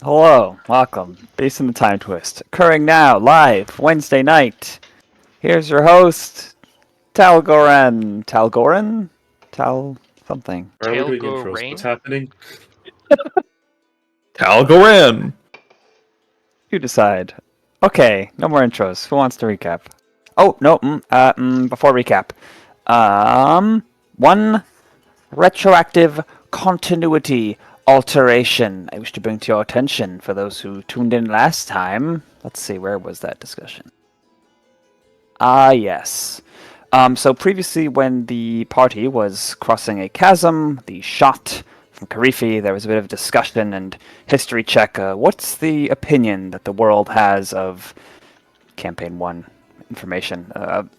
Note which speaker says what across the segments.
Speaker 1: Hello, welcome. Based on the Timetwist, occurring now, live, Wednesday night. Here's your host, Talgoran. Talgoran? Tal something.
Speaker 2: Why are we doing
Speaker 3: Tail go
Speaker 2: intros?
Speaker 3: rain?
Speaker 2: What's happening?
Speaker 4: Talgoran!
Speaker 1: You decide. Okay, no more intros. Who wants to recap? Oh, no, before recap. One retroactive continuity alteration I wish to bring to your attention for those who tuned in last time. Let's see, where was that discussion? Yes. So previously when the party was crossing a chasm, the shot from Karifi, there was a bit of discussion and history check. What's the opinion that the world has of Campaign 1 information?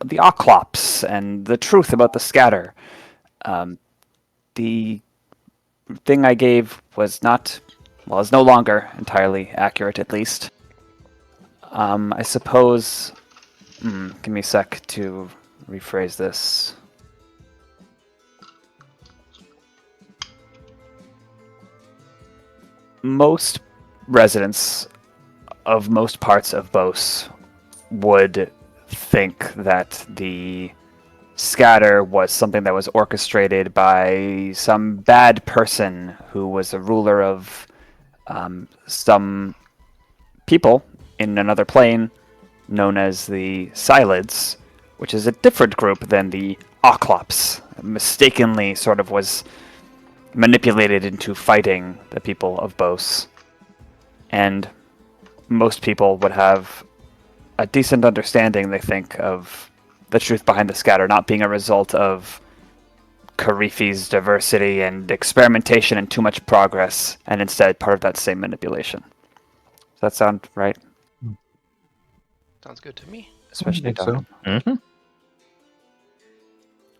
Speaker 1: The Oclops and the truth about the scatter. The thing I gave was is no longer entirely accurate, at least. I suppose... give me a sec to rephrase this. Most residents of most parts of Bose would think that the scatter was something that was orchestrated by some bad person who was a ruler of some people in another plane known as the Sylids, which is a different group than the Oclops. Mistakenly sort of was manipulated into fighting the people of Bose. And most people would have a decent understanding, they think, of the truth behind the scatter not being a result of Karifi's diversity and experimentation and too much progress, and instead part of that same manipulation. Does that sound right?
Speaker 3: Sounds good to me.
Speaker 1: Especially
Speaker 4: so.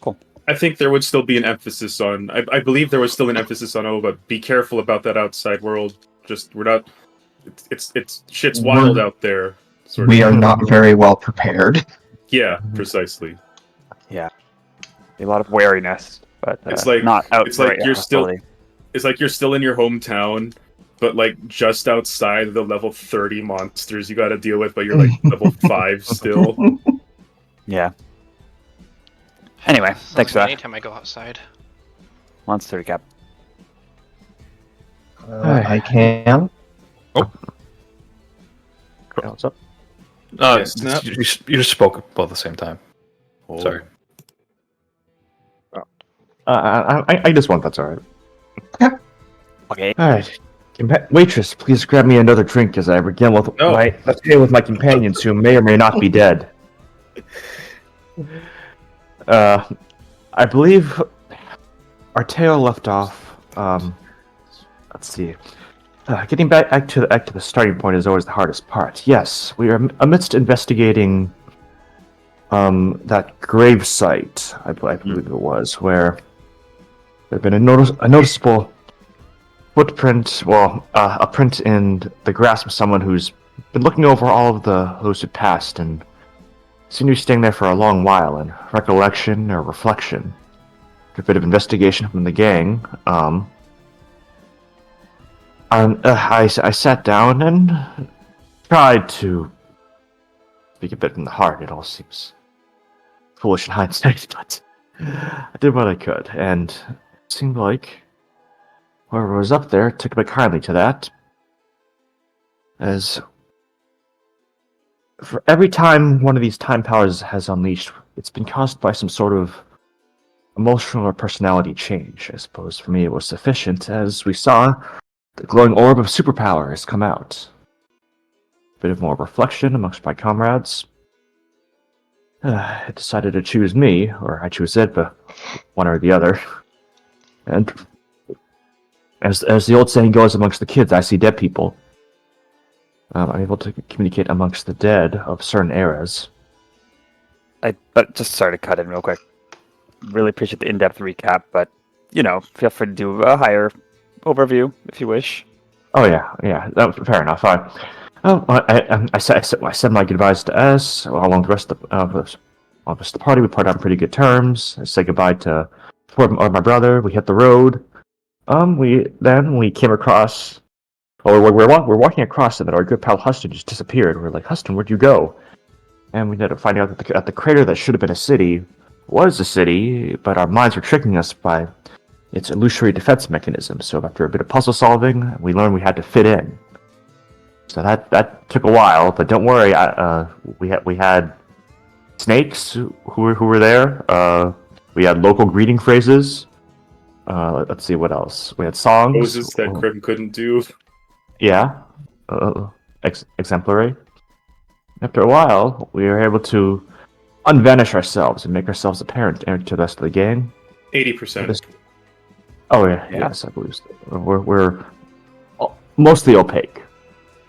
Speaker 1: Cool.
Speaker 2: I think there would still be an emphasis on. I believe there was still an emphasis on. Oh, but be careful about that outside world. Just we're not. It's shit's wild out there. Sort
Speaker 4: We
Speaker 2: of.
Speaker 4: are not very well prepared.
Speaker 2: Yeah, precisely.
Speaker 1: Yeah. A lot of wariness, but
Speaker 2: It's like-
Speaker 1: not outright
Speaker 2: it's like you're still-
Speaker 1: hostility.
Speaker 2: It's like you're still in your hometown, but like just outside the level 30 monsters you got to deal with, but you're like level 5 still.
Speaker 1: Yeah. Anyway,
Speaker 3: Sounds
Speaker 1: thanks for
Speaker 3: like
Speaker 1: that.
Speaker 3: anytime I go outside.
Speaker 1: Monster recap.
Speaker 4: I can.
Speaker 5: What's up?
Speaker 2: Yeah, snap.
Speaker 5: You just spoke both at the same time.
Speaker 2: Oh.
Speaker 5: Sorry.
Speaker 4: I just want that's alright.
Speaker 1: Okay.
Speaker 4: Alright. Waitress, please grab me another drink as I begin with let's begin with my companions who may or may not be dead. I believe our tale left off. Let's see. Getting back to the starting point is always the hardest part. Yes, we are amidst investigating that grave site, I believe it was, where there had been a noticeable footprint, a print in the grass of someone who's been looking over all of those who passed and seemed to be staying there for a long while in recollection or reflection. After a bit of investigation from the gang, I sat down and tried to speak a bit from the heart. It all seems foolish in hindsight, but I did what I could, and it seemed like whoever was up there took a bit kindly to that. As for every time one of these time powers has unleashed, it's been caused by some sort of emotional or personality change. I suppose for me it was sufficient, as we saw the glowing orb of superpower has come out. A bit of more reflection amongst my comrades. It decided to choose me, or I choose it, but one or the other. And as the old saying goes amongst the kids, I see dead people. I'm able to communicate amongst the dead of certain eras.
Speaker 1: But just sorry to cut in real quick. Really appreciate the in-depth recap, but feel free to do a higher overview if you wish.
Speaker 4: Oh yeah, that was fair enough. I said my goodbyes to S. Along the rest of the party, we parted on pretty good terms. I said goodbye to my brother. We hit the road. We came across Well, we're walking across it, and our good pal Huston just disappeared. We're like, Huston, where'd you go? And we ended up finding out that the crater that should have been a city was a city, but our minds were tricking us by its illusory defense mechanism. So after a bit of puzzle solving, we learned we had to fit in. So that took a while, but don't worry. We had snakes who were there. We had local greeting phrases. Let's see what else. We had songs.
Speaker 2: Poses that Crim couldn't do.
Speaker 4: Yeah, exemplary. After a while, we were able to unvanish ourselves and make ourselves apparent to the rest of the gang.
Speaker 2: 80%.
Speaker 4: Oh yeah, yes, I believe so. We're mostly opaque.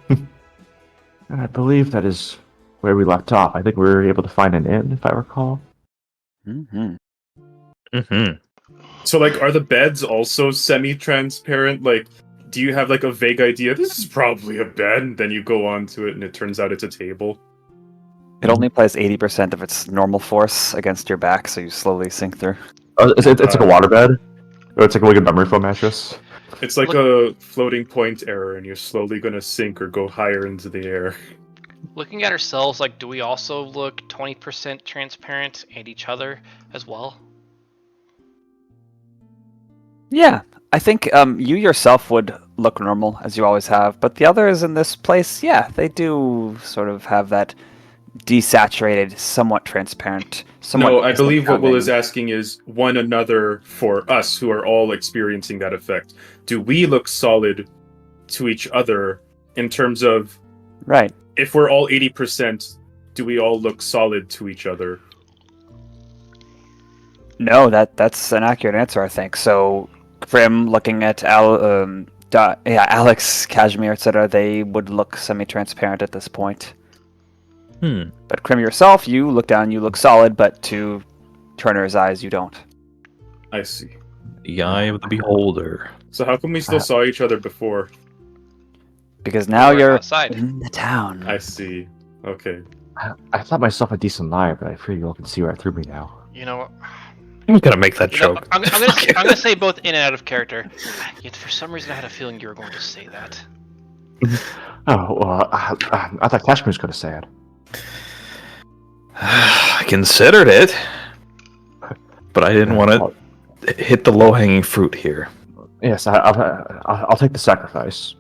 Speaker 4: And I believe that is where we left off. I think we were able to find an inn, if I recall.
Speaker 1: Mm-hmm.
Speaker 5: Mm-hmm.
Speaker 2: So, like, are the beds also semi-transparent? Like, do you have, like, a vague idea? This is probably a bed, and then you go onto it, and it turns out it's a table.
Speaker 1: It only applies 80% of its normal force against your back, so you slowly sink through.
Speaker 4: Oh, it's like a waterbed? Or it's like a memory foam mattress?
Speaker 2: It's like a floating point error, and you're slowly gonna sink or go higher into the air.
Speaker 3: Looking at ourselves, like, do we also look 20% transparent and each other as well?
Speaker 1: Yeah, I think you yourself would look normal, as you always have, but the others in this place, yeah, they do sort of have that desaturated, somewhat transparent, somewhat...
Speaker 2: No, I believe what Will is
Speaker 1: sounding-
Speaker 2: asking is one another for us who are all experiencing that effect. Do we look solid to each other in terms of...
Speaker 1: Right.
Speaker 2: If we're all 80%, do we all look solid to each other?
Speaker 1: No, that's an accurate answer, I think. So, Crim, looking at Alex, Cashmere, etc., they would look semi-transparent at this point. But Crim yourself, you look down, you look solid, but to Turner's eyes, you don't.
Speaker 2: I see.
Speaker 5: The eye of the beholder.
Speaker 2: So how come we still saw each other before?
Speaker 1: Because now
Speaker 3: We're
Speaker 1: you're
Speaker 3: outside.
Speaker 1: in the town.
Speaker 2: I see. Okay.
Speaker 4: I thought myself a decent liar, but I fear you all can see right through me now.
Speaker 3: You know,
Speaker 5: I'm gonna make that
Speaker 3: you know,
Speaker 5: joke.
Speaker 3: I'm gonna say both in and out of character. Yet for some reason I had a feeling you were going to say that.
Speaker 4: Oh, well, I thought Cashmere was going to say it.
Speaker 5: I considered it, but I didn't want to hit the low-hanging fruit here.
Speaker 4: Yes, I'll take the sacrifice.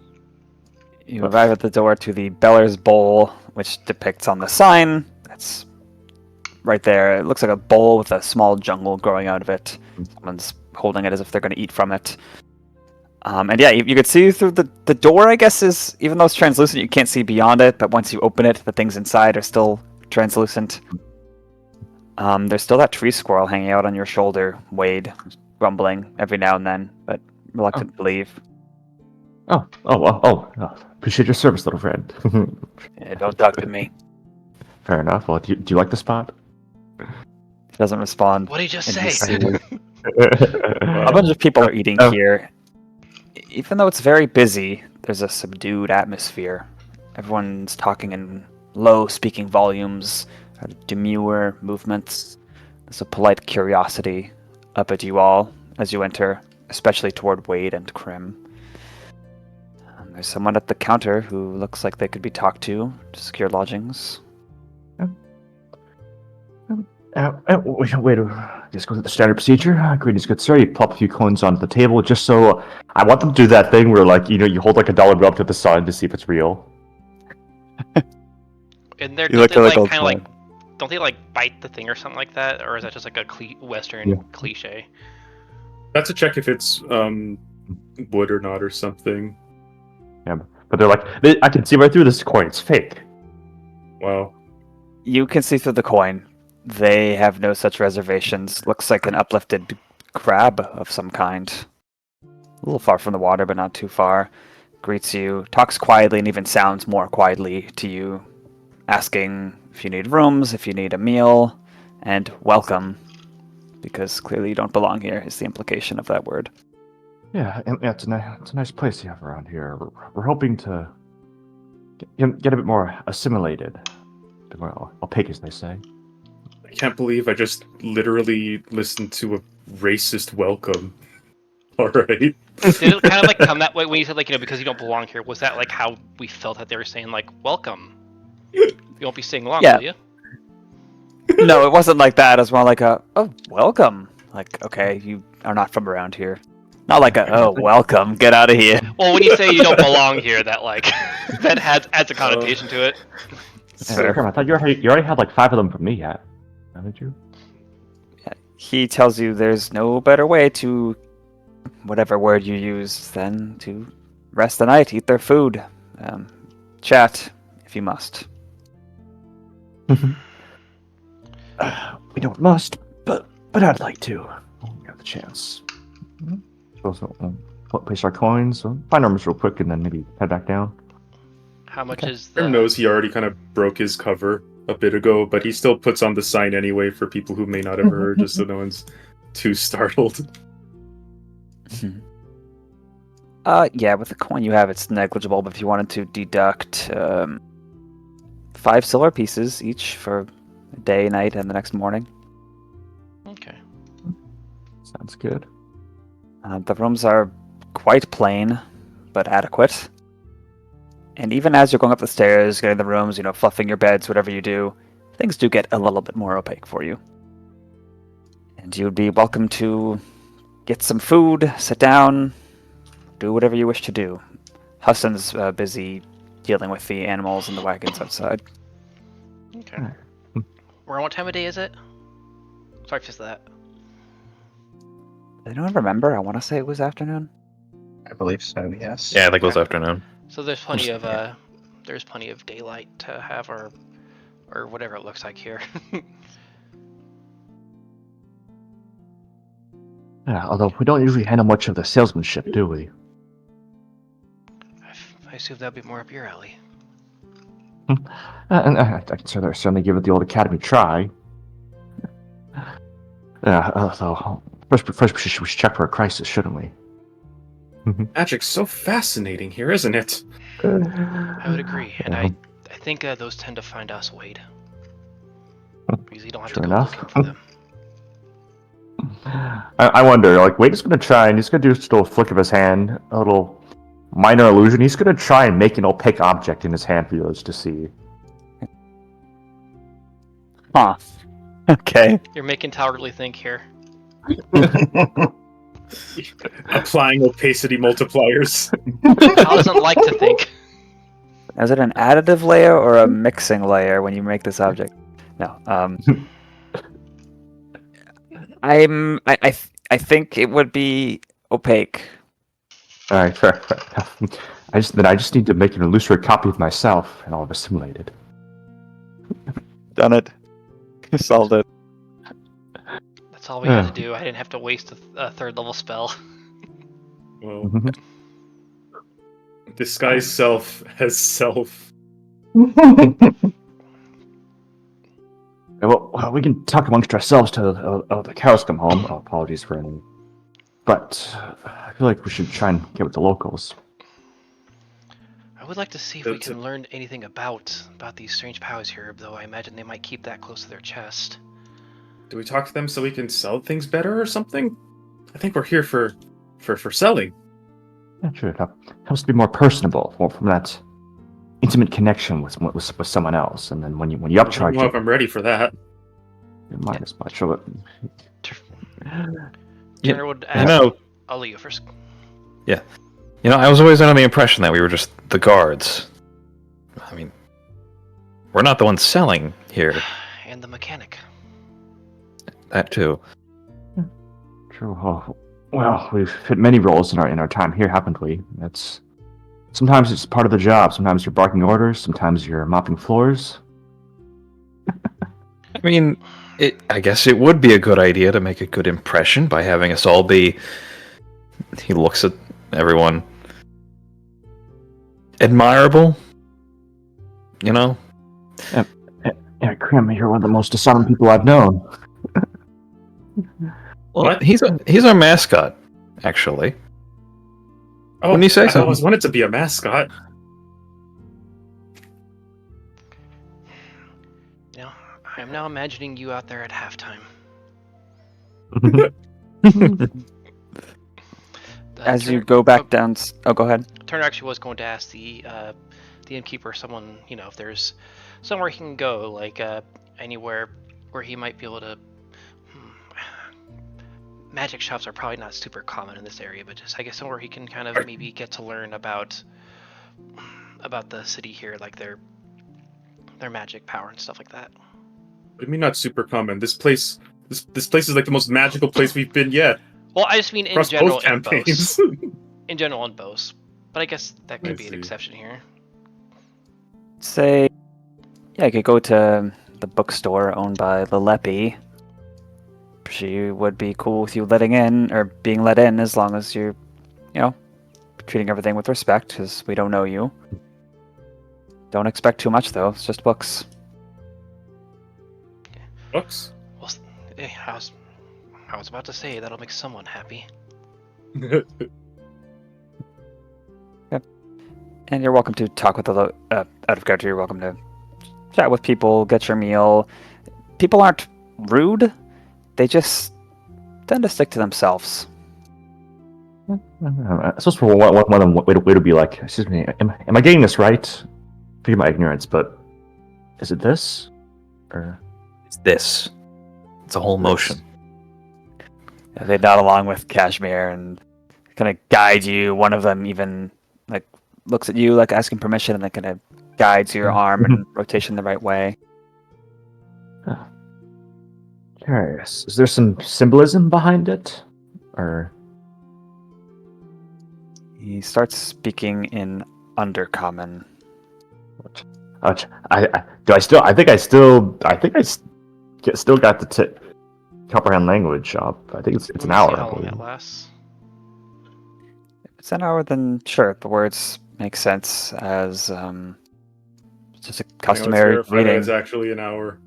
Speaker 1: You arrive at the door to the Beller's Bowl, which depicts on the sign. That's right there. It looks like a bowl with a small jungle growing out of it. Someone's holding it as if they're going to eat from it. And yeah, you could see through the door, I guess, is, even though it's translucent, you can't see beyond it, but once you open it, the things inside are still translucent. There's still that tree squirrel hanging out on your shoulder, Wade, grumbling every now and then, but reluctant to leave.
Speaker 4: Oh, appreciate your service, little friend.
Speaker 1: Yeah, don't talk to me.
Speaker 4: Fair enough. Well, do you like the spot?
Speaker 1: He doesn't respond.
Speaker 3: What did he just
Speaker 1: And
Speaker 3: say?
Speaker 1: A bunch of people are eating here. Even though it's very busy, there's a subdued atmosphere. Everyone's talking in low speaking volumes, demure movements. There's a polite curiosity up at you all as you enter, especially toward Wade and Crim. There's someone at the counter who looks like they could be talked to secure lodgings.
Speaker 4: Wait, just go through the standard procedure. Greetings, good sir. You plop a few coins onto the table just so... I want them to do that thing where, like, you hold like a dollar bill up to the sun to see if it's real.
Speaker 3: And they're
Speaker 1: You look
Speaker 3: don't they,
Speaker 1: like
Speaker 3: like
Speaker 1: a
Speaker 3: kind of like, don't they like bite the thing or something like that, or is that just like a Western cliche?
Speaker 2: That's a check if it's wood or not or something.
Speaker 4: Yeah, but they're like, I can see right through this coin. It's fake.
Speaker 2: Wow.
Speaker 1: You can see through the coin. They have no such reservations. Looks like an uplifted crab of some kind. A little far from the water, but not too far. Greets you, talks quietly, and even sounds more quietly to you, asking if you need rooms, if you need a meal, and welcome. Because clearly you don't belong here, is the implication of that word.
Speaker 4: Yeah, it's a nice place you have around here. We're hoping to get a bit more assimilated. A bit more opaque, as they say.
Speaker 2: I can't believe I just literally listened to a racist welcome. All right.
Speaker 3: Did it kind of like come that way when you said like because you don't belong here? Was that like how we felt that they were saying like welcome? You won't be staying long,
Speaker 1: Yeah.
Speaker 3: will you?
Speaker 1: No, it wasn't like that. It was more like a, oh, welcome. Like, okay, you are not from around here. Not like a, oh, welcome, get out of here.
Speaker 3: Well, when you say you don't belong here, that like that adds a connotation to it.
Speaker 4: Hey, Crim, I thought you already had like 5 of them from me yet. Haven't you?
Speaker 1: He tells you there's no better way to, whatever word you use, than to rest the night, eat their food, chat, if you must.
Speaker 4: We don't must, but I'd like to. We got the chance. Also, place our coins, find our real quick, and then maybe head back down.
Speaker 3: How much is
Speaker 2: Crim
Speaker 3: the?
Speaker 2: knows he already kind of broke his cover a bit ago, but he still puts on the sign anyway for people who may not have heard, just so no one's too startled.
Speaker 1: Yeah, with the coin you have, it's negligible, but if you wanted to deduct 5 silver pieces each for a day, night, and the next morning.
Speaker 3: Okay.
Speaker 4: Sounds good.
Speaker 1: The rooms are quite plain, but adequate. And even as you're going up the stairs, getting the rooms, fluffing your beds, whatever you do, things do get a little bit more opaque for you. And you'd be welcome to get some food, sit down, do whatever you wish to do. Huston's busy dealing with the animals and the wagons outside.
Speaker 3: Okay. Around what time of day is it? Sorry, just that.
Speaker 1: Does anyone remember? I want to say it was afternoon.
Speaker 6: I believe so, yes.
Speaker 5: Yeah, I think it was afternoon.
Speaker 3: So there's plenty of there's plenty of daylight to have, or whatever it looks like here.
Speaker 4: Yeah, although we don't usually handle much of the salesmanship, do we?
Speaker 3: I assume that'd be more up your alley.
Speaker 4: And I can certainly give it the old academy try. Yeah, so first we should check for a crisis, shouldn't we?
Speaker 2: Magic's so fascinating here, isn't it?
Speaker 3: I would agree, and I think those tend to find us, Wade. Because you don't have
Speaker 4: Sure
Speaker 3: to go
Speaker 4: enough.
Speaker 3: looking for them.
Speaker 4: I wonder, like, Wade is going to try, and he's going to do just a little flick of his hand, a little minor illusion. He's going to try and make an opaque object in his hand for you to see.
Speaker 1: Huh. Okay.
Speaker 3: You're making Towerly think here.
Speaker 2: Applying opacity multipliers.
Speaker 3: Tal doesn't like to think.
Speaker 1: Is it an additive layer or a mixing layer when you make this object? No. I think it would be opaque.
Speaker 4: All right, fair enough. I just need to make an illusory copy of myself, and I'll have assimilated.
Speaker 1: Done it. Solved it.
Speaker 3: That's all we had to do. I didn't have to waste a third level spell.
Speaker 2: Well, disguise self as self.
Speaker 4: Well, we can talk amongst ourselves till the cows come home. Oh, apologies for any. But I feel like we should try and get with the locals.
Speaker 3: I would like to see if we can learn anything about these strange powers here, though I imagine they might keep that close to their chest.
Speaker 2: Do we talk to them so we can sell things better or something? I think we're here for selling.
Speaker 4: Yeah, true. It helps to be more personable from that intimate connection with someone else, and then when you
Speaker 2: I don't
Speaker 4: upcharge
Speaker 2: know if
Speaker 4: it,
Speaker 2: I'm ready for that.
Speaker 4: you might as much of it.
Speaker 3: Turner would
Speaker 5: You know,
Speaker 3: I'll let you first.
Speaker 5: I was always under the impression that we were just the guards. I mean, we're not the ones selling here.
Speaker 3: And the mechanic.
Speaker 5: That too.
Speaker 4: True. Oh, well, we've hit many roles in our time here, haven't we? Sometimes it's part of the job. Sometimes you're barking orders. Sometimes you're mopping floors.
Speaker 5: I mean, I guess it would be a good idea to make a good impression by having us all be... He looks at everyone. Admirable? You know?
Speaker 4: Yeah, Crim, you're one of the most disarming people I've known.
Speaker 5: Well,
Speaker 2: What?
Speaker 5: he's our mascot, actually.
Speaker 2: Oh,
Speaker 5: When you say
Speaker 2: I
Speaker 5: so.
Speaker 2: always wanted to be a mascot.
Speaker 3: You know, I am now imagining you out there at halftime.
Speaker 1: As you go back down... Oh, go ahead.
Speaker 3: Turner actually was going to ask the innkeeper, someone, if there's somewhere he can go, like anywhere where he might be able to. Magic shops are probably not super common in this area, but just I guess somewhere he can kind of maybe get to learn about the city here, like their magic power and stuff like that.
Speaker 2: I mean, not super common. This place is like the most magical place we've been yet.
Speaker 3: Well, I just mean in
Speaker 2: Across
Speaker 3: general
Speaker 2: both
Speaker 3: in Bose.
Speaker 2: campaigns.
Speaker 3: In general in Bose. But I guess that could
Speaker 2: I
Speaker 3: be an
Speaker 2: see.
Speaker 3: exception here.
Speaker 1: Say... Yeah, you could go to the bookstore owned by Lalepi. She would be cool with you letting in, or being let in, as long as you're, treating everything with respect, because we don't know you. Don't expect too much, though. It's just books.
Speaker 2: Books?
Speaker 3: Well, I was about to say that'll make someone happy.
Speaker 1: And you're welcome to talk with out of character. You're welcome to chat with people, get your meal. People aren't rude. They just tend to stick to themselves.
Speaker 4: I suppose for one way to be like, excuse me, am I getting this right? Forgive my ignorance, but is it this? Or
Speaker 5: It's this. It's a whole motion.
Speaker 1: They nod along with Cashmere and kind of guide you. One of them even looks at you like asking permission, and then kind of guides your arm in rotation the right way.
Speaker 4: Curious. Is there some symbolism behind it? Or
Speaker 1: He starts speaking in Undercommon.
Speaker 4: I think I still got the comprehend language up. I think it's an hour.
Speaker 3: How
Speaker 4: I
Speaker 3: long
Speaker 4: believe.
Speaker 3: that lasts?
Speaker 1: If it's an hour, then sure, the words make sense as just a customary greeting.
Speaker 2: It's actually an hour.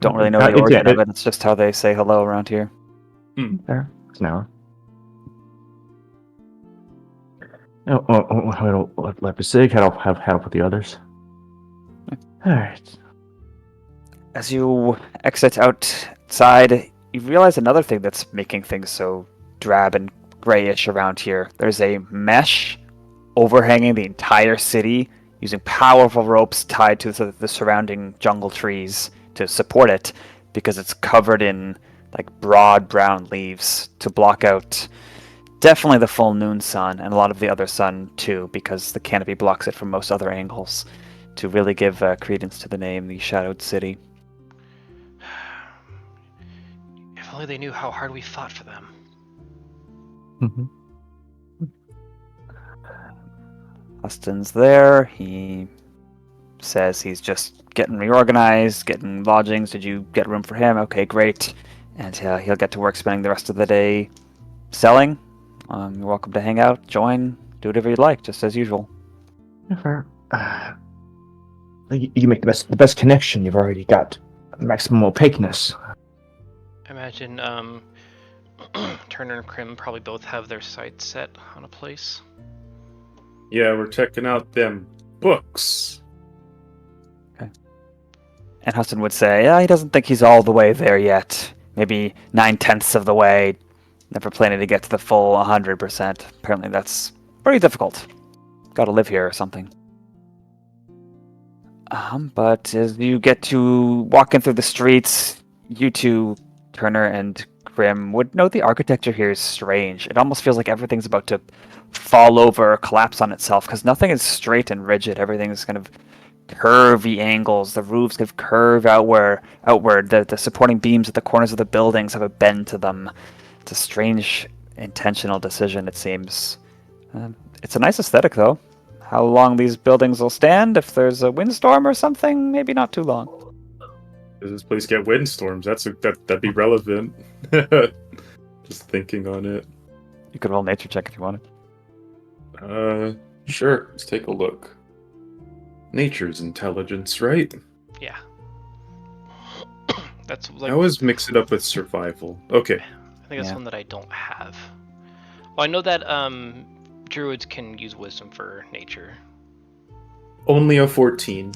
Speaker 1: Don't really know the origin of it. It's just how they say hello around here.
Speaker 4: There, it's an hour. Let me see. Head up with the others. All right.
Speaker 1: As you exit outside, you realize another thing that's making things so drab and grayish around here. There's a mesh overhanging the entire city using powerful ropes tied to the surrounding jungle trees to support it, because it's covered in broad brown leaves to block out definitely the full noon sun and a lot of the other sun too, because the canopy blocks it from most other angles, to really give credence to the name, the Shadowed City.
Speaker 3: If only they knew how hard we fought for them.
Speaker 1: Austin's there. He says he's just getting reorganized, getting lodgings. Did you get room for him? Okay, great. And he'll get to work spending the rest of the day selling. You're welcome to hang out, join, do whatever you'd like, just as usual.
Speaker 4: Fair. You make the best connection. You've already got maximum opaqueness.
Speaker 3: I imagine Turner and Crim probably both have their sights set on a place.
Speaker 2: Yeah, we're checking out them books.
Speaker 1: And Hudson would say, he doesn't think he's all the way there yet. Maybe 9/10 of the way. Never planning to get to the full 100%. Apparently that's pretty difficult. Gotta live here or something. But as you get to walking through the streets, you two, Turner and Crim, would note the architecture here is strange. It almost feels like everything's about to fall over or collapse on itself, because nothing is straight and rigid. Everything is kind of curvy angles. The roofs kind of curve outward. The supporting beams at the corners of the buildings have a bend to them. It's a strange, intentional decision, it seems. It's a nice aesthetic, though. How long these buildings will stand? If there's a windstorm or something, maybe not too long.
Speaker 2: Does this place get windstorms? That'd be relevant. Just thinking on it.
Speaker 1: You could roll nature check if you wanted.
Speaker 2: Sure. Let's take a look. Nature's intelligence, right?
Speaker 3: Yeah. That's
Speaker 2: I
Speaker 3: like.
Speaker 2: always mix it up with survival. Okay.
Speaker 3: I think that's
Speaker 1: Yeah.
Speaker 3: one that I don't have. Well, I know that druids can use wisdom for nature.
Speaker 2: Only a 14.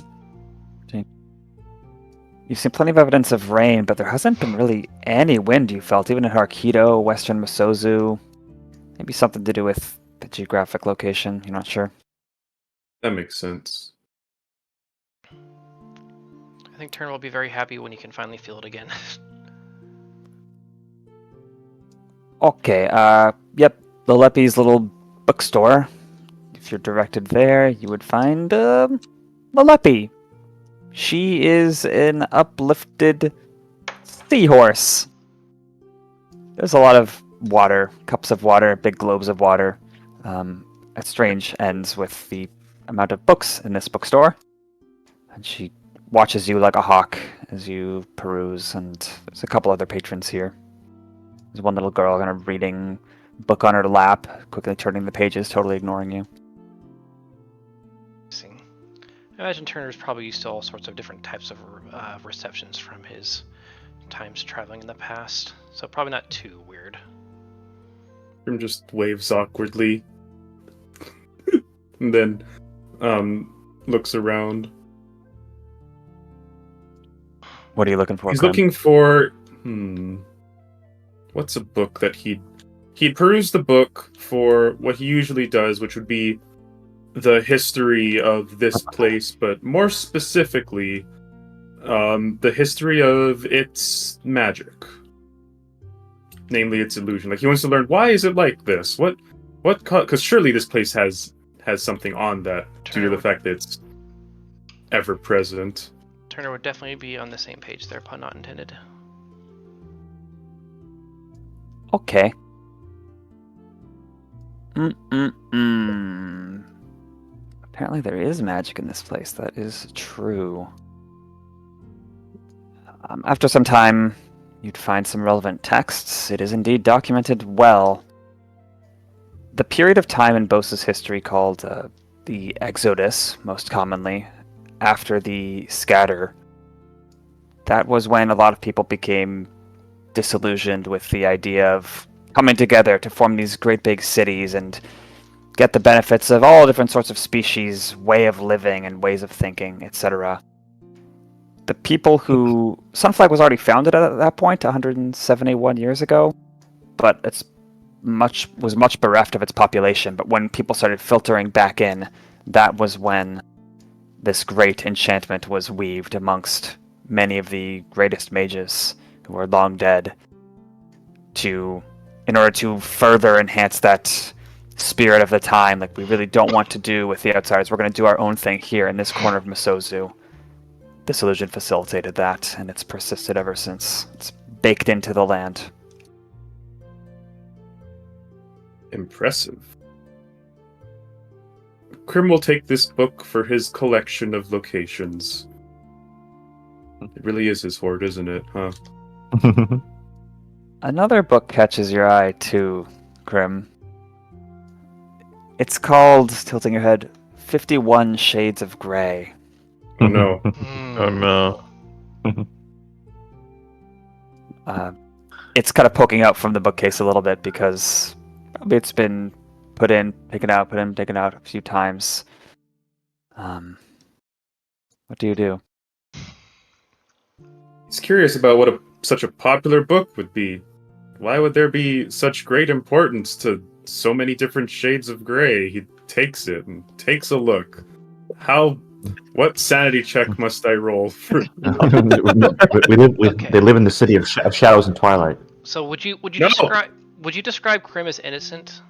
Speaker 1: You've seen plenty of evidence of rain, but there hasn't been really any wind you felt, even in Harkido, Western Masozu. Maybe something to do with the geographic location. You're not sure.
Speaker 2: That makes sense.
Speaker 3: I think Turn will be very happy when he can finally feel it again.
Speaker 1: Okay, yep, Lalepi's little bookstore. If you're directed there, you would find, Lalepi. She is an uplifted seahorse. There's a lot of water, cups of water, big globes of water. A strange ends with the amount of books in this bookstore. And she watches you like a hawk as you peruse, and there's a couple other patrons here. There's one little girl kind of reading a book on her lap, quickly turning the pages, totally ignoring you.
Speaker 3: I imagine Turner's probably used to all sorts of different types of receptions from his times traveling in the past, so probably not too weird.
Speaker 2: Crim just waves awkwardly, and then looks around.
Speaker 1: What are you looking for?
Speaker 2: He's
Speaker 1: Crim?
Speaker 2: looking for what's a book that he'd perused the book for what he usually does, which would be the history of this place, but more specifically, the history of its magic, namely its illusion. Like, he wants to learn, why is it like this? What? Because surely this place has something on that due to the fact that it's ever present.
Speaker 3: Turner would definitely be on the same page there, pun not intended.
Speaker 1: Okay. Apparently there is magic in this place. That is true. After some time, you'd find some relevant texts. It is indeed documented well. The period of time in Bosa's history called the Exodus, most commonly, after the Scatter, that was when a lot of people became disillusioned with the idea of coming together to form these great big cities and get the benefits of all different sorts of species, way of living and ways of thinking, etc. The people who... Sunflag was already founded at that point, 171 years ago, but it's was much bereft of its population. But when people started filtering back in, that was when this great enchantment was weaved amongst many of the greatest mages who are long dead, in order to further enhance that spirit of the time. Like, we really don't want to do with the outsiders. We're going to do our own thing here in this corner of Misozu. This illusion facilitated that, and it's persisted ever since. It's baked into the land.
Speaker 2: Impressive. Crim will take this book for his collection of locations. It really is his hoard, isn't it, huh?
Speaker 1: Another book catches your eye, too, Crim. It's called, tilting your head, 51 Shades of Grey.
Speaker 2: Oh no.
Speaker 5: Oh no.
Speaker 1: It's kind of poking out from the bookcase a little bit because probably it's been put in, taken out, put in, taken out a few times. What do you do?
Speaker 2: He's curious about what such a popular book would be. Why would there be such great importance to so many different shades of gray? He takes it and takes a look. What sanity check must I roll for?
Speaker 4: They live in the city of shadows and twilight.
Speaker 3: So would you
Speaker 2: No!
Speaker 3: describe Crim as innocent?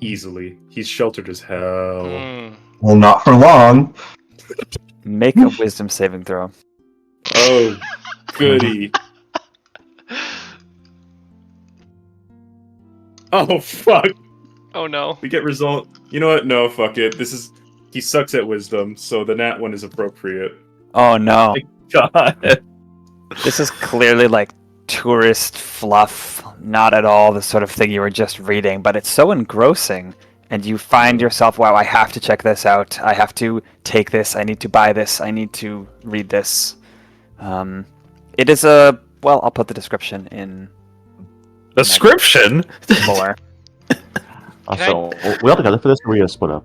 Speaker 2: Easily. He's sheltered as hell.
Speaker 6: Well, not for long.
Speaker 1: Make a wisdom saving throw.
Speaker 2: Oh, goody. Oh, fuck.
Speaker 3: Oh no.
Speaker 2: We get result. You know what? No, fuck it. He sucks at wisdom, so the nat one is appropriate.
Speaker 1: Oh no.
Speaker 2: God.
Speaker 1: This is clearly like tourist fluff, not at all the sort of thing you were just reading, but it's so engrossing, and you find yourself, wow, I have to check this out, I have to take this, I need to buy this, I need to read this. It is well, I'll put the description in
Speaker 5: Description?
Speaker 1: more.
Speaker 4: So, we all together for this, or we split up?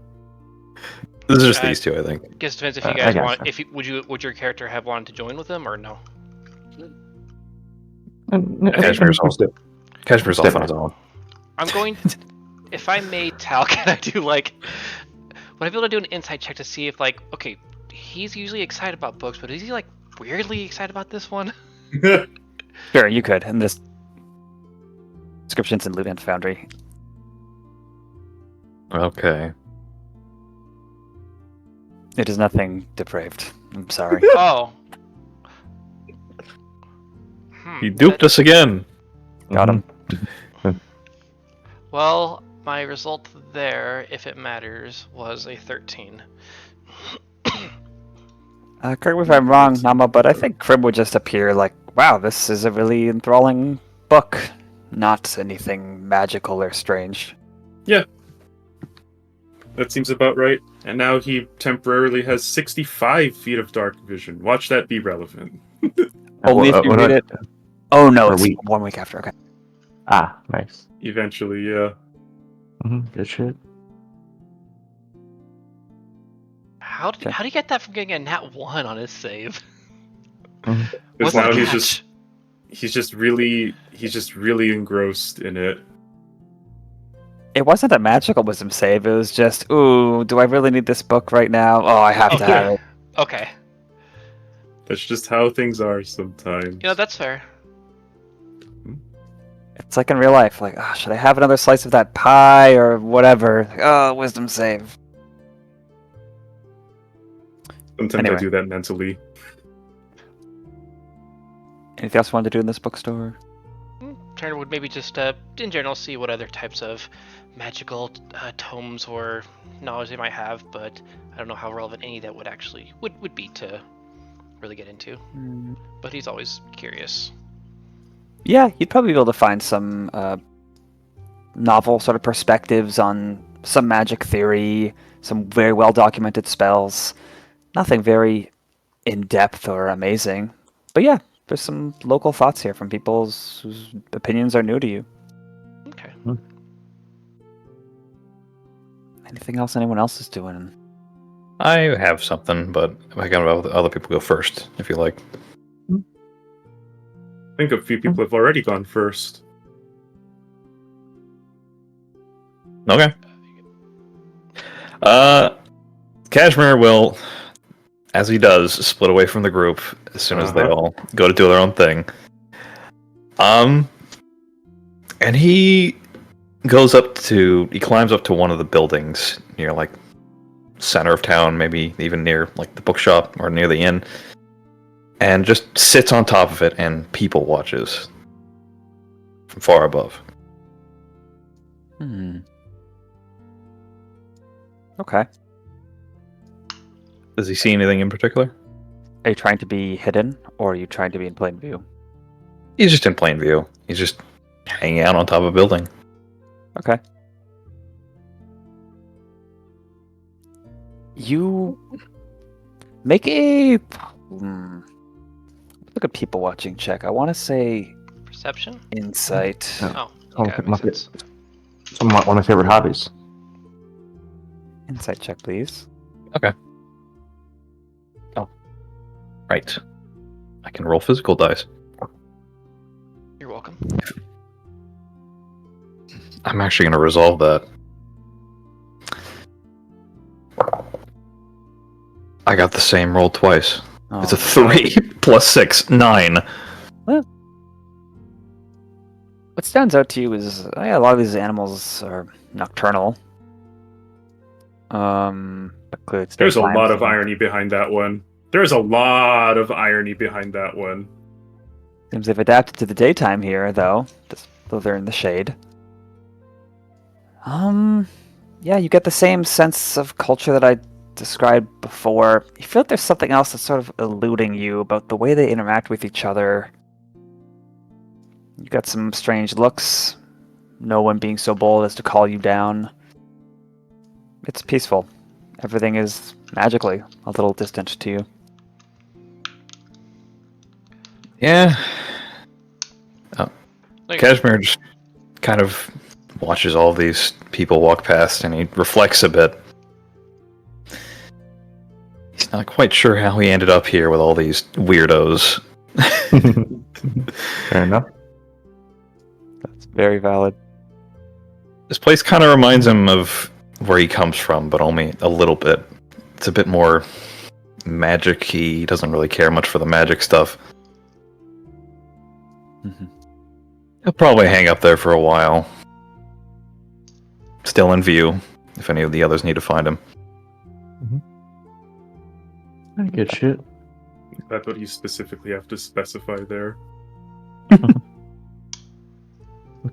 Speaker 5: This is just these two, I think.
Speaker 3: Guess depends if you
Speaker 4: I
Speaker 3: guys
Speaker 4: gotcha.
Speaker 3: want. Would your character have wanted to join with them or no?
Speaker 5: Cashmere's on his own.
Speaker 3: I'm going. If I may, Tal, can I do like? Would I be able to do an insight check to see if like, okay, he's usually excited about books, but is he like weirdly excited about this one?
Speaker 1: Sure, you could. And this description's in Larian Foundry.
Speaker 5: Okay.
Speaker 1: It is nothing depraved. I'm sorry.
Speaker 3: Oh.
Speaker 5: He duped us again.
Speaker 1: Got him.
Speaker 3: Well, my result there, if it matters, was a 13.
Speaker 1: Correct me if I'm wrong, Nama, but I think Crim would just appear like, wow, this is a really enthralling book. Not anything magical or strange.
Speaker 2: Yeah. That seems about right. And now he temporarily has 65 feet of dark vision. Watch that be relevant.
Speaker 1: Only if you read it. Oh no, it's 1 week after. Okay.
Speaker 4: Ah, nice.
Speaker 2: Eventually, yeah.
Speaker 4: Good shit.
Speaker 3: How did he get that from getting a nat 1 on his save?
Speaker 2: Because
Speaker 3: What's
Speaker 2: now
Speaker 3: the
Speaker 2: he's just really engrossed in it.
Speaker 1: It wasn't a magical wisdom save. It was just, ooh, do I really need this book right now? Oh, I have to have it.
Speaker 3: Okay.
Speaker 2: That's just how things are sometimes.
Speaker 3: You know, that's fair.
Speaker 1: It's like in real life. Like, oh, should I have another slice of that pie or whatever? Like, oh, wisdom save.
Speaker 2: Sometimes
Speaker 1: Anyway.
Speaker 2: I do that mentally.
Speaker 1: Anything else you wanted to do in this bookstore?
Speaker 3: Turner would maybe just, in general, see what other types of magical tomes or knowledge they might have, but I don't know how relevant any that would actually would be to really get into. But he's always curious.
Speaker 1: Yeah, you'd probably be able to find some novel sort of perspectives on some magic theory, some very well documented spells. Nothing very in depth or amazing, but yeah, there's some local thoughts here from people whose opinions are new to you.
Speaker 3: Okay.
Speaker 1: Anything else anyone else is doing?
Speaker 5: I have something, but I got other people go first, if you like.
Speaker 2: I think a few people have already gone first.
Speaker 5: Okay. Cashmere will, as he does, split away from the group as soon as they all go to do their own thing. And he climbs up to one of the buildings near, like, center of town, maybe even near, like, the bookshop or near the inn, and just sits on top of it and people watches from far above.
Speaker 1: Okay.
Speaker 5: Does he see anything in particular?
Speaker 1: Are you trying to be hidden, or are you trying to be in plain view?
Speaker 5: He's just in plain view. He's just hanging out on top of a building.
Speaker 1: Okay. You make a look at people watching check. I want to say
Speaker 3: Perception?
Speaker 1: insight.
Speaker 3: Oh,
Speaker 4: Oh,
Speaker 3: okay. That
Speaker 4: my-
Speaker 3: makes sense.
Speaker 4: Some of one of my favorite hobbies.
Speaker 1: Insight check, please.
Speaker 5: Right. I can roll physical dice.
Speaker 3: You're welcome.
Speaker 5: I'm actually going to resolve that. I got the same roll twice.
Speaker 1: Oh,
Speaker 5: It's a 3 plus 6, 9.
Speaker 1: what stands out to you is a lot of these animals are nocturnal. But clearly it's
Speaker 2: There's a
Speaker 1: daytime,
Speaker 2: lot of
Speaker 1: so-
Speaker 2: irony behind that one. There's a lot of irony behind that one.
Speaker 1: Seems they've adapted to the daytime here, though they're in the shade. Yeah, you get the same sense of culture that I described before. You feel like there's something else that's sort of eluding you about the way they interact with each other. You got some strange looks. No one being so bold as to call you down. It's peaceful. Everything is magically a little distant to you.
Speaker 5: Yeah.
Speaker 3: Like,
Speaker 5: Cashmere just kind of watches all these people walk past and he reflects a bit. He's not quite sure how he ended up here with all these weirdos.
Speaker 4: Fair enough.
Speaker 1: That's very valid.
Speaker 5: This place kind of reminds him of where he comes from, but only a little bit. It's a bit more magic-y. He doesn't really care much for the magic stuff.
Speaker 1: Mm-hmm.
Speaker 5: He'll probably hang up there for a while. Still in view, if any of the others need to find him.
Speaker 4: Good shit.
Speaker 2: That's what you specifically have to specify there.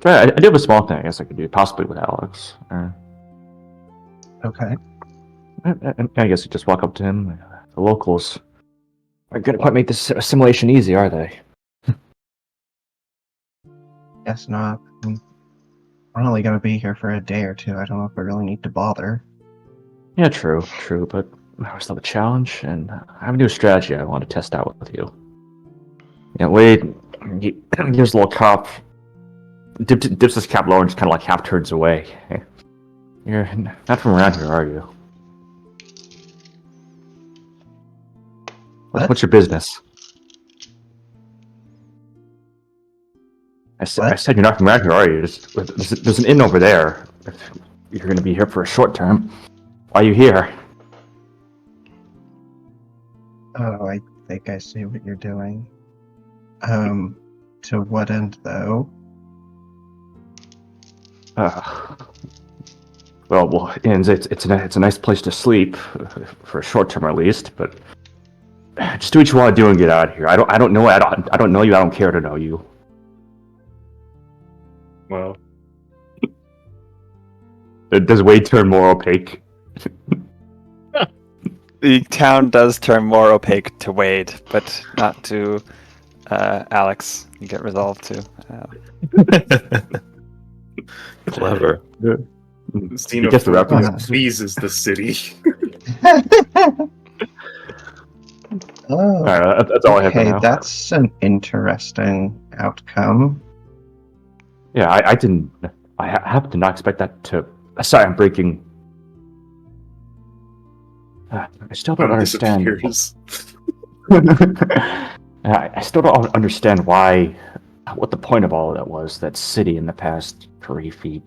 Speaker 4: I do have a small thing I guess I could do, possibly with Alex.
Speaker 6: Okay.
Speaker 4: I guess you just walk up to him. The locals aren't going to quite make this assimilation easy, are they?
Speaker 6: Guess not. We're only going to be here for a day or two. I don't know if we really need to bother.
Speaker 4: Yeah, true, but I was still a challenge, and I have a new strategy I want to test out with you. Yeah, Wade, he gives a little cop, dips his cap lower and just kind of like half turns away. You're not from around here, are you?
Speaker 6: What?
Speaker 4: What's your business? I said you're not from around here, are you? There's an inn over there. If you're going to be here for a short term, why are you here?
Speaker 6: Oh, I think I see what you're doing. To what end, though?
Speaker 4: Well, inns. It's a nice place to sleep for a short term at least. But just do what you want to do and get out of here. I don't know. I don't know you. I don't care to know you.
Speaker 2: Well,
Speaker 4: Does Wade turn more opaque?
Speaker 1: The town does turn more opaque to Wade, but not to Alex. You get resolved to.
Speaker 5: Clever.
Speaker 2: Xeno
Speaker 4: gets the reference.
Speaker 2: squeezes the city.
Speaker 6: Oh,
Speaker 4: That's all I have for
Speaker 6: okay,
Speaker 4: now.
Speaker 6: that's an interesting outcome.
Speaker 4: Yeah, I didn't. I have to not expect that to. Sorry, I'm breaking. I still don't understand.
Speaker 2: Disappears.
Speaker 4: I still don't understand what the point of all of that was. That city in the past 3 feet.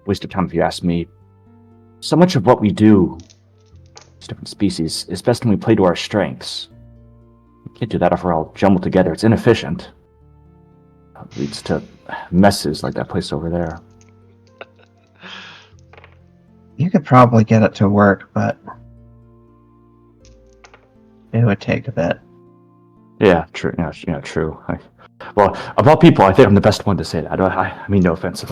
Speaker 4: Waste of time if you ask me. So much of what we do, as different species, is best when we play to our strengths. We can't do that if we're all jumbled together. It's inefficient. It leads to messes like that place over there.
Speaker 6: You could probably get it to work, but it would take a bit.
Speaker 4: Yeah, true. Yeah, true. Well, of all people, I think I'm the best one to say that. I mean, no offense.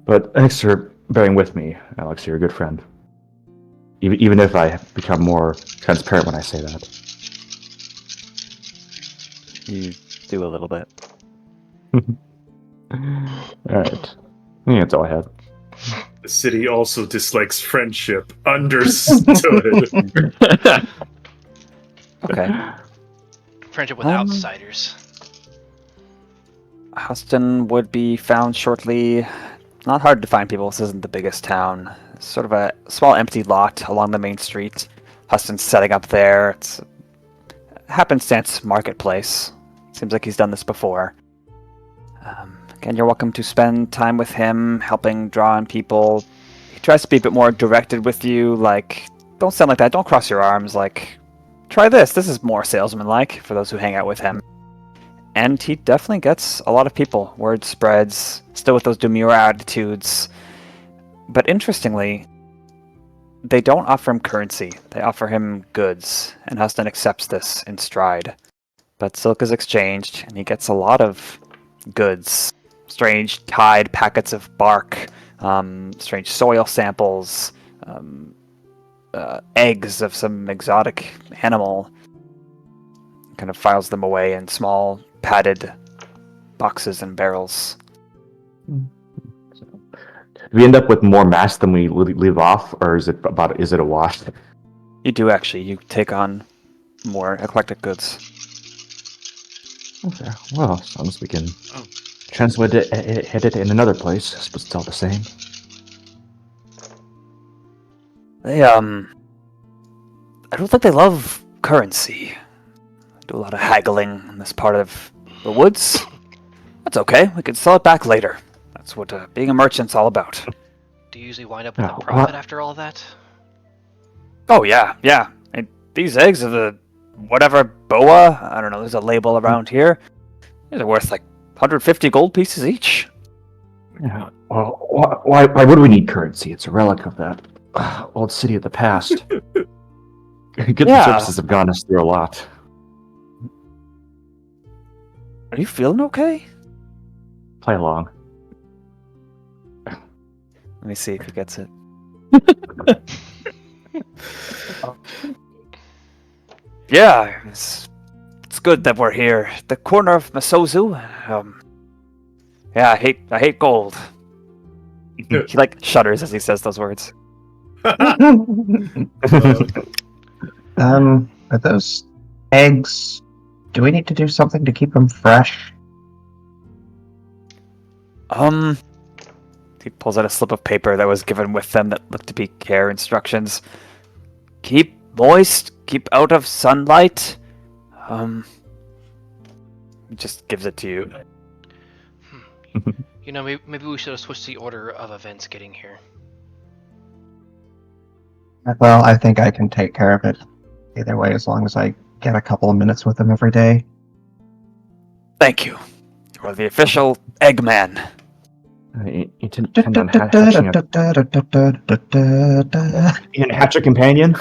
Speaker 4: But thanks for bearing with me, Alex. You're a good friend. Even if I become more transparent when I say that.
Speaker 1: You do a little bit.
Speaker 4: Alright. I think that's all I have.
Speaker 2: The city also dislikes friendship. Understood.
Speaker 1: Okay.
Speaker 3: Friendship with
Speaker 1: Um,
Speaker 3: outsiders.
Speaker 1: Huston would be found shortly. Not hard to find people. This isn't the biggest town. It's sort of a small empty lot along the main street. Huston's setting up there. It's a happenstance marketplace. Seems like he's done this before. Again, you're welcome to spend time with him, helping draw in people. He tries to be a bit more directed with you, like, don't sound like that, don't cross your arms, like, try this. This is more salesman-like for those who hang out with him. And he definitely gets a lot of people. Word spreads, still with those demure attitudes. But interestingly, they don't offer him currency. They offer him goods, and Huston accepts this in stride. But silk is exchanged, and he gets a lot of goods. Strange tied packets of bark, strange soil samples, eggs of some exotic animal. Kind of files them away in small padded boxes and barrels.
Speaker 4: Do we end up with more mass than we leave off, or is it a wash?
Speaker 1: You do actually. You take on more eclectic goods.
Speaker 4: Okay. Well, as long as we can translate it in another place, I suppose it's all the same.
Speaker 1: They I don't think they love currency. They do a lot of haggling in this part of the woods. That's okay. We can sell it back later. That's what being a merchant's all about.
Speaker 3: Do you usually wind up with
Speaker 4: Yeah,
Speaker 3: a profit
Speaker 4: what-
Speaker 3: after all that?
Speaker 1: Oh, yeah. And these eggs are the whatever boa. I don't know. There's a label around here. They're worth like 150 gold pieces each.
Speaker 4: Yeah. Well, why would we need currency? It's a relic of that old city of the past. Good
Speaker 1: Yeah.
Speaker 4: services have gotten us through a lot.
Speaker 1: Are you feeling okay?
Speaker 4: Play along.
Speaker 1: Let me see if he gets it. Yeah, it's good that we're here. The corner of Masozu. Yeah, I hate gold. He like shudders as he says those words.
Speaker 6: Are those eggs? Do we need to do something to keep them fresh?
Speaker 1: He pulls out a slip of paper that was given with them that looked to be care instructions. Keep moist, keep out of sunlight. He just gives it to you.
Speaker 3: You know, maybe we should have switched the order of events getting here.
Speaker 6: Well, I think I can take care of it either way, as long as I get a couple of minutes with them every day.
Speaker 1: Thank you. You're the official Eggman.
Speaker 4: You intend on hatch a companion?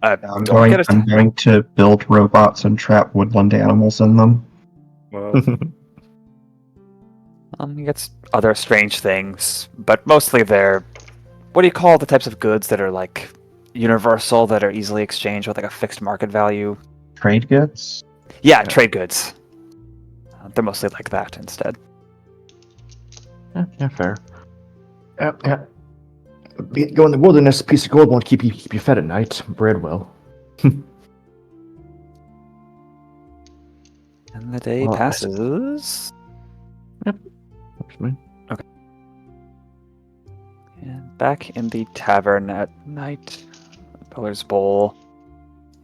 Speaker 6: I'm
Speaker 1: Don't get us.
Speaker 6: going to build robots and trap woodland animals in them.
Speaker 2: Well,
Speaker 1: He gets other strange things, but mostly they're, what do you call the types of goods that are like universal, that are easily exchanged with like a fixed market value?
Speaker 6: Trade goods?
Speaker 1: Yeah, trade goods. They're mostly like that instead.
Speaker 4: Yeah, fair. Yeah. Go in the wilderness, a piece of gold won't keep you fed at night. Bread will.
Speaker 1: And the day
Speaker 4: Well,
Speaker 1: passes.
Speaker 4: Actually.
Speaker 1: And back in the tavern at night, Pillar's Bowl.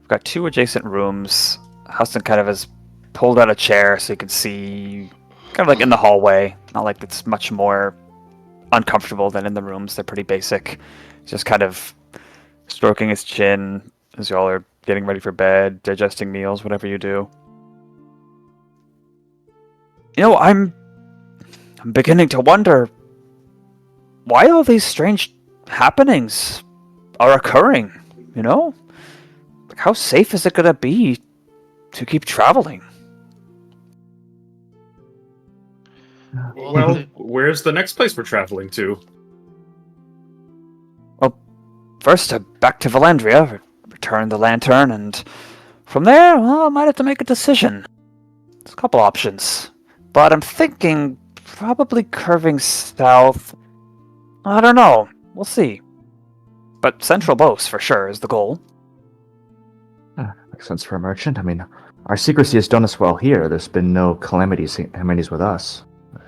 Speaker 1: We've got two adjacent rooms. Huston kind of has pulled out a chair so you can see, kind of like in the hallway. Not like it's much more uncomfortable than in the rooms. They're pretty basic. Just kind of stroking his chin as y'all are getting ready for bed, digesting meals, whatever you do. You know, I'm beginning to wonder why all these strange happenings are occurring, you know? Like, how safe is it going to be to keep traveling?
Speaker 2: well, where's the next place we're traveling to?
Speaker 1: First, back to Valandria, return the lantern, and from there, well, I might have to make a decision. There's a couple options, but I'm thinking probably curving south. I don't know. We'll see. But Central Bose, for sure, is the goal.
Speaker 4: Makes sense for a merchant. I mean, our secrecy has done us well here. There's been no calamities with us.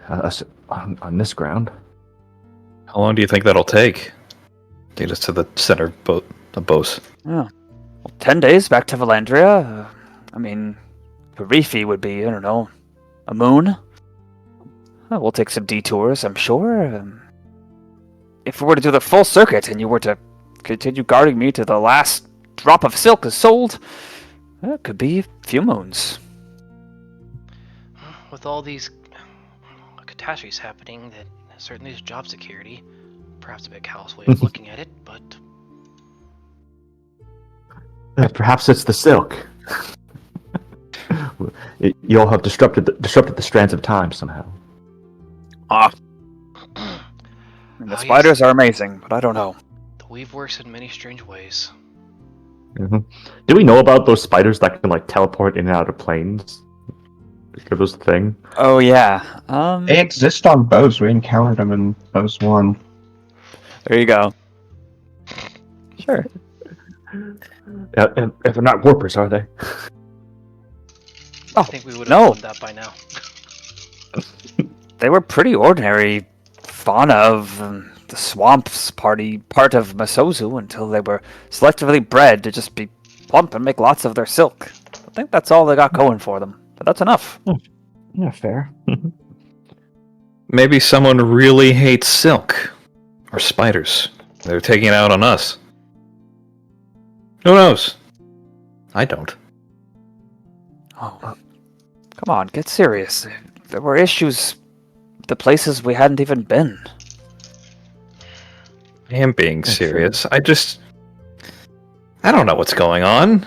Speaker 4: Us on this ground.
Speaker 5: How long do you think that'll take? Get us to the center of Bose.
Speaker 1: Yeah. Well, 10 days back to Valandria. I mean, Karifi would be, I don't know, a moon. We'll take some detours, I'm sure. If we were to do the full circuit and you were to continue guarding me to the last drop of silk is sold, it could be a few moons.
Speaker 3: With all these catastrophes happening, that certainly is job security. Perhaps a bit callous way of looking at it, but
Speaker 4: Perhaps it's the silk. You all have disrupted the strands of time somehow.
Speaker 1: And the spiders are amazing, but I don't know.
Speaker 3: the weave works in many strange ways.
Speaker 4: Mm-hmm. Do we know about those spiders that can like teleport in and out of planes? Are those a thing?
Speaker 1: Oh yeah.
Speaker 6: They exist on Bose. We encountered them in Bose 1.
Speaker 1: There you go. Sure.
Speaker 4: And they're not warpers, are they?
Speaker 3: I think we would have
Speaker 1: no.
Speaker 3: known that by now.
Speaker 1: They were pretty ordinary fauna of the swamps part of Masozu until they were selectively bred to just be plump and make lots of their silk. I think that's all they got going for them, but that's enough.
Speaker 4: Yeah, fair.
Speaker 5: Maybe someone really hates silk or spiders. They're taking it out on us. Who knows? I don't.
Speaker 1: Oh, come on, get serious. There were issues with the places we hadn't even been.
Speaker 5: I am being
Speaker 4: That's
Speaker 5: serious. I don't know what's going on.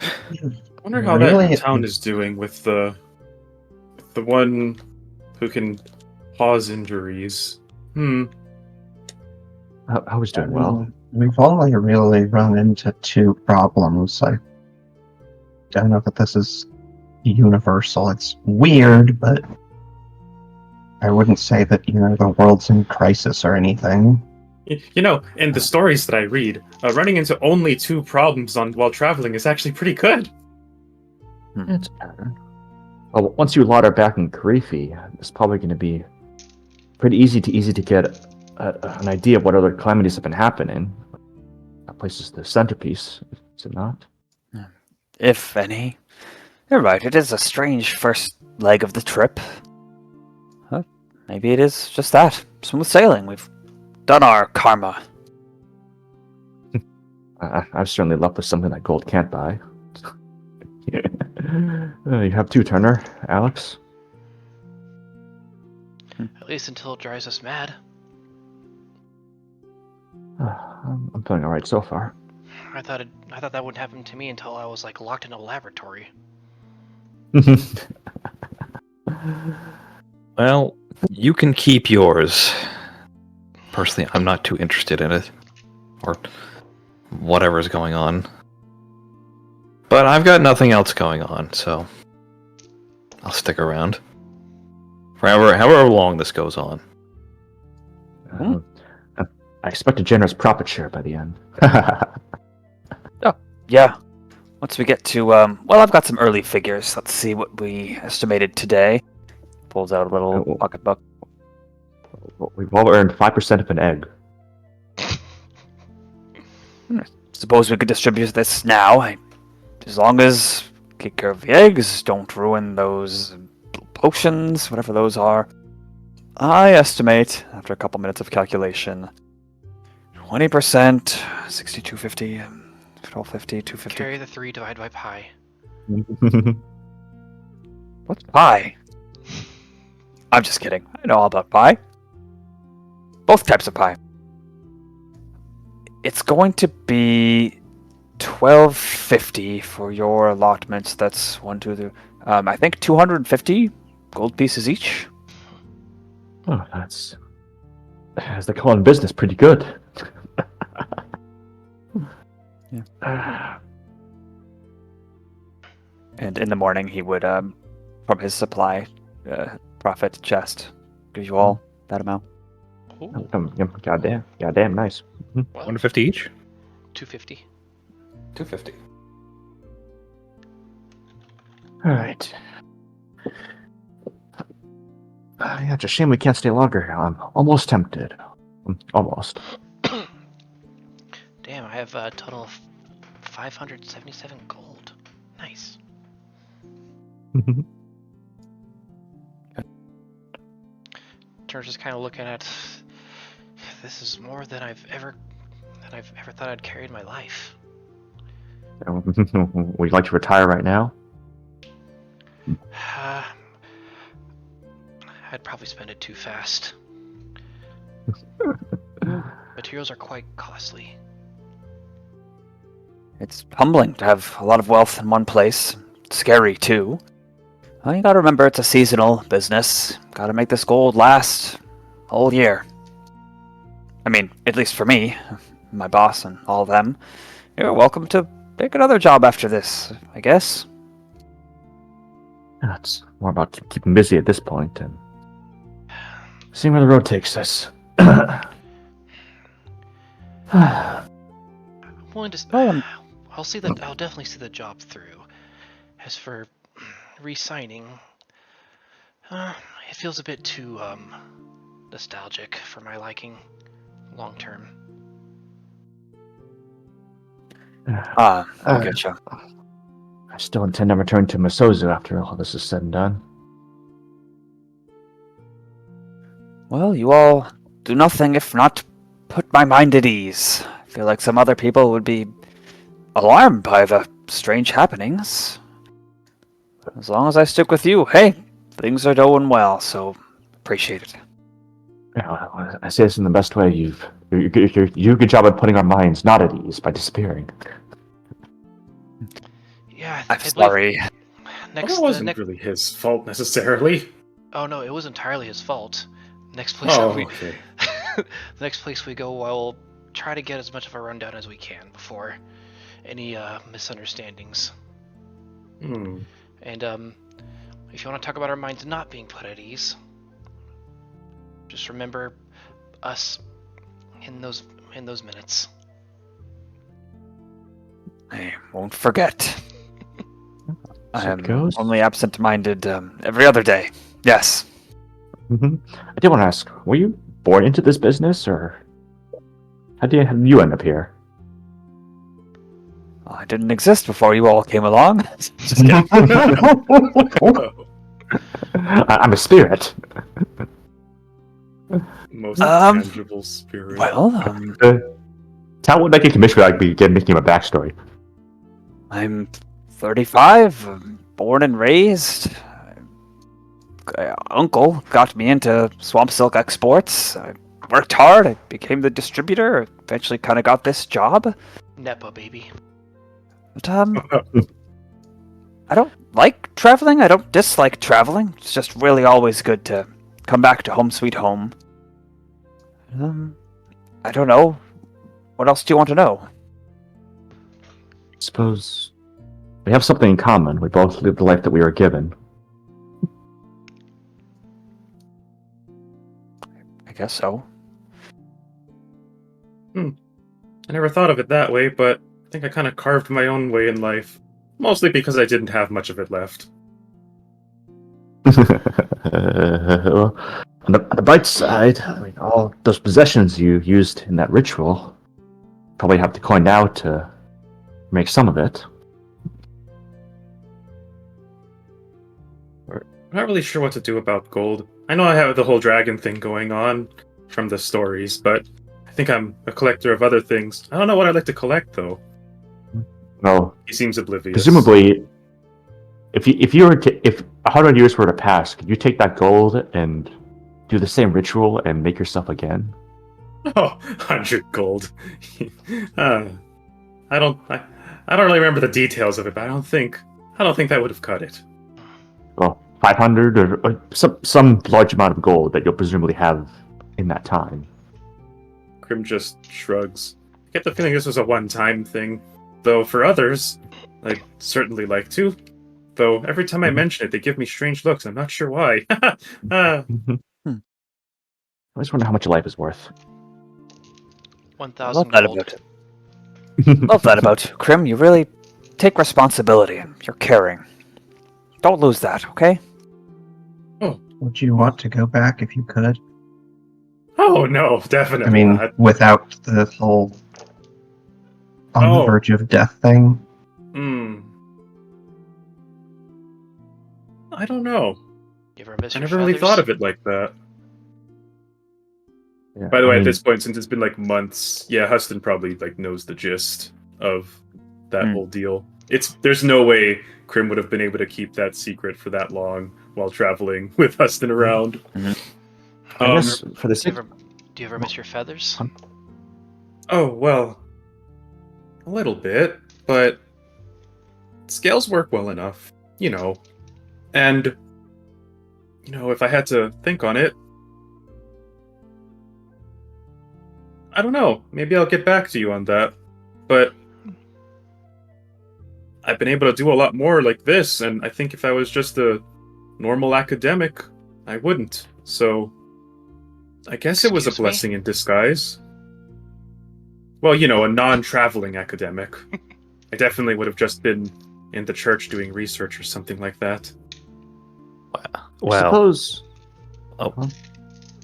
Speaker 2: I wonder how
Speaker 6: Really?
Speaker 2: that town is doing with the one who can cause injuries.
Speaker 4: I was doing well.
Speaker 6: We've only really run into two problems. I don't know if this is universal. It's weird, but I wouldn't say that, the world's in crisis or anything.
Speaker 2: In the stories that I read, running into only two problems while traveling is actually pretty good.
Speaker 4: It's better. Well, once you lot are back in Karifi, it's probably going to be pretty easy to get an idea of what other calamities have been happening. That place is the centerpiece, is it not?
Speaker 1: If any. You're right, it is a strange first leg of the trip. Huh? Maybe it is just that. Smooth sailing. We've done our karma.
Speaker 4: I've certainly left with something that gold can't buy. You have two, Turner. Alex?
Speaker 3: At least until it drives us mad.
Speaker 4: I'm feeling alright so far.
Speaker 3: I thought that wouldn't happen to me until I was locked in a laboratory.
Speaker 5: Well, you can keep yours. Personally, I'm not too interested in it. Or whatever's going on. But I've got nothing else going on, so I'll stick around. For however long this goes on.
Speaker 4: I expect a generous profit share by the end.
Speaker 1: Yeah. Once we get to, I've got some early figures. Let's see what we estimated today. Pulls out a little pocketbook.
Speaker 4: We've all earned 5% of an egg.
Speaker 1: Suppose we could distribute this now. As long as take care of the eggs, don't ruin those potions, whatever those are. I estimate, after a couple minutes of calculation, 20%, 6250, 1250, 250.
Speaker 3: Carry the 3, divide by pi.
Speaker 1: What's pi? I'm just kidding. I know all about pi. Both types of pi. It's going to be 1250 for your allotments. That's 1, 2, 3. I think 250 gold pieces each.
Speaker 4: Oh, that's, as they call in business, pretty good.
Speaker 1: Yeah. And in the morning, he would, from his supply profit chest, give you all that amount.
Speaker 3: Ooh,
Speaker 4: Goddamn, nice.
Speaker 3: well,
Speaker 5: 150 each?
Speaker 3: 250.
Speaker 5: 250.
Speaker 4: All right. Yeah, it's a shame we can't stay longer here. I'm almost tempted. Almost.
Speaker 3: Damn, I have a total of 577 gold. Nice. Turner's just kind of looking at. This is more than I've ever thought I'd carry in my life.
Speaker 4: Would you like to retire right now?
Speaker 3: I'd probably spend it too fast. Materials are quite costly.
Speaker 1: It's humbling to have a lot of wealth in one place. Scary, too. Well, you gotta remember it's a seasonal business. Gotta make this gold last all year. I mean, at least for me, my boss and all of them. You're welcome to take another job after this, I guess.
Speaker 4: It's more about keeping busy at this point and seeing where the road takes us.
Speaker 3: I'm willing to. I'll definitely see the job through. As for re-signing, it feels a bit too nostalgic for my liking, long term.
Speaker 1: I getcha.
Speaker 4: I still intend to return to Masozu after all this is said and done.
Speaker 1: Well, you all do nothing if not put my mind at ease. I feel like some other people would be alarmed by the strange happenings. As long as I stick with you, hey, things are going well, so appreciate it.
Speaker 4: Yeah, well, I say this in the best way. You do a good job at putting our minds not at ease by disappearing.
Speaker 3: Yeah,
Speaker 1: I'm
Speaker 3: I believe
Speaker 1: sorry.
Speaker 3: next.
Speaker 2: That wasn't really his fault necessarily.
Speaker 3: Oh no, it was entirely his fault. Next place
Speaker 2: Oh,
Speaker 3: we
Speaker 2: okay.
Speaker 3: the next place we go, I will try to get as much of a rundown as we can before any misunderstandings.
Speaker 2: Hmm.
Speaker 3: And if you want to talk about our minds not being put at ease, just remember us in those minutes.
Speaker 1: I won't forget. I
Speaker 4: So it
Speaker 1: am
Speaker 4: goes.
Speaker 1: only absent-minded every other day. Yes.
Speaker 4: I did want to ask, were you born into this business, or how did you end up here?
Speaker 1: I didn't exist before you all came along. Just kidding.
Speaker 4: I'm a spirit.
Speaker 2: Most
Speaker 1: Um,
Speaker 2: tangible spirit.
Speaker 1: Well,
Speaker 4: Town would make a commission without making him a backstory.
Speaker 1: I'm 35, born and raised. Uncle got me into swamp silk exports. I worked hard. I became the distributor. Eventually, kind of got this job.
Speaker 3: Nepo baby.
Speaker 1: But I don't like traveling. I don't dislike traveling. It's just really always good to come back to home sweet home. I don't know. What else do you want to know?
Speaker 4: Suppose we have something in common. We both live the life that we were given.
Speaker 1: I guess so.
Speaker 2: I never thought of it that way, but I think I kind of carved my own way in life. Mostly because I didn't have much of it left.
Speaker 4: Well, on the bright side, I mean, all those possessions you used in that ritual probably have to coin now to make some of it.
Speaker 2: I'm not really sure what to do about gold. I know I have the whole dragon thing going on from the stories, but I think I'm a collector of other things. I don't know what I'd like to collect, though.
Speaker 4: Well,
Speaker 2: He seems oblivious.
Speaker 4: presumably, if 100 years were to pass, could you take that gold and do the same ritual and make yourself again?
Speaker 2: Oh, 100 gold. I don't really remember the details of it, but I don't think that would have cut it.
Speaker 4: Well, 500 or some large amount of gold that you'll presumably have in that time.
Speaker 2: Crim just shrugs. I get the feeling this was a one-time thing, though for others, I'd certainly like to. Though every time I mention it, they give me strange looks. I'm not sure why.
Speaker 4: I just wonder how much your life is worth.
Speaker 3: 1,000
Speaker 1: Love that
Speaker 3: gold.
Speaker 1: about it. Love that about you, Crim. You really take responsibility. You're caring. Don't lose that, okay?
Speaker 6: Would you want to go back if you could?
Speaker 2: Oh no, definitely
Speaker 6: I mean,
Speaker 2: not.
Speaker 6: without the whole on the
Speaker 2: Oh.
Speaker 6: verge of death thing.
Speaker 2: I don't know.
Speaker 3: You ever miss
Speaker 2: I
Speaker 3: your
Speaker 2: never really
Speaker 3: feathers?
Speaker 2: thought of it like that.
Speaker 4: Yeah,
Speaker 2: By the
Speaker 4: I
Speaker 2: way, at
Speaker 4: mean,
Speaker 2: this point, since it's been like months, yeah, Huston probably like knows the gist of that
Speaker 1: Hmm.
Speaker 2: whole deal. There's no way Crim would have been able to keep that secret for that long while traveling with Huston around.
Speaker 4: I guess for the
Speaker 3: Do you
Speaker 4: sake,
Speaker 3: ever miss your feathers?
Speaker 2: Oh, well, a little bit, but scales work well enough, And, if I had to think on it, I don't know. Maybe I'll get back to you on that. But I've been able to do a lot more like this, and I think if I was just a normal academic, I wouldn't. So, I guess it was a
Speaker 3: Excuse me?
Speaker 2: blessing in disguise. Well, a non-traveling academic. I definitely would have just been in the church doing research or something like that.
Speaker 4: I
Speaker 5: Well,
Speaker 4: suppose.
Speaker 5: well,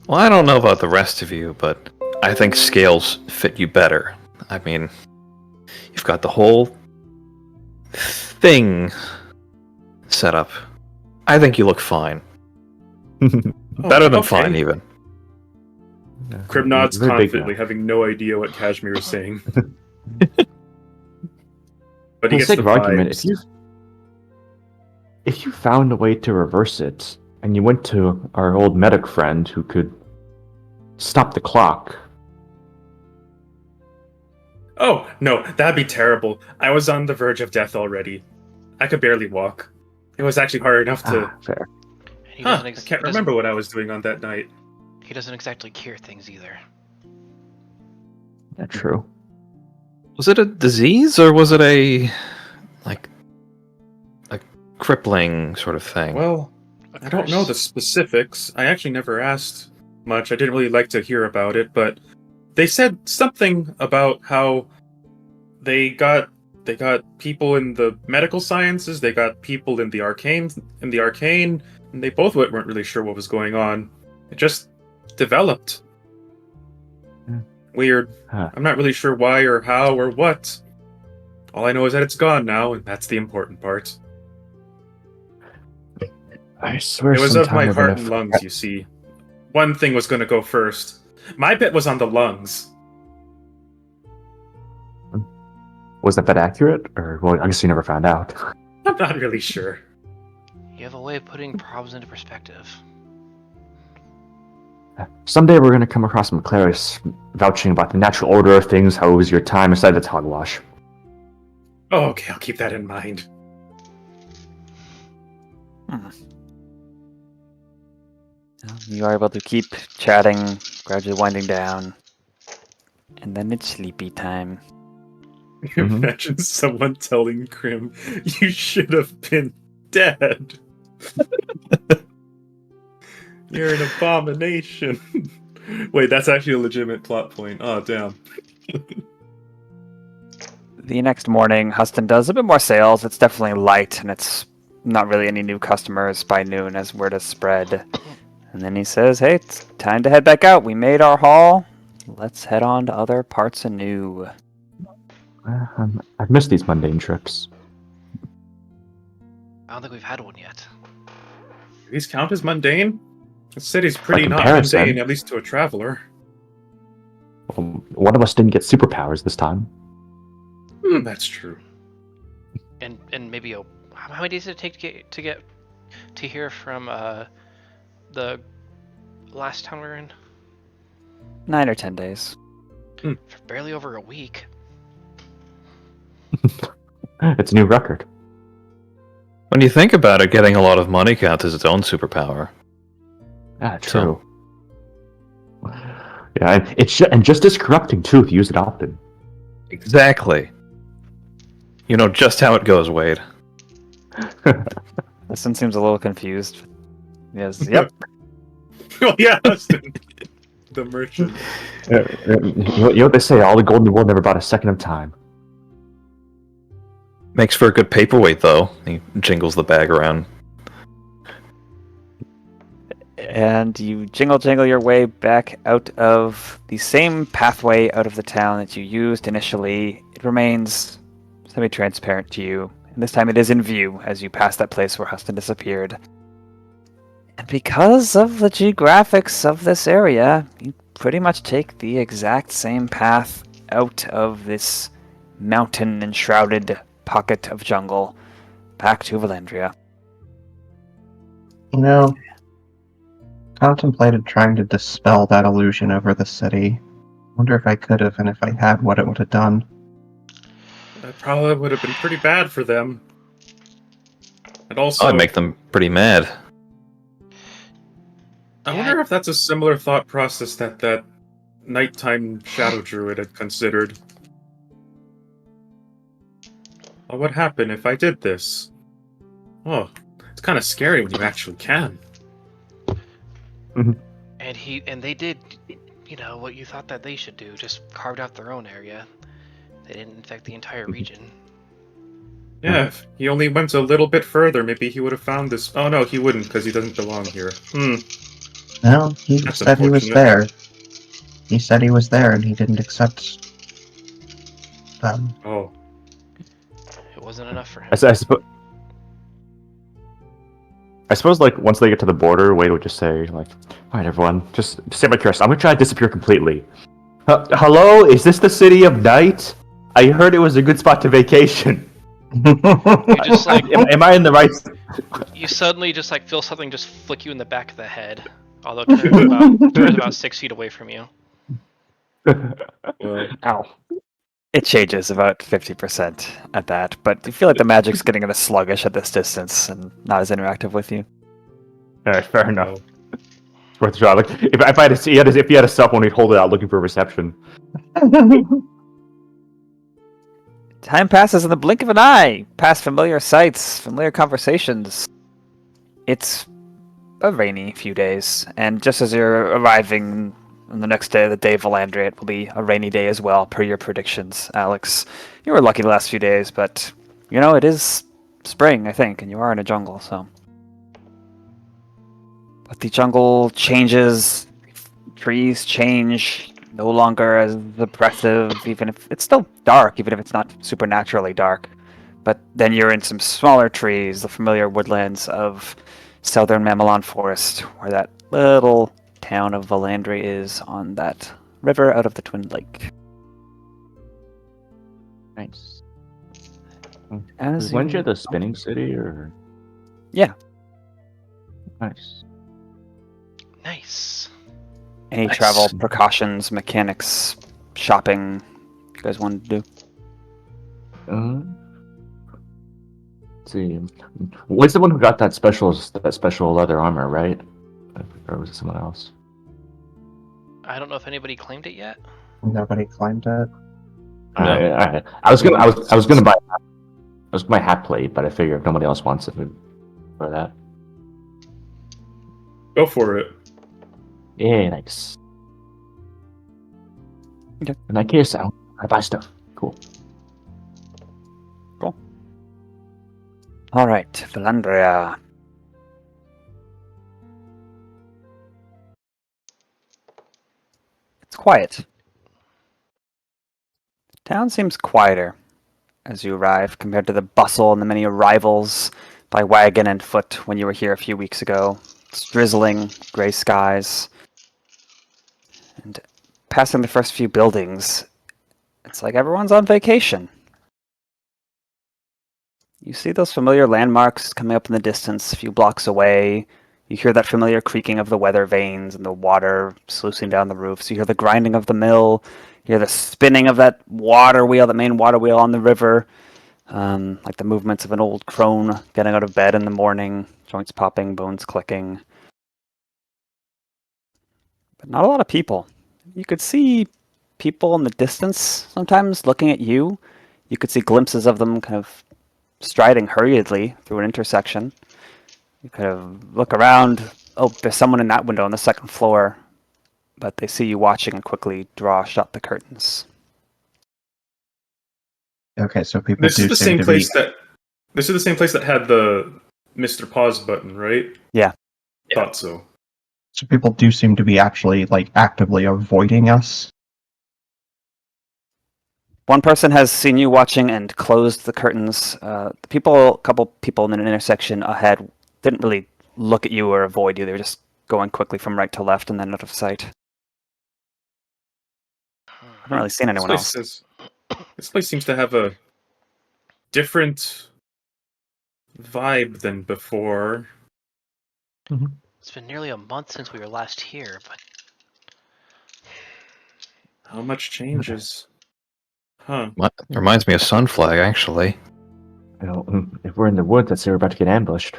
Speaker 5: I don't know about the rest of you, but I think scales fit you better. I mean, you've got the whole thing set up. I think you look fine. Better than
Speaker 2: okay.
Speaker 5: fine, even.
Speaker 2: Crim nods
Speaker 4: Very big
Speaker 2: confidently,
Speaker 4: now.
Speaker 2: having no idea what Cashmere is saying. But
Speaker 4: For
Speaker 2: he
Speaker 4: the
Speaker 2: gets
Speaker 4: sake
Speaker 2: the
Speaker 4: of argument,
Speaker 2: vibes.
Speaker 4: if you found a way to reverse it, and you went to our old medic friend who could stop the clock.
Speaker 2: Oh, no, that'd be terrible. I was on the verge of death already. I could barely walk. It was actually hard enough to...
Speaker 4: Fair.
Speaker 3: He
Speaker 2: Huh,
Speaker 3: doesn't
Speaker 2: I
Speaker 3: ex-
Speaker 2: can't
Speaker 3: he doesn't-
Speaker 2: remember what I was doing on that night.
Speaker 3: He doesn't exactly cure things either.
Speaker 4: Yeah, true.
Speaker 5: Was it a disease or was it a crippling sort of thing?
Speaker 2: Well,
Speaker 3: A
Speaker 2: I don't know the
Speaker 3: curse.
Speaker 2: specifics. I actually never asked much. I didn't really like to hear about it, but they said something about how they got people in the medical sciences, they got people in the arcane, and they both weren't really sure what was going on. It just developed.
Speaker 4: Hmm.
Speaker 2: Weird.
Speaker 4: Huh.
Speaker 2: I'm not really sure why or how or what. All I know is that it's gone now, and that's the important part.
Speaker 4: I swear
Speaker 2: It was of
Speaker 4: sometime
Speaker 2: my
Speaker 4: we're
Speaker 2: heart
Speaker 4: gonna
Speaker 2: and lungs, you see. One thing was going to go first. My bet was on the lungs.
Speaker 4: Was that accurate? Or, well, I guess you never found out.
Speaker 2: I'm not really sure.
Speaker 3: You have a way of putting problems into perspective.
Speaker 4: Someday we're gonna come across some clerics vouching about the natural order of things, how it was your time inside the hogwash.
Speaker 2: Oh, okay, I'll keep that in mind.
Speaker 1: You are able to keep chatting, gradually winding down. And then it's sleepy time.
Speaker 4: Mhm.
Speaker 2: Imagine someone telling Crim, you should have been dead. You're an abomination. Wait, that's actually a legitimate plot point. Oh, damn.
Speaker 1: The next morning, Huston does a bit more sales. It's definitely light, and it's not really any new customers by noon as word has spread. And then he says, hey, it's time to head back out. We made our haul. Let's head on to other parts anew.
Speaker 4: I've missed these mundane trips.
Speaker 3: I don't think we've had one yet.
Speaker 2: Do these count as mundane? The city's pretty not
Speaker 4: comparison.
Speaker 2: mundane, at least to a traveler.
Speaker 4: One of us didn't get superpowers this time.
Speaker 2: That's true.
Speaker 3: And maybe how many days did it take to get to hear from the last town we were in?
Speaker 1: 9 or 10 days.
Speaker 3: For barely over a week.
Speaker 4: It's a new record.
Speaker 5: When you think about it, getting a lot of money counts as its own superpower.
Speaker 4: Ah, true. Yeah, and it's just as corrupting too if you use it often.
Speaker 5: Exactly. You know just how it goes, Wade.
Speaker 1: Huston seems a little confused. Yes, yep.
Speaker 2: Oh, yeah, Huston. The merchant.
Speaker 4: You know what they say, all the gold in the world never bought a second of time.
Speaker 5: Makes for a good paperweight, though. He jingles the bag around.
Speaker 1: And you jingle your way back out of the same pathway out of the town that you used initially. It remains semi-transparent to you, and this time it is in view as you pass that place where Huston disappeared. And because of the geographics of this area, you pretty much take the exact same path out of this mountain-enshrouded pocket of jungle back to Valandria.
Speaker 6: You know, contemplated trying to dispel that illusion over the city. Wonder if I could have, and if I had, what it would have done.
Speaker 2: That probably would have been pretty bad for them. And also,
Speaker 5: I'd make them pretty mad.
Speaker 2: I wonder if that's a similar thought process that nighttime shadow druid had considered. What would happen if I did this? Oh, it's kind of scary when you actually can.
Speaker 3: And they did, what you thought that they should do, just carved out their own area. They didn't infect the entire region.
Speaker 2: Yeah, if he only went a little bit further, maybe he would have found this. Oh no, he wouldn't, because he doesn't belong here.
Speaker 6: Well, he
Speaker 2: That's
Speaker 6: said he was
Speaker 2: unfortunate.
Speaker 6: there. He said he was there, and he didn't accept them.
Speaker 2: Oh,
Speaker 3: wasn't enough for him.
Speaker 4: I suppose, like, once they get to the border, Wade would just say, like, "All right, everyone, just stay by curiosity. I'm gonna try to disappear completely. Hello, is this the city of night? I heard it was a good spot to vacation.
Speaker 3: You just like
Speaker 4: Am I in the right?"
Speaker 3: you suddenly just like feel something just flick you in the back of the head, although turns about 6 feet away from you.
Speaker 1: Ow. It changes about 50% at that, but you feel like the magic's getting a bit sluggish at this distance and not as interactive with you.
Speaker 4: All right, fair enough. It's worth a shot. Like, if he had a cell phone, he'd hold it out looking for reception.
Speaker 1: Time passes in the blink of an eye, past familiar sights, familiar conversations. It's a rainy few days, and just as you're arriving on the next day, the day of Valandria, it will be a rainy day as well, per your predictions, Alex. You were lucky the last few days, but, you know, it is spring, I think, and you are in a jungle, so... But the jungle changes, trees change, no longer as oppressive, even if it's still dark, even if it's not supernaturally dark. But then you're in some smaller trees, the familiar woodlands of southern Mamelon Forest, where that little town of Valandria is on that river out of the Twin Lake.
Speaker 4: Nice.
Speaker 1: As
Speaker 4: Weren't
Speaker 1: you-
Speaker 4: you the spinning city, or?
Speaker 1: Yeah.
Speaker 4: Nice.
Speaker 3: Nice.
Speaker 1: Any
Speaker 5: Nice.
Speaker 1: travel precautions, mechanics, shopping you guys wanted to do?
Speaker 4: Let's see. Wade's the one who got that special leather armor, right? Or was it someone else?
Speaker 3: I don't know if anybody claimed it yet.
Speaker 6: Nobody claimed it.
Speaker 4: All right. I was gonna buy hat plate, but I figured if nobody else wants it, for that.
Speaker 2: Go for it.
Speaker 4: Yeah, nice.
Speaker 1: Okay.
Speaker 4: In that case, I buy stuff. Cool.
Speaker 1: All right, Valandria. It's quiet. Town seems quieter as you arrive compared to the bustle and the many arrivals by wagon and foot when you were here a few weeks ago. It's drizzling, gray skies. And passing the first few buildings, it's like everyone's on vacation. You see those familiar landmarks coming up in the distance a few blocks away. You hear that familiar creaking of the weather vanes and the water sluicing down the roofs. You hear the grinding of the mill. You hear the spinning of that water wheel, the main water wheel on the river. Like the movements of an old crone getting out of bed in the morning, joints popping, bones clicking. But not a lot of people. You could see people in the distance sometimes looking at you. You could see glimpses of them kind of striding hurriedly through an intersection. You kind of look around. Oh, there's someone in that window on the second floor. But they see you watching and quickly draw shut the curtains.
Speaker 6: Okay, so people
Speaker 2: This
Speaker 6: do
Speaker 2: is the
Speaker 6: seem
Speaker 2: same
Speaker 6: to
Speaker 2: place
Speaker 6: be...
Speaker 2: that. This is the same place that had the Mr. Pause button, right?
Speaker 1: Yeah.
Speaker 2: Thought so.
Speaker 6: So people do seem to be actually, like, actively avoiding us.
Speaker 1: One person has seen you watching and closed the curtains. A couple people in an intersection ahead didn't really look at you or avoid you. They were just going quickly from right to left and then out of sight. I haven't really seen anyone else.
Speaker 2: This place seems to have a different vibe than before.
Speaker 3: It's been nearly a month since we were last here, but
Speaker 2: How much changes? Huh.
Speaker 5: Reminds me of Sunflag, actually.
Speaker 4: You know, if we're in the woods, I'd say we're about to get ambushed.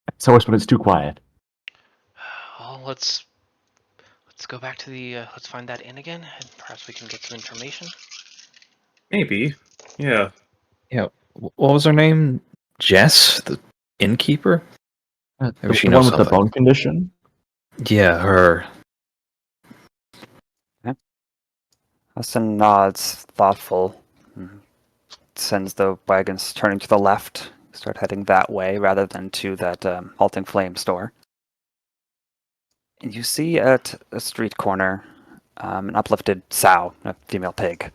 Speaker 4: It's always when it's too quiet.
Speaker 3: well, let's go back to the let's find that inn again, and perhaps we can get some information.
Speaker 2: Maybe. Yeah.
Speaker 5: Yeah. What was her name? Jess, the innkeeper? Maybe
Speaker 4: The
Speaker 5: she
Speaker 4: one
Speaker 5: knows
Speaker 4: with the
Speaker 5: something.
Speaker 4: bone condition?
Speaker 5: Yeah, her.
Speaker 1: Austin nods, thoughtful. Sends the wagons turning to the left. Start heading that way rather than to that Halting Flame store. And you see at a street corner an uplifted sow, a female pig.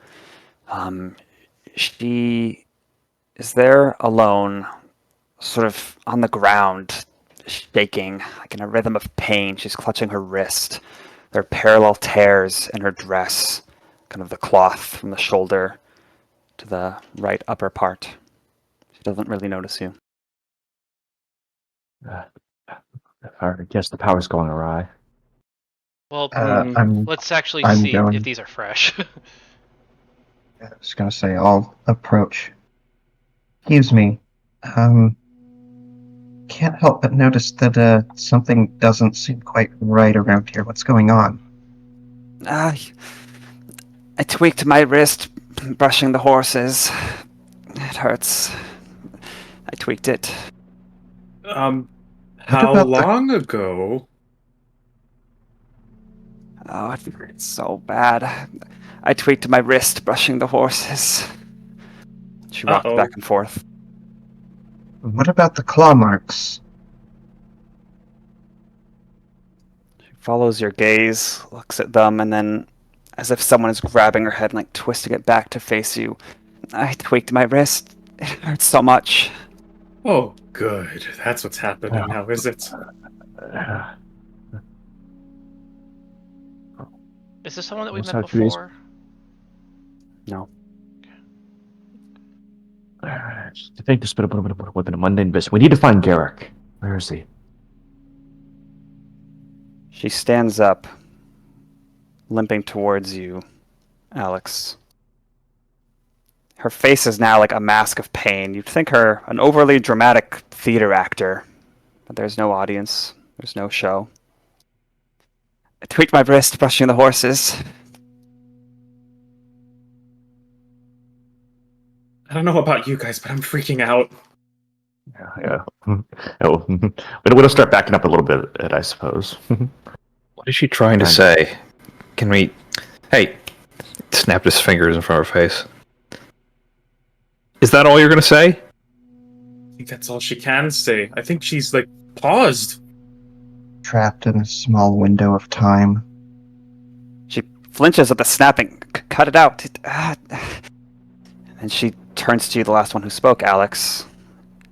Speaker 1: She is there alone, sort of on the ground, shaking, like in a rhythm of pain. She's clutching her wrist. There are parallel tears in her dress, kind of the cloth from the shoulder to the right upper part. She doesn't really notice you.
Speaker 4: I guess the power's going awry.
Speaker 3: Well,
Speaker 6: I'm
Speaker 3: let's actually
Speaker 6: I'm
Speaker 3: see
Speaker 6: going-
Speaker 3: if these are fresh.
Speaker 6: I was gonna say I'll approach. Excuse me. Can't help but notice that something doesn't seem quite right around here. What's going on?
Speaker 1: I tweaked my wrist brushing the horses. It hurts. I tweaked it.
Speaker 2: How
Speaker 6: about the-
Speaker 2: long ago?
Speaker 1: Oh, it hurts so bad. I tweaked my wrist brushing the horses. She rocked
Speaker 2: Uh-oh.
Speaker 1: back and forth.
Speaker 6: What about the claw marks?
Speaker 1: She follows your gaze, looks at them, and then, as if someone is grabbing her head and like twisting it back to face you, I tweaked my wrist. It hurts so much.
Speaker 2: Oh, good. That's what's happening now, is it?
Speaker 3: Is this someone that we've
Speaker 4: What's
Speaker 3: met
Speaker 4: our trees?
Speaker 3: before?
Speaker 1: No.
Speaker 4: I think this would have been a mundane business. We need to find Garrick. Where is he?
Speaker 1: She stands up, limping towards you, Alex. Her face is now like a mask of pain. You'd think her an overly dramatic theater actor, but there's no audience. There's no show. I tweaked my wrist brushing the horses.
Speaker 2: I don't know about you guys, but I'm freaking out.
Speaker 4: Yeah. Oh, we'll start backing up a little bit, I suppose.
Speaker 5: What is she trying to say? Can we... Hey, snapped his fingers in front of her face. Is that all you're going to say?
Speaker 2: I think that's all she can say. I think she's, like, paused.
Speaker 6: Trapped in a small window of time.
Speaker 1: She flinches at the snapping. Cut it out. And she turns to you, the last one who spoke, Alex,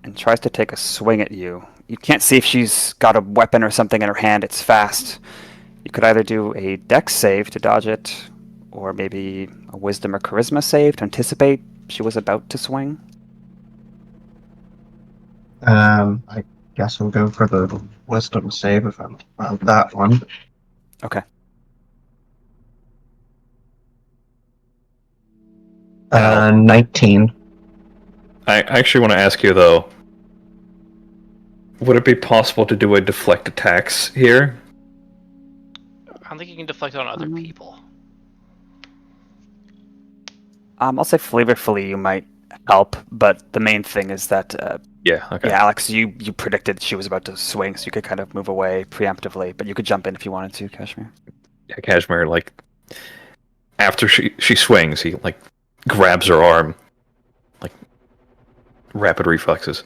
Speaker 1: and tries to take a swing at you. You can't see if she's got a weapon or something in her hand. It's fast. You could either do a dex save to dodge it, or maybe a wisdom or charisma save to anticipate she was about to swing.
Speaker 6: I guess we'll go for the wisdom save if I'm on that one.
Speaker 1: Okay.
Speaker 6: 19.
Speaker 5: I actually want to ask you, though. Would it be possible to do a deflect attacks here?
Speaker 3: I don't think you can deflect on other people.
Speaker 1: I'll say flavorfully you might help, but the main thing is that,
Speaker 5: Yeah, okay.
Speaker 1: yeah, Alex, you predicted she was about to swing, so you could kind of move away preemptively, but you could jump in if you wanted to, Cashmere.
Speaker 5: Yeah, Cashmere, like, after she swings, he, like, grabs her arm. Like, rapid reflexes.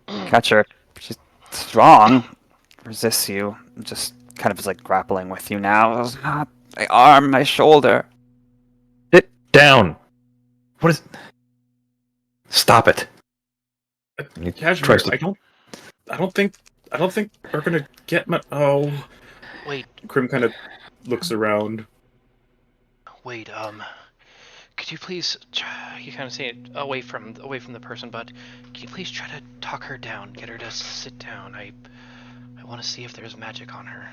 Speaker 1: Catch her. She's strong, resists you, just kind of is like grappling with you now. My arm, my shoulder.
Speaker 5: Sit down! What is... Stop it! And he
Speaker 2: Cashmere,
Speaker 5: tries to-
Speaker 2: I don't think we're gonna get my... Oh...
Speaker 3: Wait,
Speaker 2: Crim kind of looks around.
Speaker 3: wait, could you please, you kind of say it away from the person, but can you please try to talk her down, get her to sit down? I want to see if there's magic on her.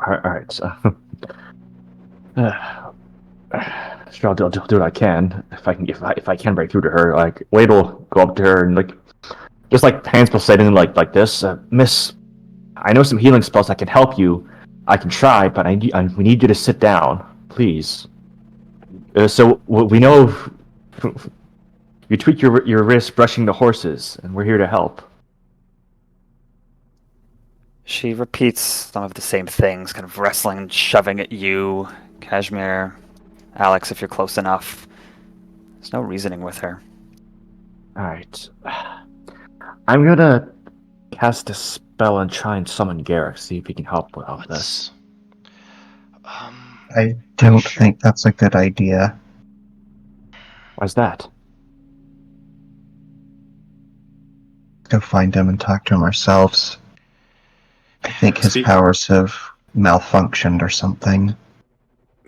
Speaker 4: All right. So, sure, I'll do what I can if I can break through to her. Like Wade will go up to her and like just like hands pulsating like this. Miss, I know some healing spells that can help you. I can try, but we need you to sit down, please. So we know you tweak your wrist brushing the horses, and we're here to help.
Speaker 1: She repeats some of the same things, kind of wrestling and shoving at you, Cashmere, Alex, if you're close enough. There's no reasoning with her.
Speaker 4: All right. I'm gonna cast a spell and try and summon Garrick, see if he can help with all this.
Speaker 3: What's...
Speaker 6: I don't
Speaker 3: Sure.
Speaker 6: think that's a good idea.
Speaker 4: Why's that?
Speaker 6: Go find him and talk to him ourselves. I think his
Speaker 2: Speak-
Speaker 6: powers have malfunctioned or something.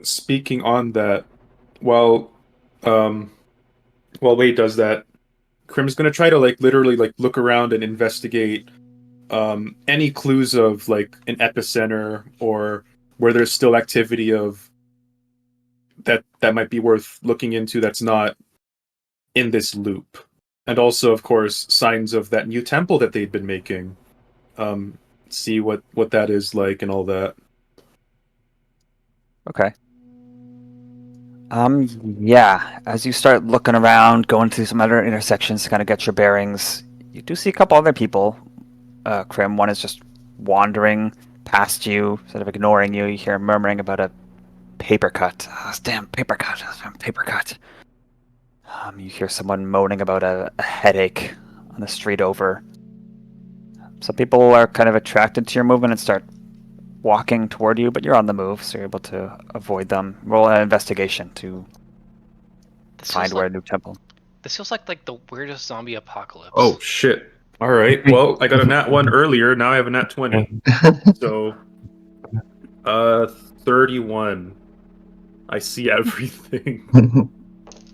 Speaker 2: Speaking on that, while Wade does that, Crim's gonna try to literally look around and investigate any clues of an epicenter or where there's still activity of that might be worth looking into that's not in this loop. And also, of course, signs of that new temple that they'd been making. See what that is like and all that.
Speaker 1: Okay. Yeah, as you start looking around, going to some other intersections to kind of get your bearings, you do see a couple other people. Crim, one is just wandering past you, sort of ignoring you. You hear him murmuring about a paper cut. Oh, damn paper cut. Damn paper cut. You hear someone moaning about a headache on the street over. Some people are kind of attracted to your movement and start walking toward you, but you're on the move, so you're able to avoid them. Roll an investigation to find where a new temple.
Speaker 3: This feels like the weirdest zombie apocalypse.
Speaker 2: Oh shit! All right. Well, I got a nat 1 earlier. Now I have a nat 20. So, 31. I see everything.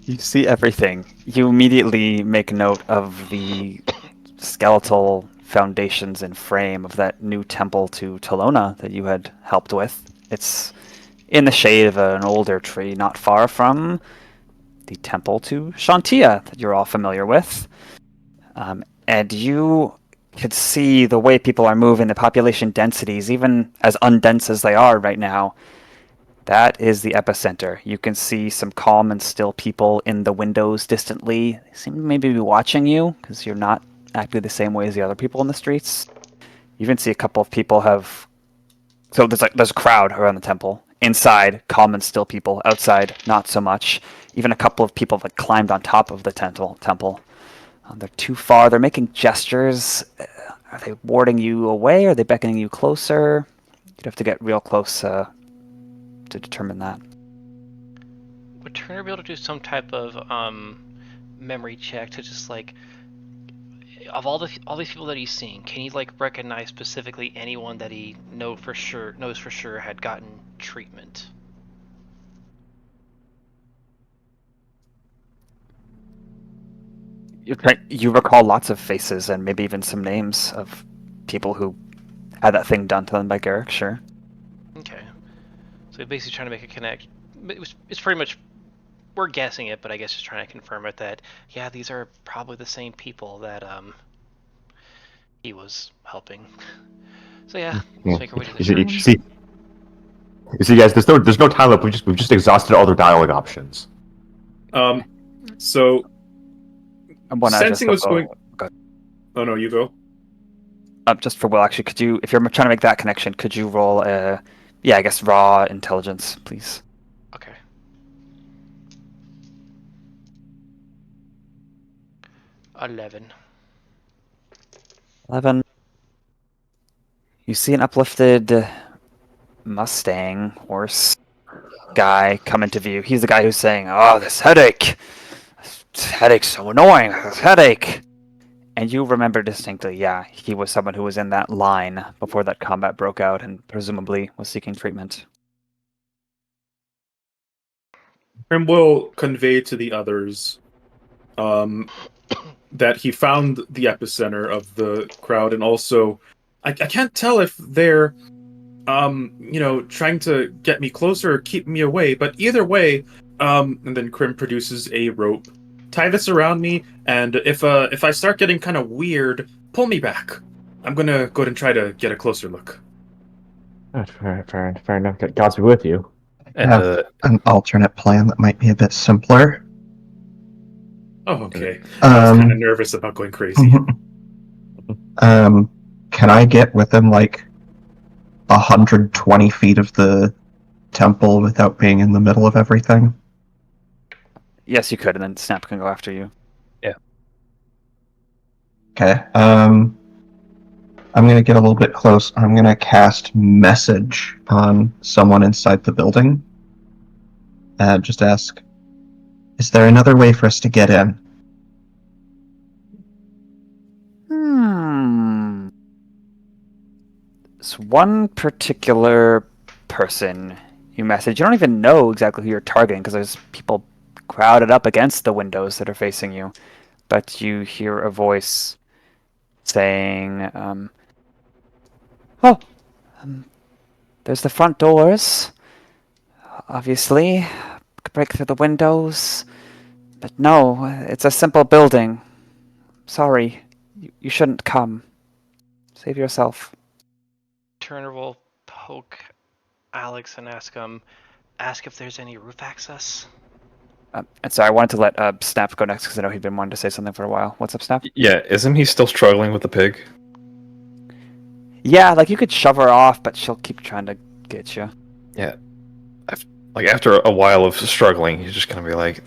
Speaker 1: You see everything. You immediately make note of the skeletal foundations and frame of that new temple to Talona that you had helped with. It's in the shade of an older tree not far from the temple to Shantia that you're all familiar with. And you could see the way people are moving, the population densities, even as undense as they are right now. That is the epicenter. You can see some calm and still people in the windows distantly. They seem to maybe be watching you because you're not acting the same way as the other people in the streets. You even see a couple of people have... So there's a crowd around the temple. Inside, calm and still people. Outside, not so much. Even a couple of people that climbed on top of the temple. They're too far. They're making gestures. Are they warding you away? Are they beckoning you closer? You'd have to get real close to determine that.
Speaker 3: Would Turner be able to do some type of memory check to just of all these people that he's seeing, can he recognize specifically anyone that he knows for sure had gotten treatment?
Speaker 1: You recall lots of faces and maybe even some names of people who had that thing done to them by Garrick, sure.
Speaker 3: Okay. So he's basically trying to make a connect. It's pretty much, we're guessing it, but I guess just trying to confirm it that, yeah, these are probably the same people that he was helping. So yeah, let's make our way to the church.
Speaker 4: You see, guys, there's no time limit. We've just exhausted all their dialogue options.
Speaker 2: So sensing what's going.
Speaker 1: Go
Speaker 2: Oh no, you go.
Speaker 1: just for Will, actually, could you, if you're trying to make that connection, could you roll a, I guess raw intelligence, please?
Speaker 3: Okay. $11.
Speaker 1: 11. You see an uplifted Mustang horse guy come into view. He's the guy who's saying, "Oh, this headache! This headache's so annoying. This headache!" And you remember distinctly, yeah, he was someone who was in that line before that combat broke out and presumably was seeking treatment.
Speaker 2: Crim will convey to the others that he found the epicenter of the crowd, and also I can't tell if they're trying to get me closer or keep me away, but either way, and then Crim produces a rope. Tie this around me, and if I start getting kind of weird, pull me back. I'm gonna go ahead and try to get a closer look.
Speaker 4: Fair enough. Gods be with you.
Speaker 6: I have an alternate plan that might be a bit simpler.
Speaker 2: Oh, okay. I was kind of nervous about going crazy.
Speaker 6: Can I get within 120 feet of the temple without being in the middle of everything?
Speaker 1: Yes, you could, and then Snap can go after you.
Speaker 6: Okay. I'm gonna get a little bit close. I'm gonna cast message on someone inside the building. Just ask, Is there another way for us to get in?
Speaker 1: It's one particular person you message. You don't even know exactly who you're targeting because there's people crowded up against the windows that are facing you. But you hear a voice saying, "Oh, there's the front doors. Obviously, could break through the windows. But no, it's a simple building. Sorry, you shouldn't come. Save yourself."
Speaker 3: Turner will poke Alex and ask if there's any roof access.
Speaker 1: And so I wanted to let Snap go next because I know he'd been wanting to say something for a while. What's up, Snap?
Speaker 5: Yeah, isn't he still struggling with the pig?
Speaker 1: Yeah, like you could shove her off, but she'll keep trying to get you.
Speaker 5: Yeah. Like, after a while of struggling, he's just gonna be like,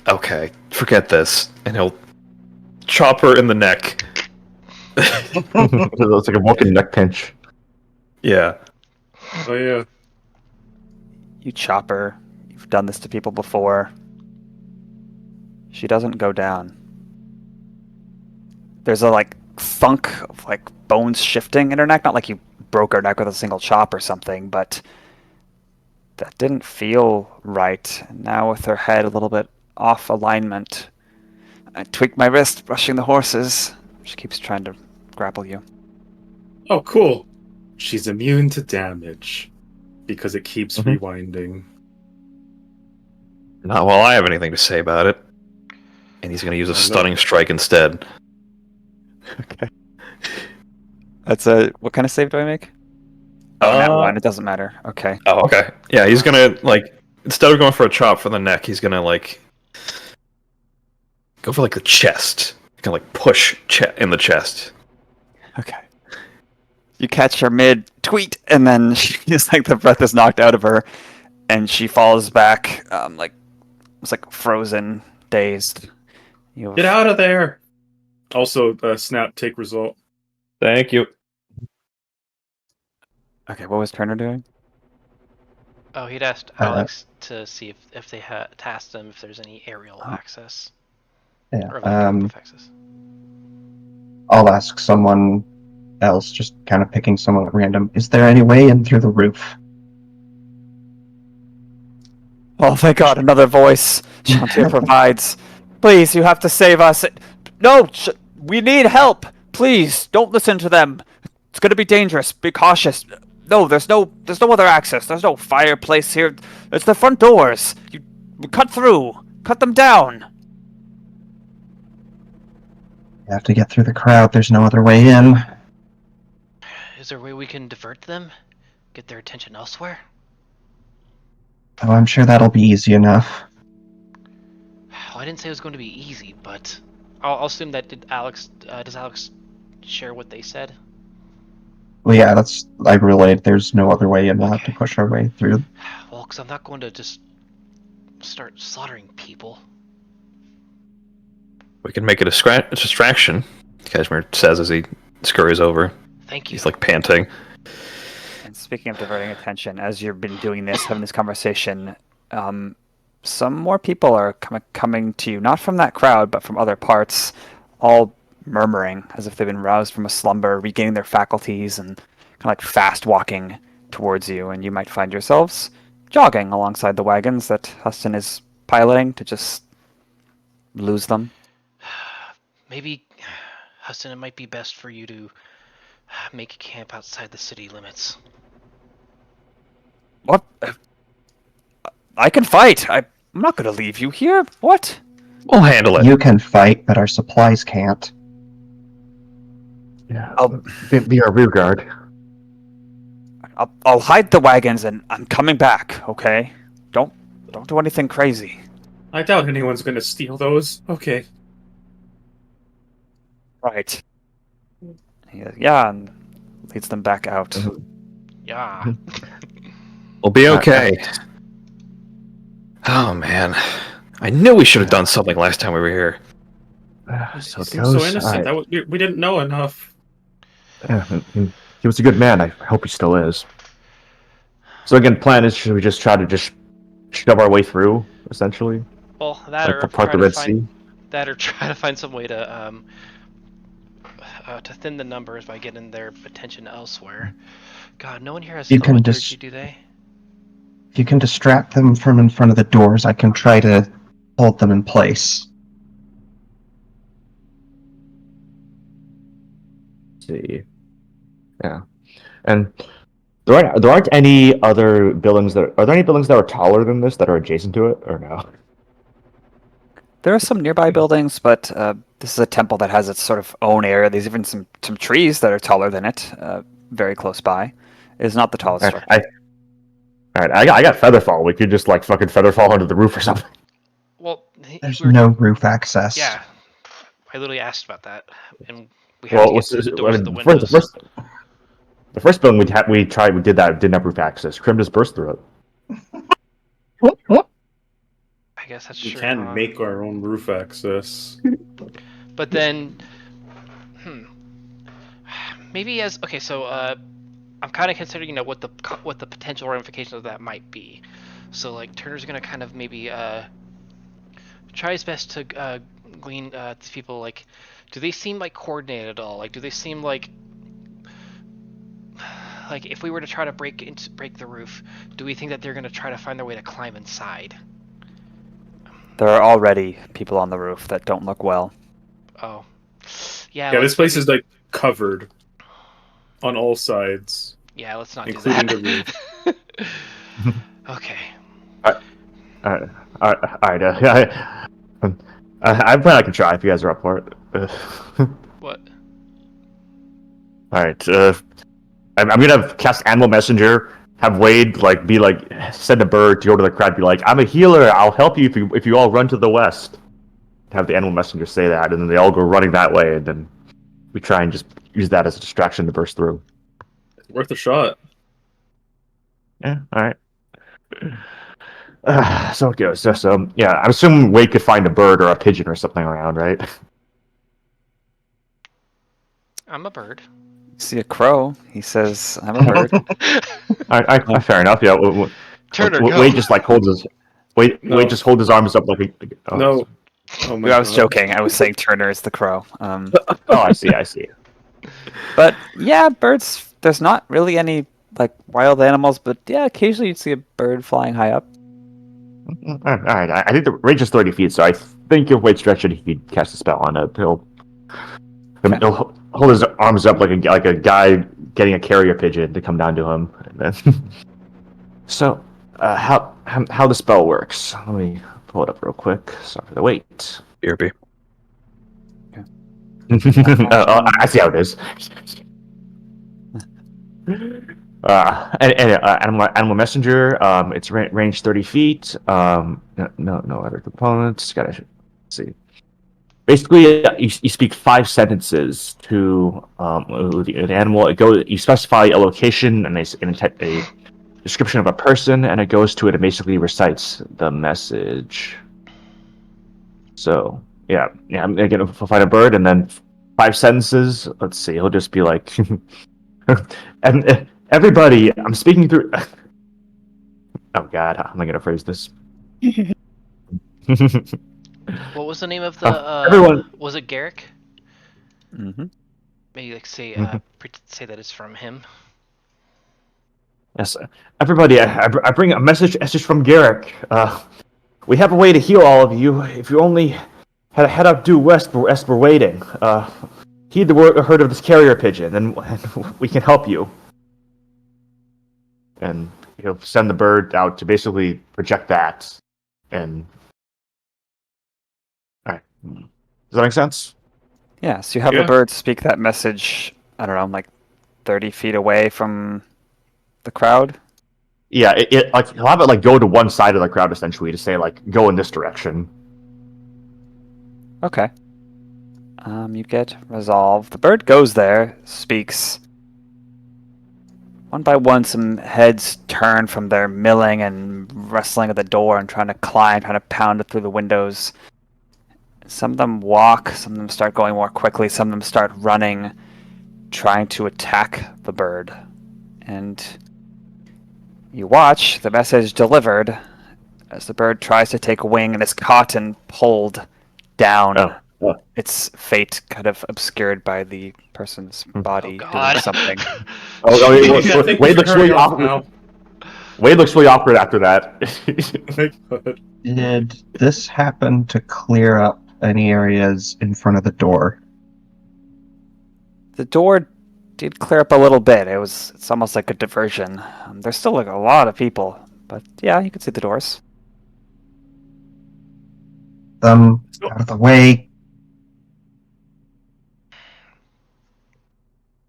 Speaker 5: okay, forget this. And he'll chop her in the neck.
Speaker 4: It's like a walking neck pinch.
Speaker 5: Yeah.
Speaker 2: Oh yeah.
Speaker 1: You chop her. You've done this to people before. She doesn't go down. There's a thunk of bones shifting in her neck. Not like you broke her neck with a single chop or something, but that didn't feel right. And now with her head a little bit off alignment, I tweaked my wrist brushing the horses. She keeps trying to grapple you.
Speaker 2: Oh, cool. She's immune to damage because it keeps
Speaker 4: Mhm.
Speaker 2: rewinding.
Speaker 5: Not while I have anything to say about it. And he's gonna use a stunning strike instead.
Speaker 1: Okay. That's a... What kind of save do I make? Oh, that one. It doesn't matter. Okay.
Speaker 5: Oh, okay. Yeah, he's gonna, instead of going for a chop for the neck, he's gonna, go for, the chest. Kind of, push in the chest.
Speaker 1: Okay. You catch her mid-tweet, and then she's the breath is knocked out of her, and she falls back, it's frozen, dazed.
Speaker 2: Get out of there! Also, Snap, take result.
Speaker 5: Thank you.
Speaker 1: Okay, what was Turner doing?
Speaker 3: Oh, he'd asked Alex to see if they had tasked them if there's any aerial access.
Speaker 6: Yeah.
Speaker 3: Or roof access.
Speaker 6: I'll ask someone else, just kind of picking someone at random. Is there any way in through the roof?
Speaker 1: Oh, thank God, another voice. Chantier provides. Please, you have to save us. No, we need help. Please, don't listen to them. It's going to be dangerous. Be cautious. No, there's no other access. There's no fireplace here. It's the front doors. You cut through. Cut them down.
Speaker 6: You have to get through the crowd. There's no other way in.
Speaker 3: Is there a way we can divert them? Get their attention elsewhere?
Speaker 6: Oh, I'm sure that'll be easy enough.
Speaker 3: Well, I didn't say it was going to be easy, but I'll assume that does Alex share what they said?
Speaker 6: Well, yeah, I relayed. There's no other way in. We'll have to push our way through.
Speaker 3: Well, because I'm not going to just start slaughtering people.
Speaker 5: We can make it a distraction, Cashmere says as he scurries over.
Speaker 3: Thank you.
Speaker 5: He's, panting.
Speaker 1: And speaking of diverting attention, as you've been doing this, having this conversation, some more people are coming to you, not from that crowd, but from other parts, all murmuring as if they've been roused from a slumber, regaining their faculties, and kind of fast walking towards you. And you might find yourselves jogging alongside the wagons that Huston is piloting to just lose them.
Speaker 3: Maybe, Huston, it might be best for you to make a camp outside the city limits.
Speaker 1: What? I can fight. I'm not going to leave you here. What?
Speaker 5: We'll handle it.
Speaker 6: You can fight, but our supplies can't.
Speaker 4: Yeah, I'll be our rear guard.
Speaker 1: I'll hide the wagons and I'm coming back, okay? Don't do anything crazy.
Speaker 2: I doubt anyone's gonna steal those. Okay.
Speaker 1: Right. Yeah, and leads them back out.
Speaker 3: Yeah.
Speaker 5: We'll be okay. Oh, man. I knew we should have done something last time we were here.
Speaker 4: So
Speaker 2: He
Speaker 4: it
Speaker 2: seems so
Speaker 4: goes.
Speaker 2: innocent.
Speaker 4: Alright.
Speaker 2: We didn't know enough.
Speaker 4: Yeah, he was a good man. I hope he still is. So again, plan is should we just try to just shove our way through, essentially?
Speaker 3: Well, Well, that
Speaker 4: Like
Speaker 3: or
Speaker 4: part
Speaker 3: try
Speaker 4: the
Speaker 3: to
Speaker 4: Red
Speaker 3: find
Speaker 4: Sea.
Speaker 3: that or try to find some way to thin the numbers by getting their attention elsewhere. God, no one here has
Speaker 6: You can
Speaker 3: thaumaturgy, do they?
Speaker 6: If you can distract them from in front of the doors, I can try to hold them in place.
Speaker 4: Let's see. Yeah. And there aren't any other buildings that are there any buildings that are taller than this that are adjacent to it, or no?
Speaker 1: There are some nearby buildings, but this is a temple that has its sort of own area. There's even some trees that are taller than it, very close by. It is not the tallest structure.
Speaker 4: I got Featherfall. We could just like fucking Featherfall under the roof or something.
Speaker 3: Well,
Speaker 6: There's no roof access.
Speaker 3: Yeah, I literally asked about that, and we have to get to the doors and the
Speaker 4: the
Speaker 3: windows.
Speaker 4: the first building we did that didn't have roof access. Crim just burst through it.
Speaker 3: I guess that's
Speaker 2: We
Speaker 3: true.
Speaker 2: can
Speaker 3: huh?
Speaker 2: make our own roof access.
Speaker 3: But then, maybe as okay. So I'm kind of considering, what the potential ramifications of that might be. So like Turner's gonna kind of maybe try his best to glean these people. Like, do they seem like coordinated at all? Like, do they seem like if we were to try to break the roof, do we think that they're gonna try to find their way to climb inside?
Speaker 1: There are already people on the roof that don't look well.
Speaker 3: Oh, yeah.
Speaker 2: Yeah, this place is like covered on all sides.
Speaker 3: Yeah, let's not
Speaker 2: including
Speaker 3: do
Speaker 2: the
Speaker 3: that. Okay.
Speaker 4: Alright. I plan I can try if you guys are up for it.
Speaker 3: What?
Speaker 4: Alright. I'm gonna cast Animal Messenger. Have Wade send a bird to go to the crowd. Be like, I'm a healer. I'll help you if you all run to the west. Have the Animal Messenger say that, and then they all go running that way, and then we try and just use that as a distraction to burst through.
Speaker 2: Worth a shot.
Speaker 4: Yeah. All right. So it goes. So yeah, I'm assuming Wade could find a bird or a pigeon or something around, right?
Speaker 3: I'm a bird.
Speaker 1: See a crow. He says, "I'm a bird."
Speaker 4: Fair enough. Yeah.
Speaker 3: Turner, go.
Speaker 4: Wade just holds his. Wade just holds his arms up like a. Oh,
Speaker 2: No. Oh my
Speaker 1: I was
Speaker 2: God.
Speaker 1: joking. I was saying Turner is the crow.
Speaker 4: Oh, I see.
Speaker 1: But yeah, birds. There's not really any wild animals, but yeah, occasionally you'd see a bird flying high up.
Speaker 4: All right. I think the range is 30 feet, so I think if Wade stretched it, he could cast a spell on it. He'll hold his arms up like a guy getting a carrier pigeon to come down to him. And then so, how the spell works? Let me pull it up real quick. Sorry for the wait.
Speaker 5: BRB.
Speaker 4: I see how it is. Animal Messenger. It's range 30 feet. No other components. Gotta see. Basically, you speak 5 sentences to the animal. You specify a location and a description of a person, and it goes to it and basically recites the message. So yeah, I'm gonna find a bird, and then 5 sentences. Let's see, he'll just be like, and everybody, I'm speaking through. Oh God, how am I gonna phrase this?
Speaker 3: What was the name of the?
Speaker 4: Everyone.
Speaker 3: Was it Garrick?
Speaker 1: Mm-hmm.
Speaker 3: Maybe say say that it's from him.
Speaker 4: Yes, everybody, I bring a message from Garrick. We have a way to heal all of you. If you only head up due west, we're waiting. Heed the word heard of this carrier pigeon, and we can help you. And he'll send the bird out to basically project that. And all right, does that make sense?
Speaker 1: Yeah, so you have the bird speak that message, I don't know, 30 feet away from the crowd?
Speaker 4: Yeah, he'll have it go to one side of the crowd essentially to say go in this direction.
Speaker 1: Okay. You get resolve. The bird goes there, speaks. One by one, some heads turn from their milling and wrestling at the door and trying to pound it through the windows. Some of them walk, some of them start going more quickly, some of them start running, trying to attack the bird. And you watch the message delivered as the bird tries to take wing and is caught and pulled down.
Speaker 4: Oh.
Speaker 1: Its fate kind of obscured by the person's body doing
Speaker 3: God.
Speaker 1: something.
Speaker 4: Wade looks really awkward.
Speaker 2: now.
Speaker 4: Wade looks really awkward after that.
Speaker 2: Oh my God.
Speaker 6: Did this happen to clear up any areas in front of the door?
Speaker 1: The door did clear up a little bit. It's almost like a diversion. There's still like a lot of people, but yeah, you can see the doors.
Speaker 6: Out of the way.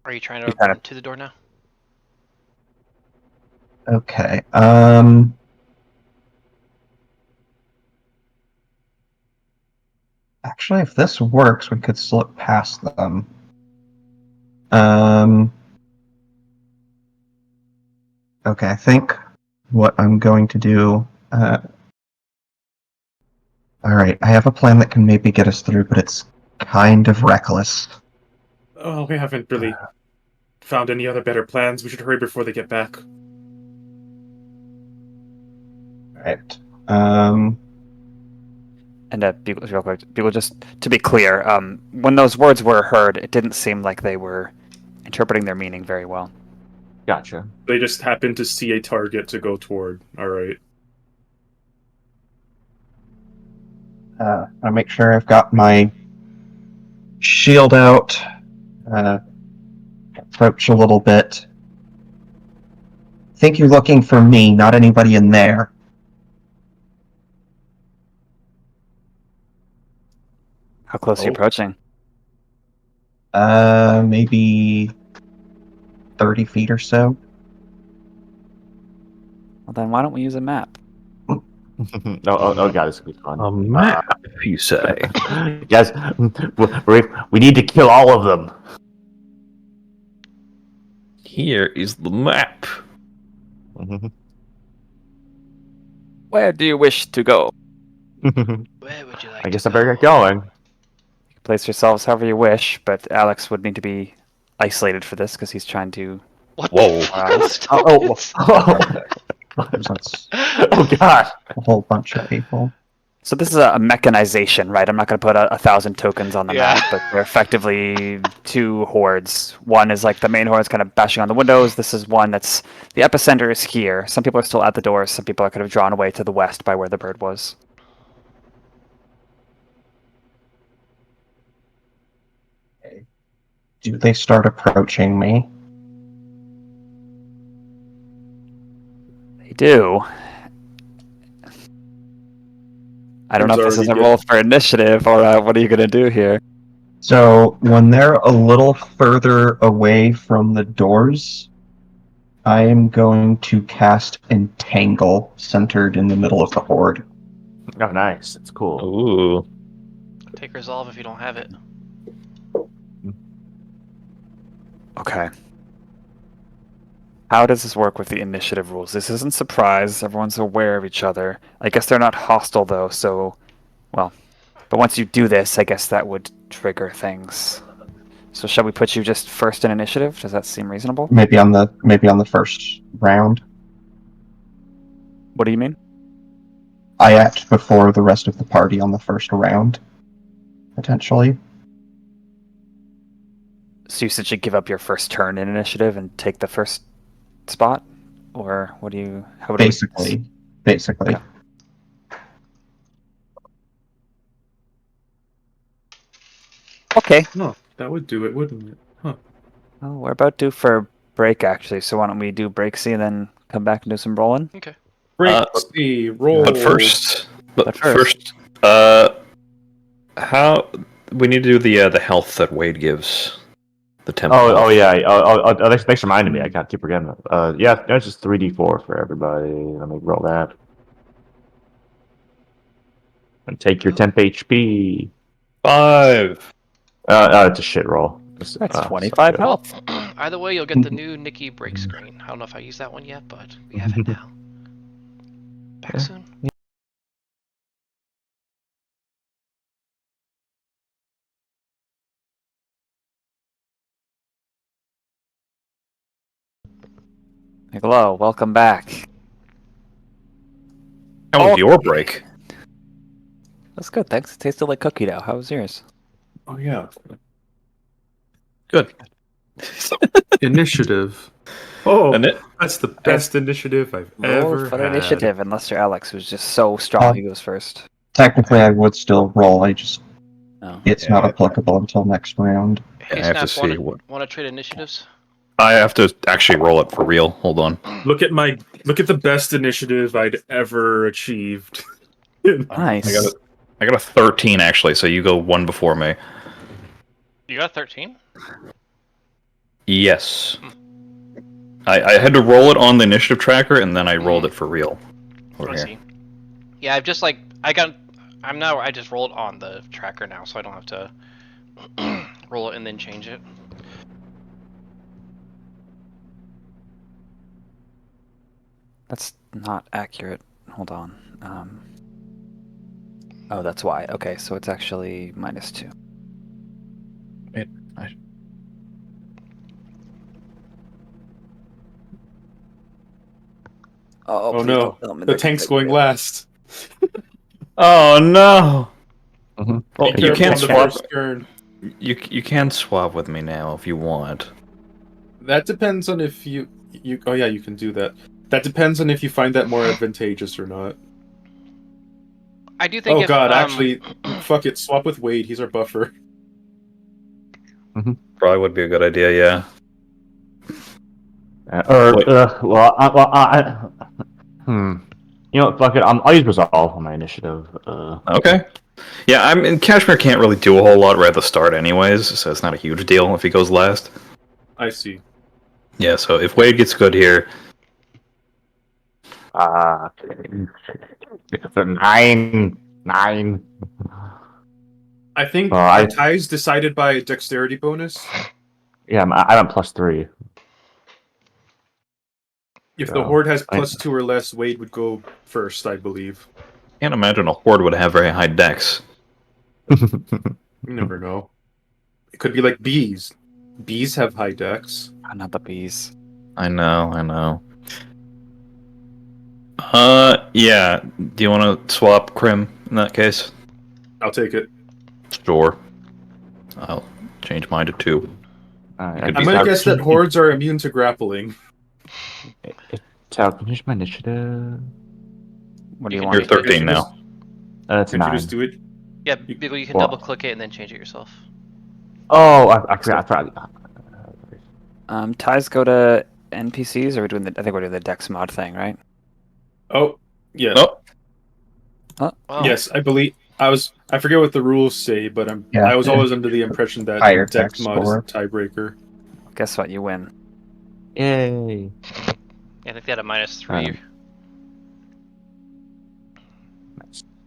Speaker 3: Are you trying
Speaker 1: You
Speaker 3: to
Speaker 1: kinda-
Speaker 3: run to the door now?
Speaker 6: Okay. Actually, if this works, we could slip past them. Okay, I think what I'm going to do. Alright, I have a plan that can maybe get us through, but it's kind of reckless.
Speaker 2: Oh, we haven't really found any other better plans. We should hurry before they get back.
Speaker 6: Right.
Speaker 1: And Beagle, real quick, Beagle, just to be clear, when those words were heard, it didn't seem like they were interpreting their meaning very well.
Speaker 4: Gotcha.
Speaker 2: They just happened to see a target to go toward. All right.
Speaker 6: I'll make sure I've got my shield out. Approach a little bit. Think you're looking for me, not anybody in there.
Speaker 1: How close are you approaching?
Speaker 6: Maybe 30 feet or so.
Speaker 4: Oh,
Speaker 1: Well, then why don't we use a map?
Speaker 4: God, this could be fun.
Speaker 5: A map, you say?
Speaker 4: Guys, we need to kill all of them.
Speaker 5: Here is the map.
Speaker 1: Where do you wish to go?
Speaker 3: Where would you like
Speaker 4: I guess
Speaker 3: to
Speaker 4: I better get
Speaker 3: go?
Speaker 4: going.
Speaker 1: You can place yourselves however you wish, but Alex would need to be isolated for this because he's trying to.
Speaker 3: What
Speaker 5: Whoa.
Speaker 3: the fuck was
Speaker 6: That's
Speaker 4: Oh God!
Speaker 6: a whole bunch of people.
Speaker 1: So this is a mechanization, right? I'm not going to put 1,000 tokens on the
Speaker 3: Yeah.
Speaker 1: map, but they're effectively two hordes. One is like the main horde's kind of bashing on the windows. This is one that's the epicenter is here. Some people are still at the doors. Some people are kind of drawn away to the west by where the bird was.
Speaker 6: Do they start approaching me?
Speaker 1: They do. I don't know if this is a
Speaker 2: already
Speaker 1: roll for initiative or what are you going to do here?
Speaker 6: So when they're a little further away from the doors, I am going to cast Entangle centered in the middle of the horde.
Speaker 4: Oh, nice. It's cool.
Speaker 5: Ooh.
Speaker 3: Take resolve if you don't have it.
Speaker 1: Okay. How does this work with the initiative rules? This isn't surprise. Everyone's aware of each other. I guess they're not hostile though, so well. But once you do this, I guess that would trigger things. So shall we put you just first in initiative? Does that seem reasonable?
Speaker 6: Maybe on the first round.
Speaker 1: What do you mean?
Speaker 6: I act before the rest of the party on the first round, potentially.
Speaker 1: So you should give up your first turn in initiative and take the first spot? Or what do you... How would
Speaker 6: Basically.
Speaker 1: Okay. Okay.
Speaker 2: No, that would do it, wouldn't it? Huh.
Speaker 1: Well, we're about due for break, actually, so why don't we do break C and then come back and do some rolling?
Speaker 3: Okay.
Speaker 2: Break C, roll.
Speaker 5: But first,
Speaker 1: But first.
Speaker 5: how we need to do the health that Wade gives. The temple.
Speaker 4: Oh yeah. Thanks for reminding me. I can't keep forgetting that. Yeah, that's just 3d4 for everybody. Let me roll that. And take your temp HP.
Speaker 5: 5.
Speaker 4: It's a shit roll.
Speaker 1: That's 25 health.
Speaker 3: Either way, you'll get the new Nikki break screen. I don't know if I used that one yet, but we have it now. Back soon.
Speaker 1: Hello, welcome back.
Speaker 5: How was your break?
Speaker 1: That's good, thanks. It tasted like cookie dough. How was yours?
Speaker 2: Oh yeah.
Speaker 5: Good.
Speaker 2: Initiative. Oh,
Speaker 5: And
Speaker 2: that's the best initiative I've
Speaker 1: Roll
Speaker 2: ever
Speaker 1: for
Speaker 2: had.
Speaker 1: initiative, unless you're Alex, who's just so strong he goes first.
Speaker 6: Technically, I would still roll.
Speaker 1: Oh.
Speaker 6: It's not applicable until next round.
Speaker 3: Hey,
Speaker 5: I have to
Speaker 3: Snap,
Speaker 5: see what.
Speaker 3: want to trade initiatives?
Speaker 5: I have to actually roll it for real. Hold on.
Speaker 2: Look at the best initiative I'd ever achieved.
Speaker 1: Nice.
Speaker 5: I got a 13 actually, so you go one before me.
Speaker 3: You got 13?
Speaker 5: Yes. I had to roll it on the initiative tracker, and then I rolled it for real. Over
Speaker 3: I
Speaker 5: here.
Speaker 3: see. Yeah, I've just I just rolled on the tracker now, so I don't have to roll it and then change it.
Speaker 1: That's not accurate. Hold on. Oh, that's why. Okay, so it's actually -2.
Speaker 2: Oh
Speaker 1: please
Speaker 2: no,
Speaker 1: don't tell me
Speaker 2: the
Speaker 1: they're
Speaker 2: tank's
Speaker 1: gonna
Speaker 2: going
Speaker 1: do it.
Speaker 2: last.
Speaker 5: Oh no!
Speaker 4: Mhm.
Speaker 5: Well,
Speaker 2: Be
Speaker 5: you
Speaker 2: careful
Speaker 5: can't
Speaker 2: on the
Speaker 5: swap.
Speaker 2: first turn.
Speaker 5: You can swap with me now if you want.
Speaker 2: That depends on if you. Oh yeah, you can do that. That depends on if you find that more advantageous or not.
Speaker 3: I do think
Speaker 2: Oh
Speaker 3: if,
Speaker 2: god, actually, fuck it. Swap with Wade. He's our buffer.
Speaker 5: Probably would be a good idea. Yeah. Wait.
Speaker 4: You know what? Fuck it. I'll use resolve on my initiative.
Speaker 5: Okay. Yeah, Cashmere can't really do a whole lot right at the start, anyways, so it's not a huge deal if he goes last.
Speaker 2: I see.
Speaker 5: Yeah. So if Wade gets good here,
Speaker 4: It's a 9.
Speaker 2: I think
Speaker 4: I-
Speaker 2: ties decided by a dexterity bonus.
Speaker 4: Yeah, I'm at +3.
Speaker 2: If the
Speaker 4: Yeah.
Speaker 2: horde has +2 or less, Wade would go first, I believe.
Speaker 5: can't imagine a horde would have very high dex.
Speaker 2: You never know. It could be like bees. Bees have high dex.
Speaker 1: Oh, not the bees.
Speaker 5: I know. Yeah. Do you want to swap Crim in that case?
Speaker 2: I'll take it.
Speaker 5: Sure. I'll change mine to 2.
Speaker 4: I'm
Speaker 2: I'm gonna guess that hordes are immune to grappling.
Speaker 4: Can you use my initiative?
Speaker 1: What do you
Speaker 3: can
Speaker 1: want?
Speaker 5: You're 13 now.
Speaker 4: It's
Speaker 2: Could
Speaker 4: 9.
Speaker 2: you just do it?
Speaker 3: yeah, Beagle, you can
Speaker 4: Well-
Speaker 3: double click it and then change it yourself.
Speaker 4: Oh, I forgot.
Speaker 1: Ties go to NPCs, or we're doing I think we're doing the Dex mod thing, right?
Speaker 2: Oh, yeah.
Speaker 5: Oh,
Speaker 3: Wow.
Speaker 2: Yes, I believe I forget what the rules say, but
Speaker 6: Yeah.
Speaker 2: I was always under the impression that
Speaker 6: Higher
Speaker 2: dex
Speaker 6: dex
Speaker 2: mod is
Speaker 6: score.
Speaker 2: the tiebreaker.
Speaker 1: Guess what? You win.
Speaker 4: Yay.
Speaker 3: Yeah, I think they had a -3.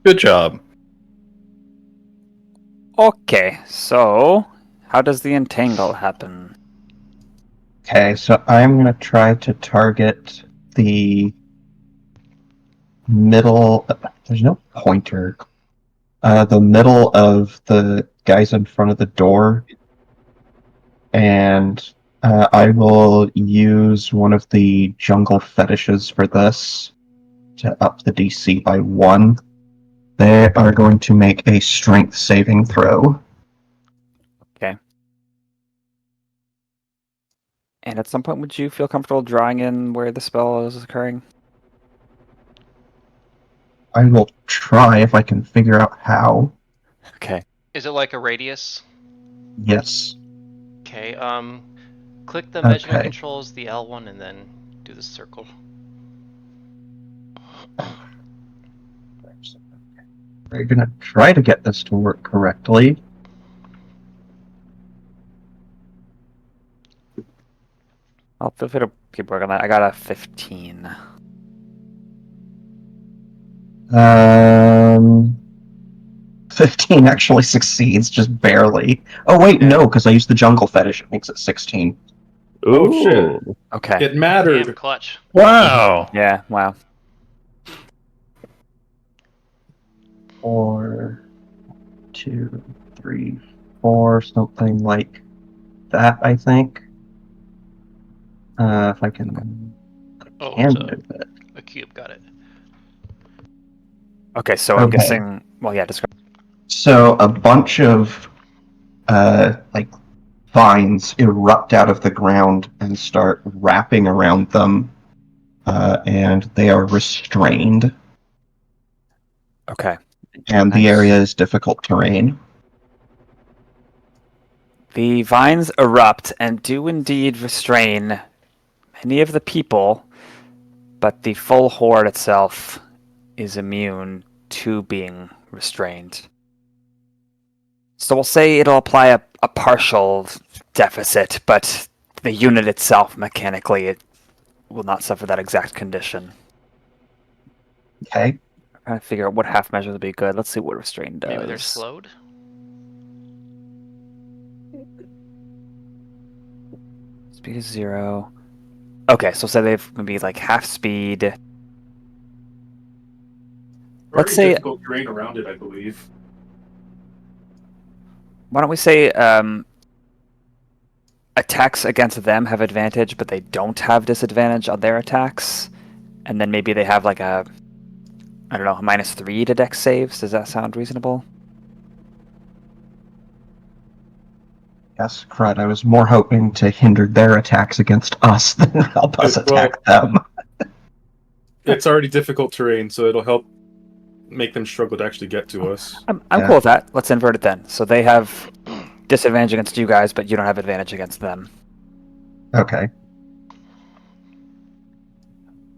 Speaker 5: good job.
Speaker 1: Okay, so how does the entangle happen?
Speaker 6: Okay, so I'm gonna try to target the middle. There's no pointer. The middle of the guys in front of the door, and I will use one of the jungle fetishes for this to up the DC by 1. They are going to make a strength saving throw.
Speaker 1: And at some point, would you feel comfortable drawing in where the spell is occurring?
Speaker 6: I will try if I can figure out how.
Speaker 1: Okay.
Speaker 3: Is it like a radius?
Speaker 6: Yes.
Speaker 3: Okay, click the measurement
Speaker 6: Okay.
Speaker 3: controls, the L one, and then do the circle.
Speaker 6: We're gonna try to get this to work correctly.
Speaker 1: I'll feel free to keep working on that. I got a 15.
Speaker 6: 15 actually succeeds, just barely. Oh wait, no, because I used the jungle fetish. It makes it 16.
Speaker 2: Oh, shit.
Speaker 1: Okay.
Speaker 2: It mattered.
Speaker 3: Damn, clutch.
Speaker 5: Wow.
Speaker 1: Yeah, wow.
Speaker 6: 4, 2, 3, 4, something like that, I think. If I can
Speaker 3: Oh,
Speaker 6: hand
Speaker 3: it's
Speaker 6: move it.
Speaker 3: a cube, got it.
Speaker 1: Okay, so I'm
Speaker 6: Okay.
Speaker 1: guessing. Well, yeah, describe.
Speaker 6: So a bunch of like vines erupt out of the ground and start wrapping around them, and they are restrained,
Speaker 1: Okay.
Speaker 6: and the
Speaker 1: Nice.
Speaker 6: area is difficult terrain.
Speaker 1: The vines erupt and do indeed restrain many of the people, but the full horde itself is immune to being restrained. So we'll say it'll apply a partial deficit, but the unit itself, mechanically, it will not suffer that exact condition.
Speaker 6: Okay.
Speaker 1: I'm trying to figure out what half measure would be good. Let's see what restrain does.
Speaker 3: Maybe they're slowed.
Speaker 1: Speed is 0. Okay, so say they've maybe like half speed. Let's
Speaker 2: Already
Speaker 1: say-
Speaker 2: difficult terrain around it, I believe.
Speaker 1: Why don't we say attacks against them have advantage, but they don't have disadvantage on their attacks? And then maybe they have like a, I don't know, a -3 to dex saves. Does that sound reasonable?
Speaker 6: Yes, crud. I was more hoping to hinder their attacks against us than help us
Speaker 2: Well-
Speaker 6: attack them.
Speaker 2: It's already difficult terrain, so it'll help make them struggle to actually get to us.
Speaker 1: I'm
Speaker 6: Yeah.
Speaker 1: cool with that. Let's invert it then. So they have disadvantage against you guys, but you don't have advantage against them.
Speaker 6: Okay.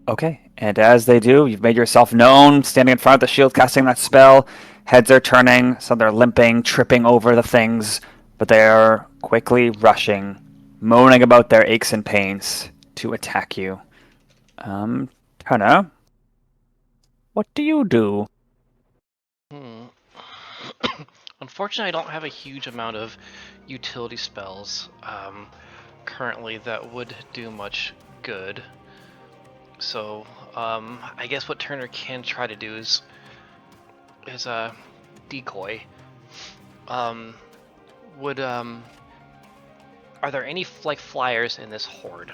Speaker 1: Okay, and as they do, you've made yourself known, standing in front of the shield, casting that spell. Heads are turning, some they're limping, tripping over the things, but they are quickly rushing, moaning about their aches and pains to attack you. Turner, what do you do?
Speaker 3: Unfortunately, I don't have a huge amount of utility spells currently that would do much good. So I guess what Turner can try to do is a decoy. Are there any like flyers in this horde?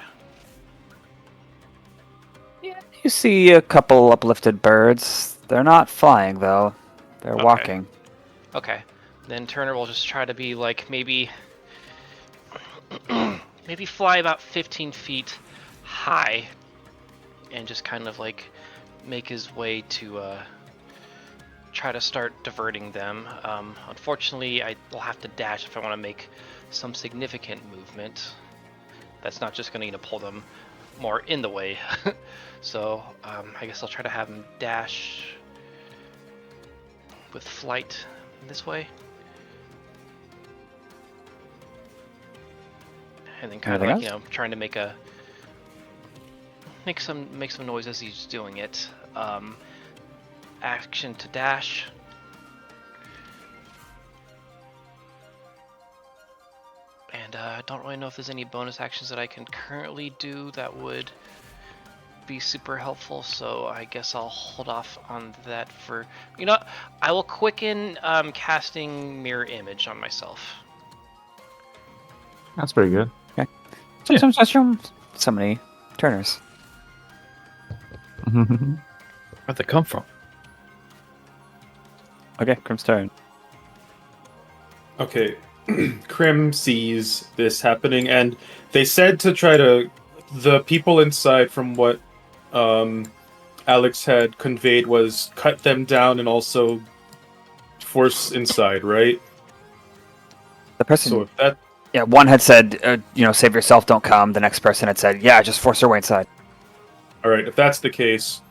Speaker 1: Yeah, you see a couple uplifted birds. They're not flying though; they're
Speaker 3: Okay.
Speaker 1: walking.
Speaker 3: Okay, then Turner will just try to be like maybe fly about 15 feet high and just kind of like make his way to try to start diverting them. Unfortunately, I will have to dash if I want to make some significant movement. That's not just going to pull them more in the way. So I guess I'll try to have him dash with flight this way. And then kind of
Speaker 1: Anything
Speaker 3: like,
Speaker 1: else?
Speaker 3: trying to make some noise as he's doing it. Action to dash. And I don't really know if there's any bonus actions that I can currently do that would be super helpful, so I guess I'll hold off on that for... You know what? I will quicken casting Mirror Image on myself.
Speaker 4: That's pretty good.
Speaker 1: So many Turners.
Speaker 5: Where'd they come from?
Speaker 1: Okay, Crim's turn.
Speaker 2: Okay, Crim sees this happening, and they said to try to... The people inside, from what Alex had conveyed, was cut them down and also force inside, right?
Speaker 1: The person,
Speaker 2: So if that...
Speaker 1: yeah, one had said, save yourself, don't come. The next person had said, yeah, just force your way inside.
Speaker 2: Alright, if that's the case,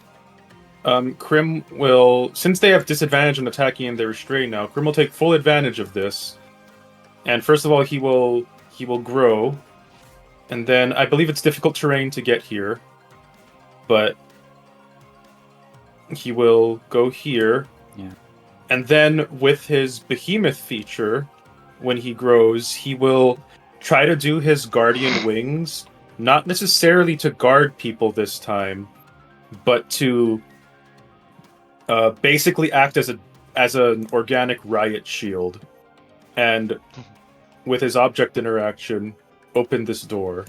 Speaker 2: Crim will... Since they have disadvantage on attacking and they're restrained now, Crim will take full advantage of this. And first of all, he will grow. And then, I believe it's difficult terrain to get here. But he will go here.
Speaker 1: Yeah.
Speaker 2: And then, with his behemoth feature, when he grows, he will try to do his guardian wings. Not necessarily to guard people this time, but to basically act as an organic riot shield. And with his object interaction, open this door.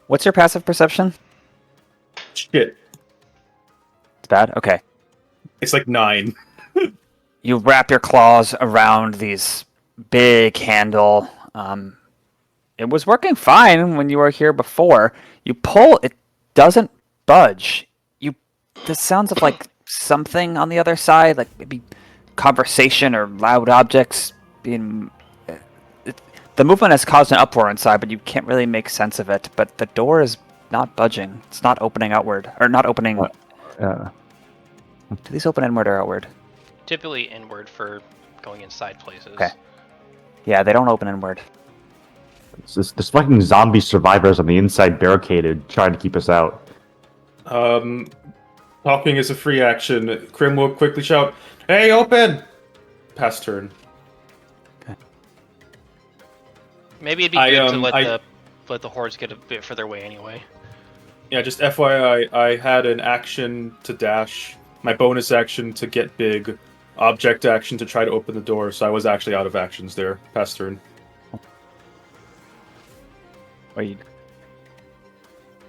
Speaker 1: What's your passive perception?
Speaker 2: Shit.
Speaker 1: It's bad? Okay.
Speaker 2: It's like 9.
Speaker 1: You wrap your claws around these big handle. It was working fine when you were here before. You pull, it doesn't budge. The sounds of like something on the other side, like maybe conversation or loud objects being. The movement has caused an uproar inside, but you can't really make sense of it. But the door is not budging. It's not opening outward, or not opening. Do these open inward or outward?
Speaker 3: Typically inward for going inside places.
Speaker 1: Okay. Yeah, they don't open inward.
Speaker 4: There's fucking zombie survivors on the inside barricaded trying to keep us out.
Speaker 2: Talking is a free action. Crim will quickly shout, "Hey, open!" Pass turn.
Speaker 3: Maybe it'd be good to let the hordes get a bit further away anyway.
Speaker 2: Yeah, just FYI, I had an action to dash, my bonus action to get big, object action to try to open the door, so I was actually out of actions there. Pass turn.
Speaker 1: Wait.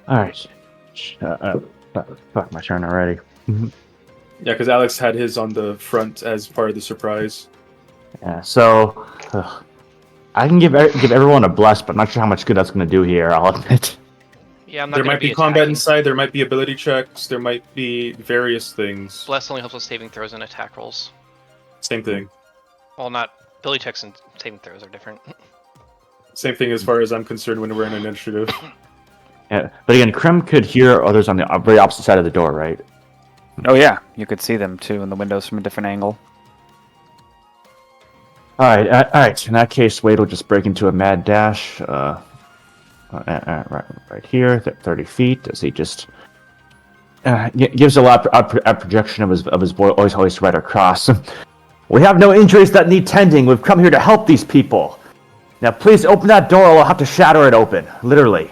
Speaker 4: Alright. Fuck, my turn already.
Speaker 2: Yeah, because Alex had his on the front as part of the surprise.
Speaker 4: Yeah, so... I can give everyone a bless, but not sure how much good that's going to do here, I'll admit.
Speaker 3: Yeah, I'm not
Speaker 2: There
Speaker 3: gonna
Speaker 2: might be
Speaker 3: be
Speaker 2: combat
Speaker 3: attacking.
Speaker 2: inside, there might be ability checks, there might be various things.
Speaker 3: Bless only helps with saving throws and attack rolls.
Speaker 2: Same thing.
Speaker 3: Well, not ability checks and saving throws are different.
Speaker 2: Same thing as far as I'm concerned when we're in an initiative.
Speaker 4: Yeah, but again, Crim could hear others on the very opposite side of the door, right?
Speaker 1: Oh yeah, you could see them too in the windows from a different angle.
Speaker 4: Alright, in that case, Wade will just break into a mad dash, right here, 30 feet, as he just gives a lot of projection of his voice right across. We have no injuries that need tending, we've come here to help these people. Now please open that door or I'll have to shatter it open, literally.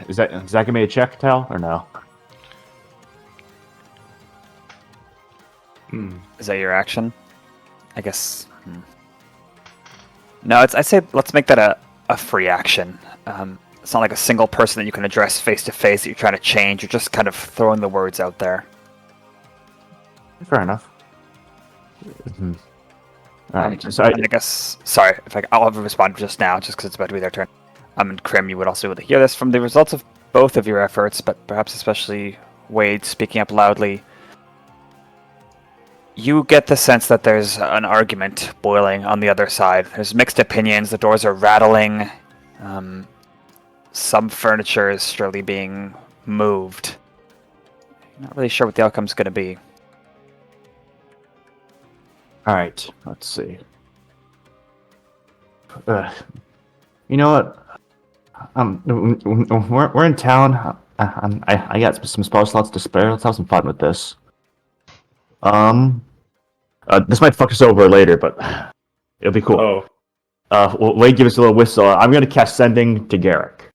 Speaker 4: Is that gonna be a check, Tal, or no?
Speaker 1: Is that your action? I guess. No, I'd say let's make that a free action. It's not like a single person that you can address face to face that you're trying to change. You're just kind of throwing the words out there.
Speaker 4: Fair enough. Alright, so
Speaker 1: I guess. Sorry, I'll respond just now, just because it's about to be their turn. And Crim, you would also be able to hear this from the results of both of your efforts, but perhaps especially Wade speaking up loudly. You get the sense that there's an argument boiling on the other side. There's mixed opinions. The doors are rattling. Some furniture is surely being moved. Not really sure what the outcome's going to be.
Speaker 4: Alright, let's see. You know what? We're in town. I got some spell slots to spare. Let's have some fun with this. This might fuck us over later, but it'll be cool.
Speaker 2: Oh.
Speaker 4: Wade, give us a little whistle. I'm gonna cast Sending to Garrick.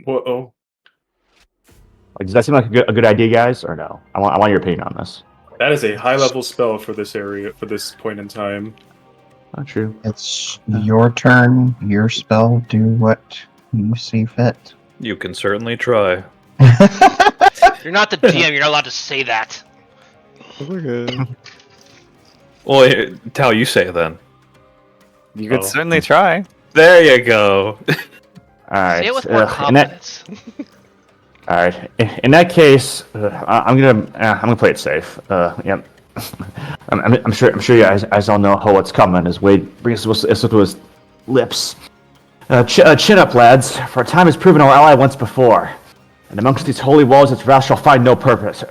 Speaker 2: Whoa.
Speaker 4: Does that seem like a good idea, guys, or no? I want your opinion on this.
Speaker 2: That is a high-level spell for this area, for this point in time.
Speaker 4: Not true.
Speaker 6: It's your turn, your spell, do what you see fit.
Speaker 5: You can certainly try.
Speaker 3: You're not the GM, you're not allowed to say that.
Speaker 5: Well, Tal, you say it then.
Speaker 1: You could certainly try.
Speaker 5: There you go.
Speaker 4: Alright.
Speaker 3: Say it with more confidence.
Speaker 4: Alright. In that case, I'm gonna play it safe. Yep. I'm sure you guys all know what's coming as Wade brings this to his lips. Chin up, lads, for time has proven our ally once before. And amongst these holy walls its wrath shall find no purchase.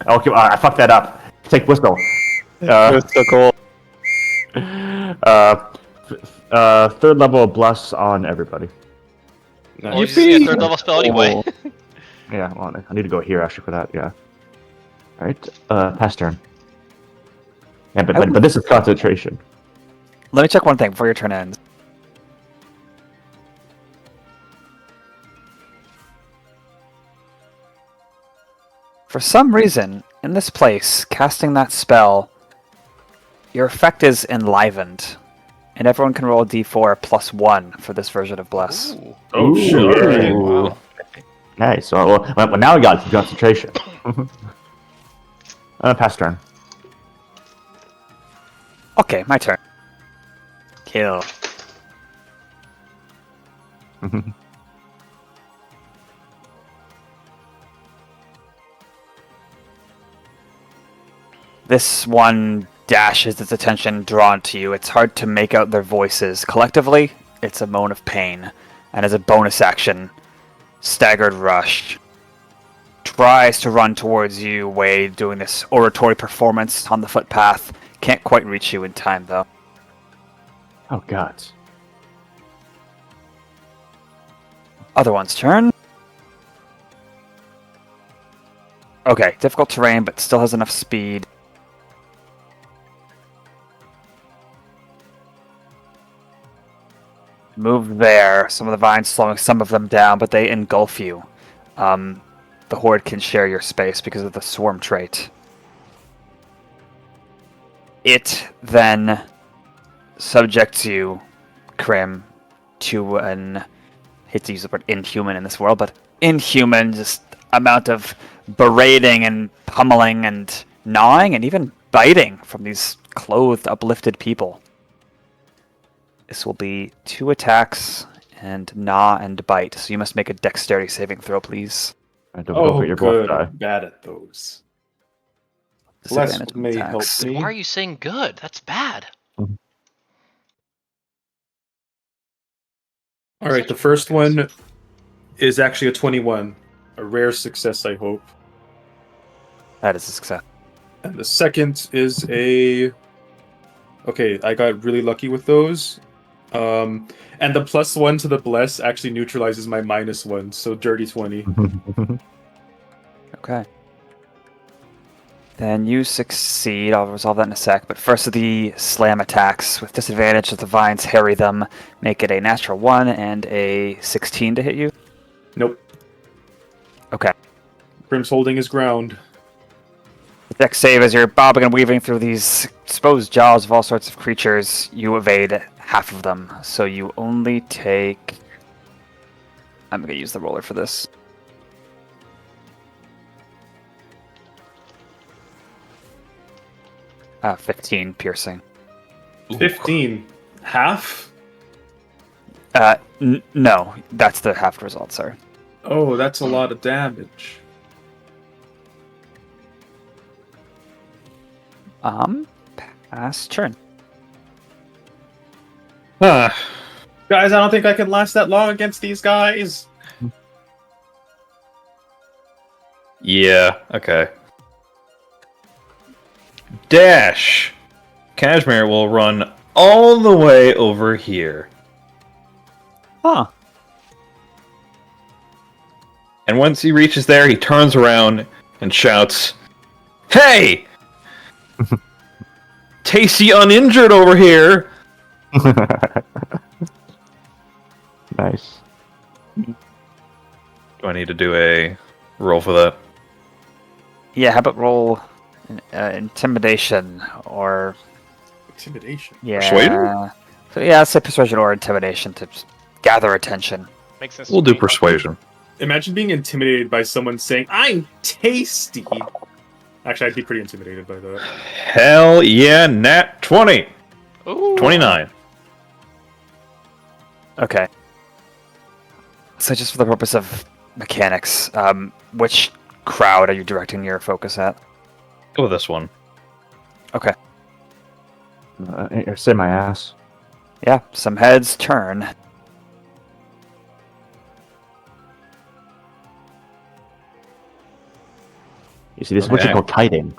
Speaker 4: Okay, I fucked that up. Take whistle.
Speaker 1: It's so cool.
Speaker 4: Third level of bless on everybody.
Speaker 3: Well, you see a third level spell anyway.
Speaker 4: Yeah, well, I need to go here actually for that. Yeah. All right. Pass turn. Yeah, but this is concentration.
Speaker 1: Let me check one thing before your turn ends. For some reason, in this place, casting that spell, your effect is enlivened, and everyone can roll a d4 +1 for this version of Bless.
Speaker 3: Ooh.
Speaker 2: Oh, shit. Alright.
Speaker 3: Wow.
Speaker 4: Okay, so well, now we got some concentration. Pass turn.
Speaker 1: Okay, my turn. Kill. This one dashes its attention drawn to you. It's hard to make out their voices. Collectively, it's a moan of pain. And as a bonus action, Staggered Rush tries to run towards you, Wade, doing this oratory performance on the footpath. Can't quite reach you in time, though.
Speaker 4: Oh god.
Speaker 1: Other one's turn. Okay, difficult terrain, but still has enough speed. Move there. Some of the vines slowing some of them down, but they engulf you. The horde can share your space because of the swarm trait. It then subjects you, Crim, to an, I hate to use the word inhuman in this world, but inhuman just amount of berating and pummeling and gnawing and even biting from these clothed, uplifted people. This will be 2 attacks and gnaw and bite, so you must make a dexterity saving throw, please.
Speaker 4: I don't know your both
Speaker 2: good.
Speaker 4: die.
Speaker 2: I'm bad at those. Bless
Speaker 1: Disadvantage on
Speaker 2: may help
Speaker 1: attacks.
Speaker 2: me.
Speaker 3: Why are you saying good? That's bad.
Speaker 2: All right, the first one is actually a 21. A rare success, I hope.
Speaker 1: That is a success.
Speaker 2: And the second is a... Okay, I got really lucky with those. And the +1 to the bless actually neutralizes my -1, so dirty 20.
Speaker 1: Okay. Then you succeed. I'll resolve that in a sec. But first, the slam attacks with disadvantage as the vines harry them. Make it a natural 1 and a 16 to hit you.
Speaker 2: Nope.
Speaker 1: Okay.
Speaker 2: Crim's holding his ground.
Speaker 1: The dex save as you're bobbing and weaving through these exposed jaws of all sorts of creatures. You evade half of them. So you only take... I'm going to use the roller for this. 15 piercing.
Speaker 2: 15. Half?
Speaker 1: No, that's the half result, sorry.
Speaker 2: Oh, that's a lot of damage.
Speaker 1: Pass turn.
Speaker 2: Guys, I don't think I can last that long against these guys.
Speaker 5: Yeah, okay. Dash! Cashmere will run all the way over here.
Speaker 1: Huh.
Speaker 5: And once he reaches there, he turns around and shouts, "Hey! Tasty uninjured over here!"
Speaker 4: Nice.
Speaker 5: Do I need to do a roll for that?
Speaker 1: Yeah, how about roll intimidation or...
Speaker 2: Intimidation.
Speaker 1: Yeah.
Speaker 5: Persuasion?
Speaker 1: So yeah, let's say persuasion or intimidation to just gather attention.
Speaker 3: Makes sense.
Speaker 5: We'll
Speaker 3: to
Speaker 5: do
Speaker 3: me.
Speaker 5: persuasion.
Speaker 2: Imagine being intimidated by someone saying, "I'm tasty." Actually, I'd be pretty intimidated by that.
Speaker 5: Hell yeah, nat 20!
Speaker 3: Ooh.
Speaker 5: 29.
Speaker 1: Okay. So just for the purpose of mechanics, which crowd are you directing your focus at?
Speaker 5: Go with this one.
Speaker 1: Okay.
Speaker 4: Say my ass.
Speaker 1: Yeah, some heads turn.
Speaker 4: You see, this is what you
Speaker 5: Okay.
Speaker 4: call kiting.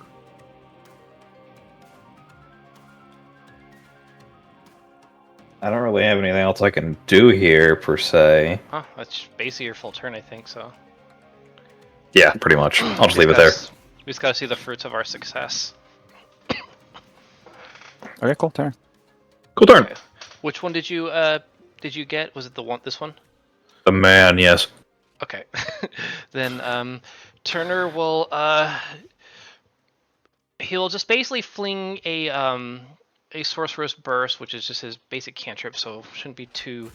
Speaker 5: I don't really have anything else I can do here, per se.
Speaker 3: Huh, that's basically your full turn, I think, so.
Speaker 5: Yeah, pretty much. I'll just
Speaker 3: We
Speaker 5: leave it
Speaker 3: just
Speaker 5: there.
Speaker 3: gotta- We just gotta see the fruits of our success.
Speaker 1: Okay, cool, turn.
Speaker 5: Cool turn.
Speaker 3: Okay. Which one did you get? Was it the one, this one?
Speaker 5: The man, yes.
Speaker 3: Okay. Then Turner will he'll just basically fling a sorcerer's burst, which is just his basic cantrip, so shouldn't be too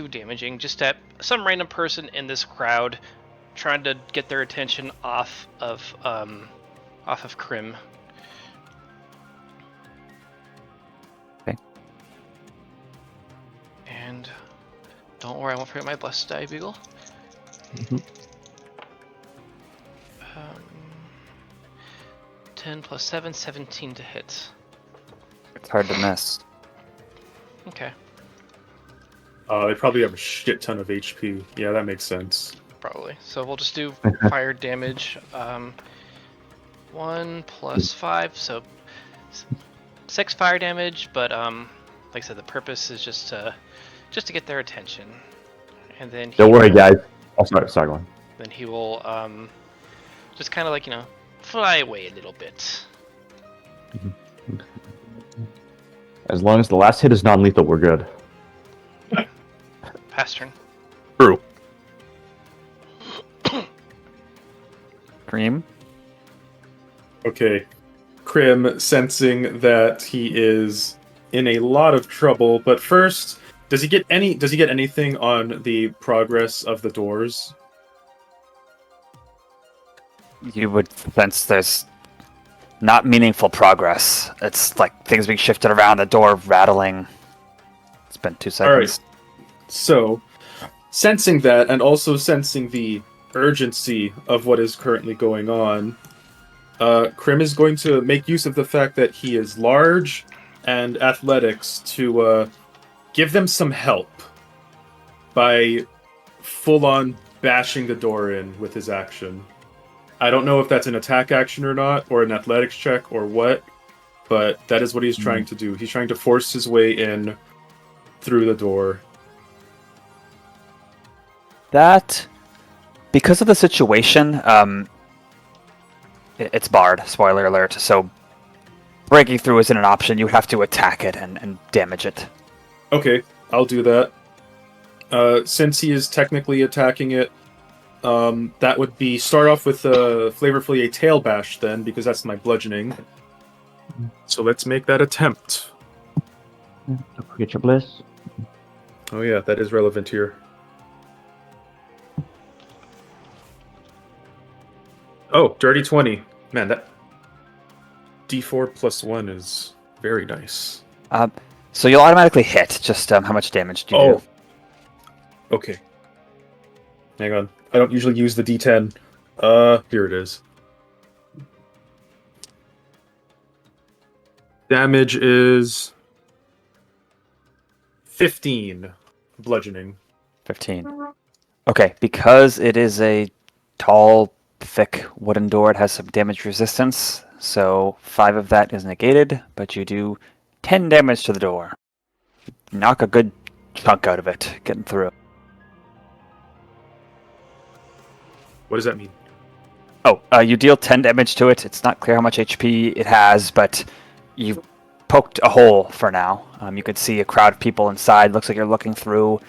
Speaker 3: damaging. Just at some random person in this crowd, trying to get their attention off of Crim.
Speaker 1: Okay.
Speaker 3: And don't worry, I won't forget my blessed die, Beagle.
Speaker 4: Mhm.
Speaker 3: 10 plus 7, 17 to hit.
Speaker 1: It's hard to miss.
Speaker 3: Okay,
Speaker 2: They probably have a shit ton of HP. Yeah, that makes sense.
Speaker 3: probably. So we'll just do fire damage. 1 plus 5, so 6 fire damage. But like I said, the purpose is just to get their attention. And then
Speaker 4: Don't worry, guys. Oh, sorry, go on.
Speaker 3: Then he will just kind of like, fly away a little bit.
Speaker 4: As long as the last hit is non-lethal, we're good.
Speaker 3: Pass turn.
Speaker 5: True.
Speaker 1: Cream.
Speaker 2: Okay. Crim, sensing that he is in a lot of trouble, but first, does he get anything on the progress of the doors?
Speaker 1: You would sense there's not meaningful progress. It's like things being shifted around, the door rattling. It's been 2 seconds.
Speaker 2: All right. So, sensing that, and also sensing the urgency of what is currently going on, Crim is going to make use of the fact that he is large and athletics to give them some help by full-on bashing the door in with his action. I don't know if that's an attack action or not, or an athletics check or what, but that is what he's trying to do. He's trying to force his way in through the door.
Speaker 1: That, because of the situation, it's barred, spoiler alert, so breaking through isn't an option. You have to attack it and damage it.
Speaker 2: Okay, I'll do that. Since he is technically attacking it, that would be start off with flavorfully a tail bash then, because that's my bludgeoning. So let's make that attempt.
Speaker 4: Don't forget your bliss.
Speaker 2: Oh yeah, that is relevant here. Oh, dirty 20. Man, that D4 plus 1 is very nice.
Speaker 1: So you'll automatically hit. Just how much damage do you do?
Speaker 2: Okay. Hang on. I don't usually use the D10. Here it is. Damage is 15 bludgeoning.
Speaker 1: 15. Okay, because it is a tall, thick wooden door, it has some damage resistance, so 5 of that is negated, but you do 10 damage to the door. Knock a good chunk out of it, getting through.
Speaker 2: What does that mean?
Speaker 1: Oh, you deal 10 damage to it. It's not clear how much HP it has, but you've poked a hole for now. You can see a crowd of people inside. Looks like you're looking through,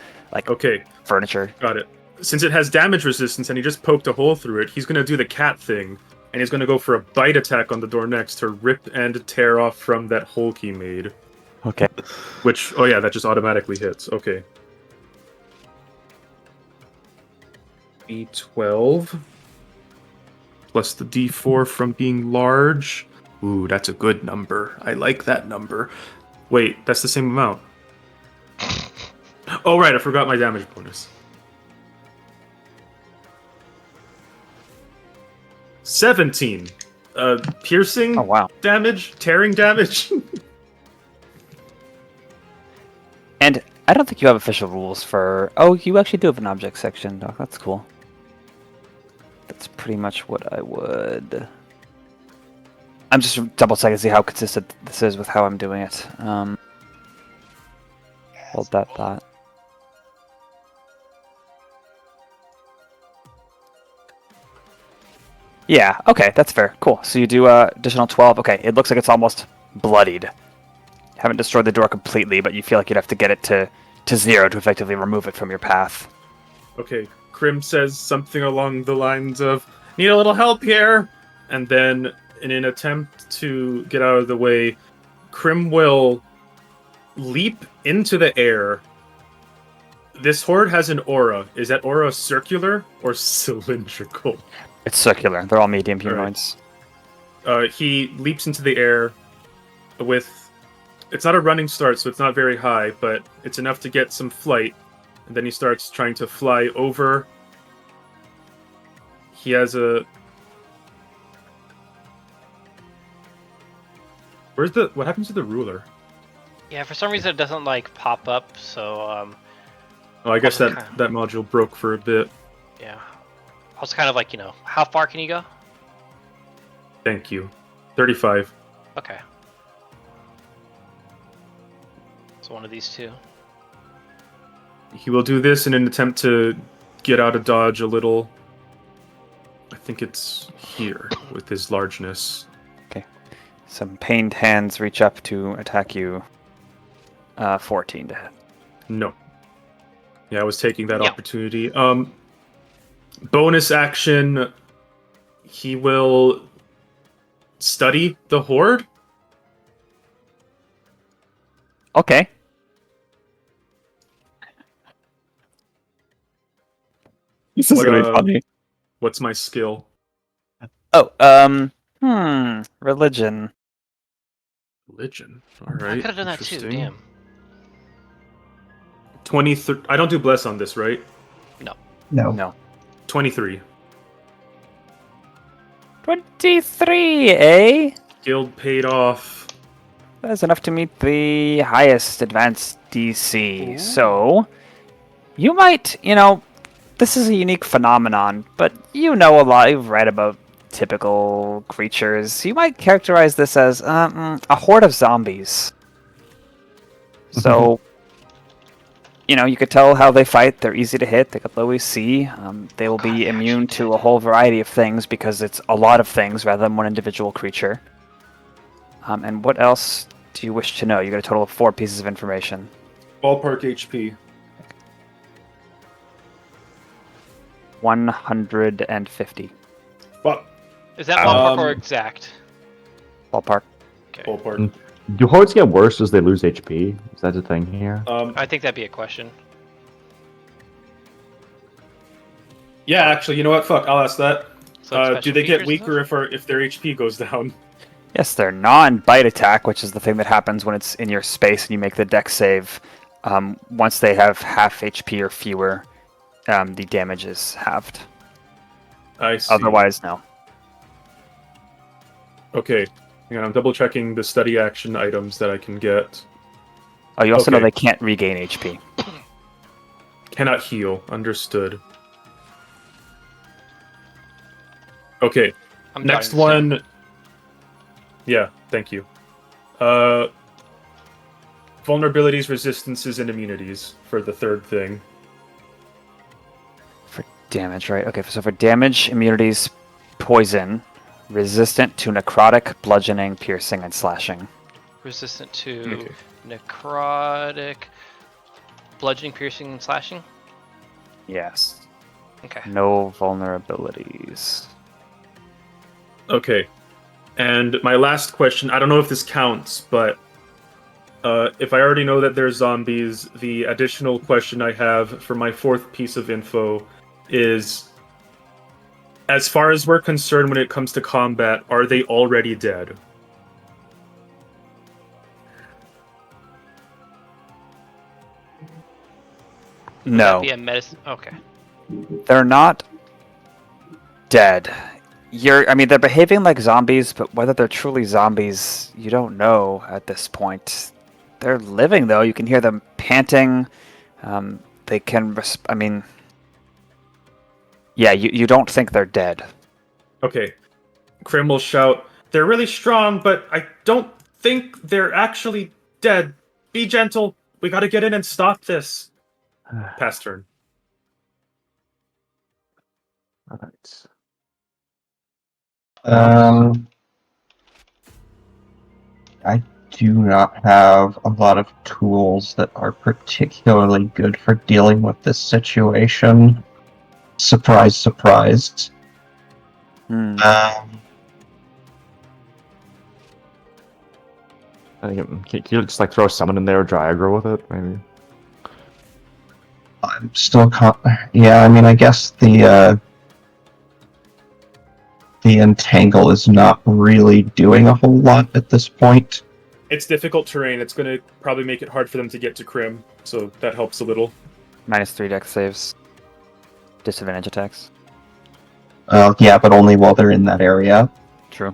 Speaker 2: Okay,
Speaker 1: furniture.
Speaker 2: got it. Since it has damage resistance and he just poked a hole through it, he's going to do the cat thing, and he's going to go for a bite attack on the door next to rip and tear off from that hole he made.
Speaker 1: Okay.
Speaker 2: Which, oh yeah, that just automatically hits. Okay. D12 plus the D4 from being large. Ooh, that's a good number. I like that number. Wait, that's the same amount. Oh right, I forgot my damage bonus. 17. Piercing
Speaker 1: Oh, wow.
Speaker 2: damage, tearing damage.
Speaker 1: And I don't think you have official rules for... Oh, you actually do have an object section, Doc. That's cool. That's pretty much what I would... I'm just double-checking to see how consistent this is with how I'm doing it. Hold that thought. Yeah, okay, that's fair. Cool. So you do additional 12. Okay, it looks like it's almost bloodied. Haven't destroyed the door completely, but you feel like you'd have to get it to 0 to effectively remove it from your path.
Speaker 2: Okay, Crim says something along the lines of, "Need a little help here," and then in an attempt to get out of the way, Crim will leap into the air, This horde has an aura. Is that aura circular or cylindrical?
Speaker 1: It's circular. They're all medium
Speaker 2: All right.
Speaker 1: humanoids.
Speaker 2: He leaps into the air with... It's not a running start, so it's not very high, but it's enough to get some flight. And then he starts trying to fly over. He has a... What happens to the ruler?
Speaker 3: Yeah, for some reason it doesn't like pop up. So
Speaker 2: Oh, I guess
Speaker 3: Also
Speaker 2: that module broke for a bit.
Speaker 3: yeah. Also, kind of like how far can you go?
Speaker 2: Thank you. 35.
Speaker 3: Okay. So one of these two.
Speaker 2: He will do this in an attempt to get out of dodge a little. I think it's here with his largeness.
Speaker 1: Some pained hands reach up to attack you. 14 to hit.
Speaker 2: No. Yeah, I was taking that
Speaker 3: Yeah.
Speaker 2: opportunity. Bonus action. He will study the horde.
Speaker 1: Okay. This is
Speaker 2: What,
Speaker 1: gonna be funny.
Speaker 2: What's my skill?
Speaker 1: Oh, religion.
Speaker 2: Religion. All right.
Speaker 3: I could have done that too.
Speaker 2: interesting.
Speaker 3: Damn.
Speaker 2: 23. I don't do bless on this, right?
Speaker 6: No.
Speaker 1: No.
Speaker 2: 23.
Speaker 1: 23, eh?
Speaker 2: Guild paid off.
Speaker 1: That's enough to meet the highest advanced DC.
Speaker 3: Ooh.
Speaker 1: So, you might, this is a unique phenomenon, but you know a lot. You've read about typical creatures. You might characterize this as a horde of zombies. So, you could tell how they fight. They're easy to hit. They got low AC. They will be
Speaker 3: they're
Speaker 1: immune
Speaker 3: actually
Speaker 1: to
Speaker 3: dead.
Speaker 1: a whole variety of things because it's a lot of things rather than one individual creature. And what else do you wish to know? You got a total of 4 pieces of information.
Speaker 2: Ballpark HP.
Speaker 1: 150.
Speaker 2: Fuck.
Speaker 3: Is that ballpark or
Speaker 2: Um,
Speaker 3: exact?
Speaker 1: Ballpark.
Speaker 3: Okay.
Speaker 2: Ballpark.
Speaker 4: Do hordes get worse as they lose HP? Is that a thing here?
Speaker 3: I think that'd be a question.
Speaker 2: Yeah, actually, you know what? Fuck, I'll ask that.
Speaker 3: So like
Speaker 2: Do
Speaker 3: special
Speaker 2: they get
Speaker 3: features and
Speaker 2: weaker if their HP goes down?
Speaker 1: Yes, their non-bite attack, which is the thing that happens when it's in your space and you make the dex save. Once they have half HP or fewer, the damage is halved.
Speaker 2: I see.
Speaker 1: Otherwise, no.
Speaker 2: Okay. Hang on, I'm double checking the study action items that I can get.
Speaker 1: Oh, you also know
Speaker 2: Okay.
Speaker 1: they can't regain HP.
Speaker 2: Cannot heal. Understood. Okay.
Speaker 3: I'm
Speaker 2: Next
Speaker 3: done, so-
Speaker 2: one. Yeah, thank you. Vulnerabilities, resistances, and immunities for the third thing.
Speaker 1: For damage, right? Okay, so for damage, immunities, poison, resistant to necrotic, bludgeoning, piercing, and slashing.
Speaker 3: Resistant to
Speaker 2: Okay.
Speaker 3: necrotic, bludgeoning, piercing, and slashing.
Speaker 1: Yes.
Speaker 3: Okay.
Speaker 1: No vulnerabilities.
Speaker 2: Okay. And my last question, I don't know if this counts, but if I already know that there's zombies, the additional question I have for my fourth piece of info is, as far as we're concerned when it comes to combat, are they already dead?
Speaker 1: No.
Speaker 3: Be a medicine. Okay.
Speaker 1: They're not dead. They're behaving like zombies, but whether they're truly zombies, you don't know at this point. They're living, though. You can hear them panting. They can, yeah, you don't think they're dead.
Speaker 2: Okay. Crim will shout, "They're really strong, but I don't think they're actually dead. Be gentle. We gotta get in and stop this." Pass turn.
Speaker 4: Alright.
Speaker 6: I do not have a lot of tools that are particularly good for dealing with this situation. Surprise, surprise.
Speaker 1: Hmm.
Speaker 4: I think can you just like throw a summon in there or dry aggro with it, maybe?
Speaker 6: I'm still yeah, I mean, I guess the entangle is not really doing a whole lot at this point.
Speaker 2: It's difficult terrain. It's going to probably make it hard for them to get to Crim, so that helps a little.
Speaker 1: -3 dex saves. Disadvantage attacks.
Speaker 6: Yeah, but only while they're in that area.
Speaker 1: True.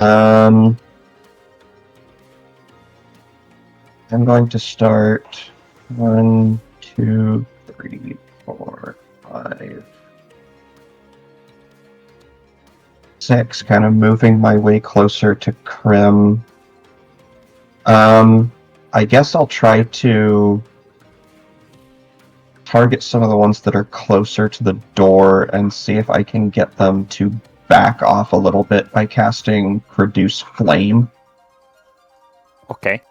Speaker 6: I'm going to start 1, 2, 3, 4, 5, 6, kind of moving my way closer to Crim. I guess I'll try to target some of the ones that are closer to the door and see if I can get them to back off a little bit by casting Produce Flame.
Speaker 1: Okay.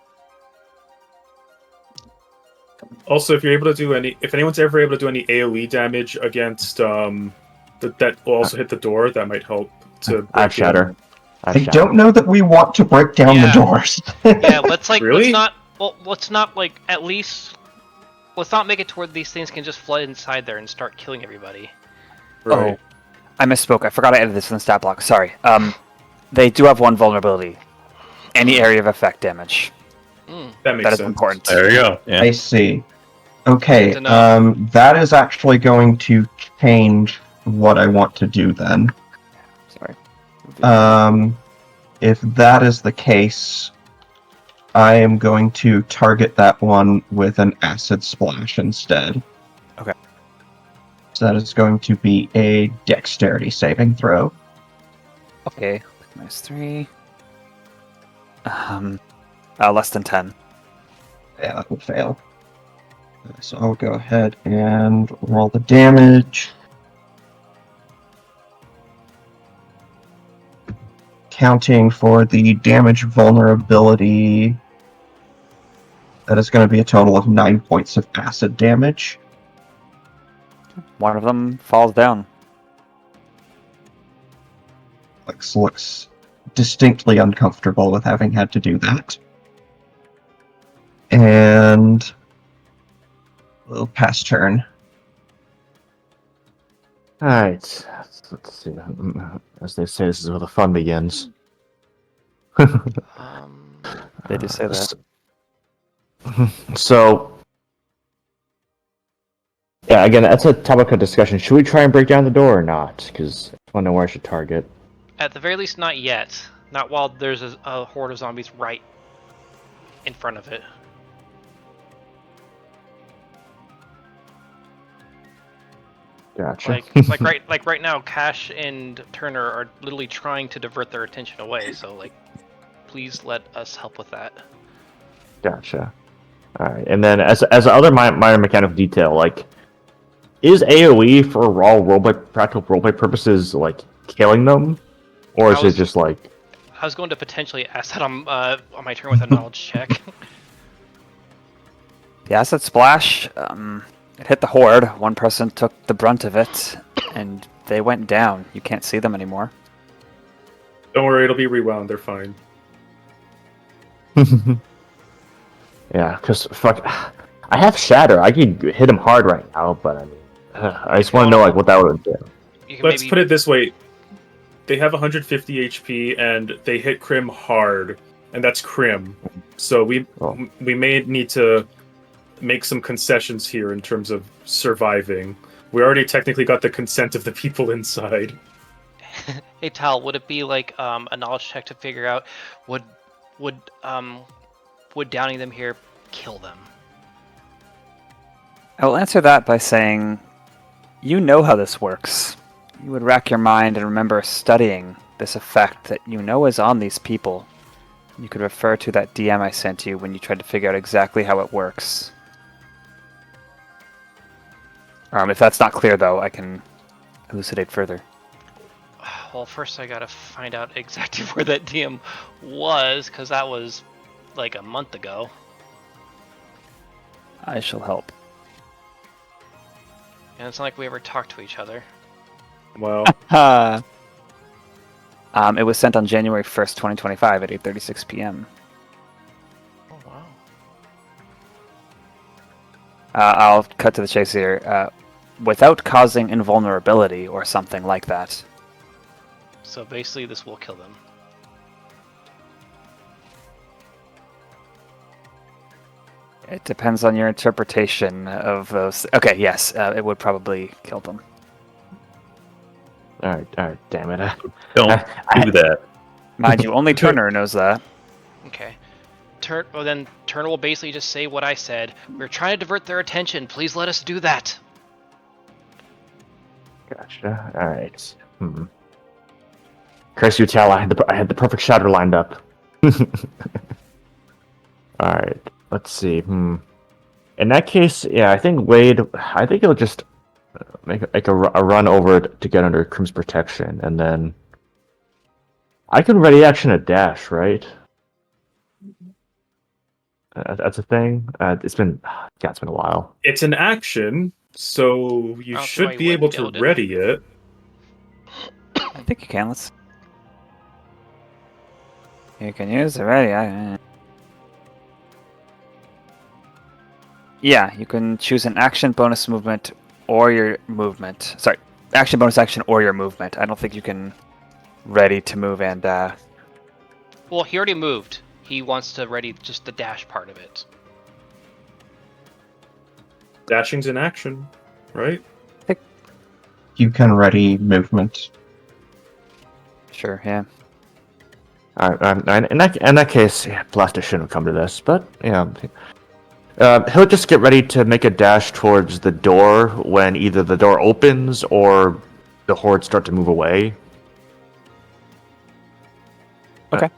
Speaker 2: Also, if you're able to do if anyone's ever able to do any AoE damage against that will also hit the door, that might help to.
Speaker 4: I have Shatter.
Speaker 6: I don't know that we want to break down the doors.
Speaker 3: Yeah, let's
Speaker 2: Really?
Speaker 3: let's not at least let's not make it to where these things can just flood inside there and start killing everybody.
Speaker 2: Right.
Speaker 1: Oh, I misspoke. I forgot I added this in the stat block. Sorry. They do have one vulnerability. Any area of effect damage.
Speaker 2: That makes
Speaker 1: That is
Speaker 2: sense.
Speaker 1: important.
Speaker 5: There you go. Yeah.
Speaker 6: I see. Okay,
Speaker 3: Good to know.
Speaker 6: that is actually going to change what I want to do then.
Speaker 1: Sorry.
Speaker 6: If that is the case, I am going to target that one with an acid splash instead.
Speaker 1: Okay.
Speaker 6: So that is going to be a dexterity saving throw.
Speaker 1: Okay. -3. Less than 10.
Speaker 6: Yeah, that will fail. So I'll go ahead and roll the damage. Counting for the damage vulnerability, that is going to be a total of 9 points of acid damage.
Speaker 1: One of them falls down.
Speaker 6: Looks distinctly uncomfortable with having had to do that. And we'll pass turn.
Speaker 4: Alright. Let's see. As they say, this is where the fun begins.
Speaker 1: They do say that.
Speaker 4: So, yeah, again, that's a topic of discussion. Should we try and break down the door or not? Because I want to know where I should target.
Speaker 3: At the very least, not yet. Not while there's a horde of zombies right in front of it.
Speaker 4: Gotcha.
Speaker 3: Like right now, Cash and Turner are literally trying to divert their attention away. So please let us help with that.
Speaker 4: Gotcha. Alright, and then as other minor mechanical detail, is AoE for all practical roleplay purposes killing them, or is it just
Speaker 3: I was going to potentially ask that on my turn with a knowledge check.
Speaker 1: The acid splash, it hit the horde. One person took the brunt of it, and they went down. You can't see them anymore.
Speaker 2: Don't worry, it'll be rewound. They're fine.
Speaker 4: Yeah, because I have Shatter. I could hit him hard right now, but I mean, I just want to know what that would do.
Speaker 2: Let's put it this way: they have 150 HP, and they hit Crim hard, and that's Crim. So we may need to make some concessions here in terms of surviving. We already technically got the consent of the people inside.
Speaker 3: Hey Tal, would it be a knowledge check to figure out would downing them here kill them?
Speaker 1: I will answer that by saying, you know how this works. You would rack your mind and remember studying this effect that you know is on these people. You could refer to that DM I sent you when you tried to figure out exactly how it works. If that's not clear, though, I can elucidate further.
Speaker 3: Well, first I gotta find out exactly where that DM was, because that was a month ago.
Speaker 1: I shall help.
Speaker 3: And it's not like we ever talked to each other.
Speaker 2: Well,
Speaker 1: it was sent on January 1st, 2025 at 8:36 p.m.
Speaker 3: Oh wow.
Speaker 1: I'll cut to the chase here. Without causing invulnerability or something like that.
Speaker 3: So basically, this will kill them.
Speaker 1: It depends on your interpretation of those. Okay, yes, it would probably kill them.
Speaker 4: All right, damn it.
Speaker 5: Don't do that.
Speaker 1: Mind you, only Turner knows that.
Speaker 3: Okay. Then Turner will basically just say what I said. We're trying to divert their attention. Please let us do that.
Speaker 4: Gotcha. All right. Curse you tell, I had the perfect shatter lined up. All right. Let's see. In that case, yeah, I think Wade. I think he'll just make a run over it to get under Crim's protection, and then I can ready action a dash, right? That's a thing. It's been a while.
Speaker 2: It's an action, so you should be able to ready it.
Speaker 1: I think you can. Let's. You can use the ready. Yeah, you can choose an action, bonus movement, or your movement. Sorry, action, bonus action, or your movement. I don't think you can ready to move and.
Speaker 3: Well, he already moved. He wants to ready just the dash part of it.
Speaker 2: Dashing's an action, right?
Speaker 6: You can ready movement.
Speaker 1: Sure, yeah.
Speaker 4: In that case, yeah, Blaster shouldn't have come to this, but yeah. He'll just get ready to make a dash towards the door when either the door opens or the hordes start to move away.
Speaker 1: Okay.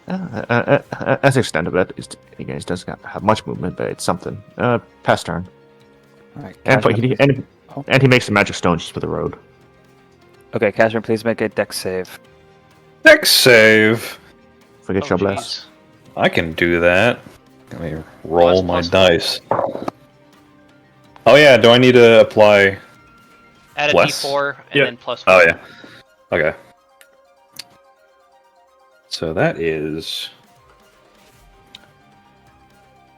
Speaker 4: That's the extent of it. He doesn't have much movement, but it's something. Pass turn.
Speaker 1: All right.
Speaker 4: And he makes a magic stone just for the road.
Speaker 1: Okay, Cashmere, please make a dex save.
Speaker 5: Dex save.
Speaker 4: Forget your bless.
Speaker 5: I can do that. Let me roll my dice. Oh yeah, do I need to apply?
Speaker 3: Add a
Speaker 5: Less?
Speaker 3: d4 and then plus 4.
Speaker 5: Oh yeah. Okay. So that is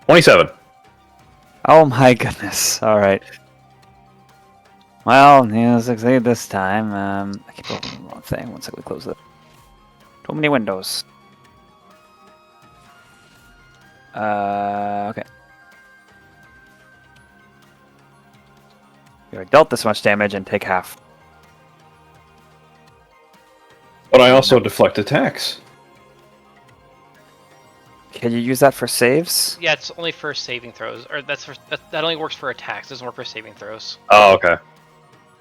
Speaker 5: 27.
Speaker 1: Oh my goodness. All right. Well, you succeed this time. I keep opening the wrong thing. One second, we close it. Too many windows. Okay. You're dealt this much damage and take half.
Speaker 5: But I also deflect attacks.
Speaker 1: Can you use that for saves?
Speaker 3: Yeah, it's only for saving throws, or that only works for attacks. Doesn't work for saving throws.
Speaker 5: Oh, okay.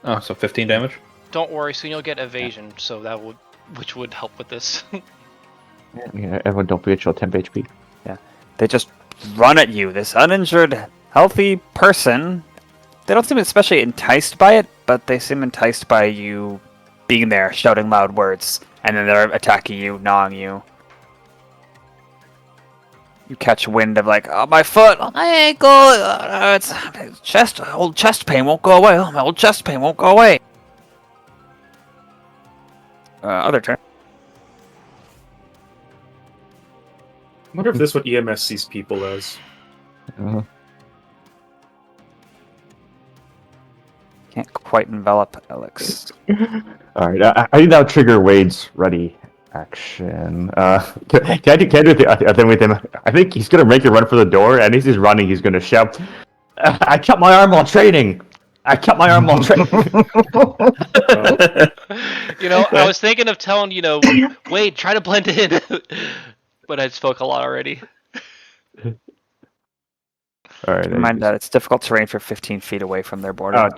Speaker 5: Oh, so 15 damage?
Speaker 3: Don't worry, soon you'll get evasion, so which would help with this.
Speaker 4: Yeah, everyone don't forget your temp HP.
Speaker 1: Yeah. They just run at you. This uninjured, healthy person. They don't seem especially enticed by it, but they seem enticed by you being there, shouting loud words, and then they're attacking you, gnawing you. You catch wind of like, oh, my foot, oh, my ankle, it's chest, old chest pain won't go away. Oh, my old chest pain won't go away. Other turn.
Speaker 2: I wonder if this is what EMS sees people as.
Speaker 1: Can't quite envelop Alex.
Speaker 4: All right, I need now trigger Wade's ready action. Can I do the thing with him? I think he's gonna make a run for the door, and as he's running, he's gonna shout, "I cut my arm while training! I cut my arm while training!"
Speaker 3: I was thinking of telling Wade, try to blend in, but I spoke a lot already.
Speaker 4: All right.
Speaker 1: Mind that it's difficult terrain for 15 feet away from their border.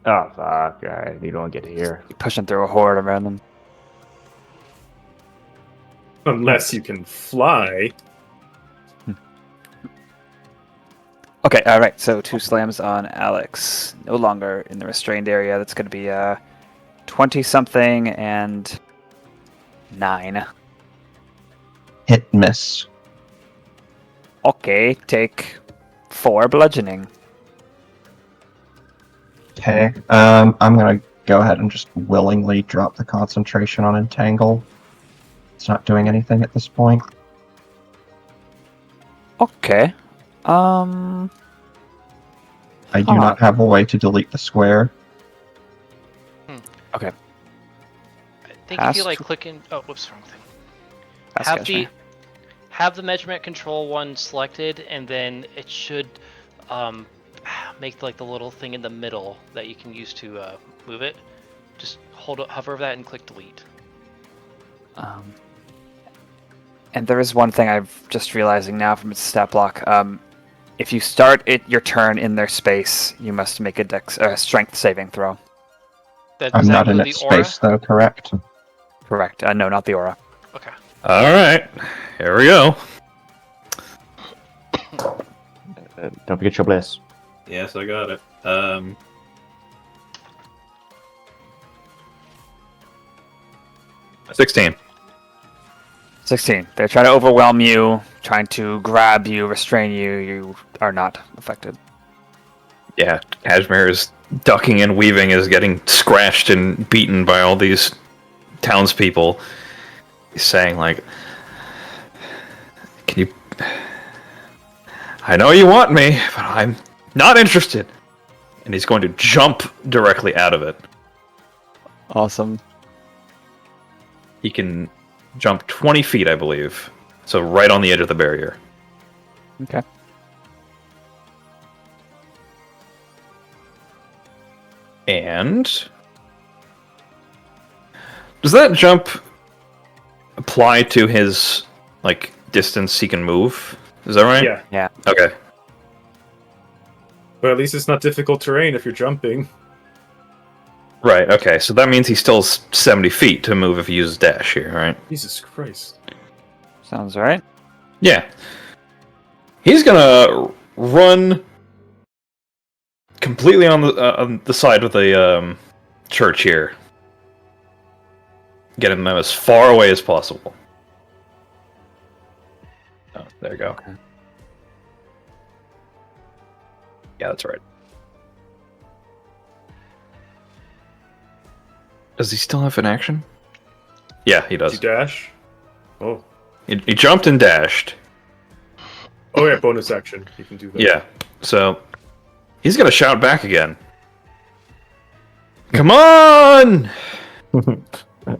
Speaker 4: Oh fuck! All right, you don't get here.
Speaker 1: You're pushing through a horde around them.
Speaker 2: Unless you can fly.
Speaker 1: Okay, alright, so 2 slams on Alex. No longer in the restrained area. That's going to be 20-something and 9.
Speaker 6: Hit miss.
Speaker 1: Okay, take 4 bludgeoning.
Speaker 6: Okay. I'm gonna go ahead and just willingly drop the concentration on Entangle. It's not doing anything at this point.
Speaker 1: Okay.
Speaker 6: I do not have a way to delete the square.
Speaker 1: Okay.
Speaker 3: I think if you like click in. Oh, whoops, wrong thing. Have the measurement control one selected, and then it should make like the little thing in the middle that you can use to move it. Just hover over that and click delete.
Speaker 1: And there is one thing I'm just realizing now from its stat block. If you start your turn in their space, you must make a strength saving throw.
Speaker 6: I'm not in its space, though, correct?
Speaker 1: Correct. No, not the aura.
Speaker 3: Okay.
Speaker 5: All right, here we go.
Speaker 4: Don't forget your bliss.
Speaker 5: Yes, I got it. 16.
Speaker 1: 16. They're trying to overwhelm you, trying to grab you, restrain you. You are not affected.
Speaker 5: Yeah, Cashmere is ducking and weaving, is getting scratched and beaten by all these townspeople. He's saying, like, can you... I know you want me, but I'm not interested. And he's going to jump directly out of it.
Speaker 1: Awesome.
Speaker 5: He can jump 20 feet, I believe. So right on the edge of the barrier.
Speaker 1: Okay.
Speaker 5: And... does that jump apply to his, like, distance he can move? Is that right?
Speaker 2: Yeah.
Speaker 1: Yeah.
Speaker 5: Okay.
Speaker 2: But at least it's not difficult terrain if you're jumping.
Speaker 5: Right, okay. So that means he still has 70 feet to move if he uses dash here, right?
Speaker 2: Jesus Christ.
Speaker 1: Sounds right.
Speaker 5: Yeah. He's gonna run completely on the side of the church here. Getting them as far away as possible. Oh, there you go.
Speaker 1: Okay.
Speaker 5: Yeah, that's right. Does he still have an action? Yeah, he
Speaker 2: Did
Speaker 5: does.
Speaker 2: you dash? Oh.
Speaker 5: He jumped and dashed.
Speaker 2: Oh yeah, bonus action. You can do that.
Speaker 5: Yeah, so he's gonna shout back again. Come on! I'm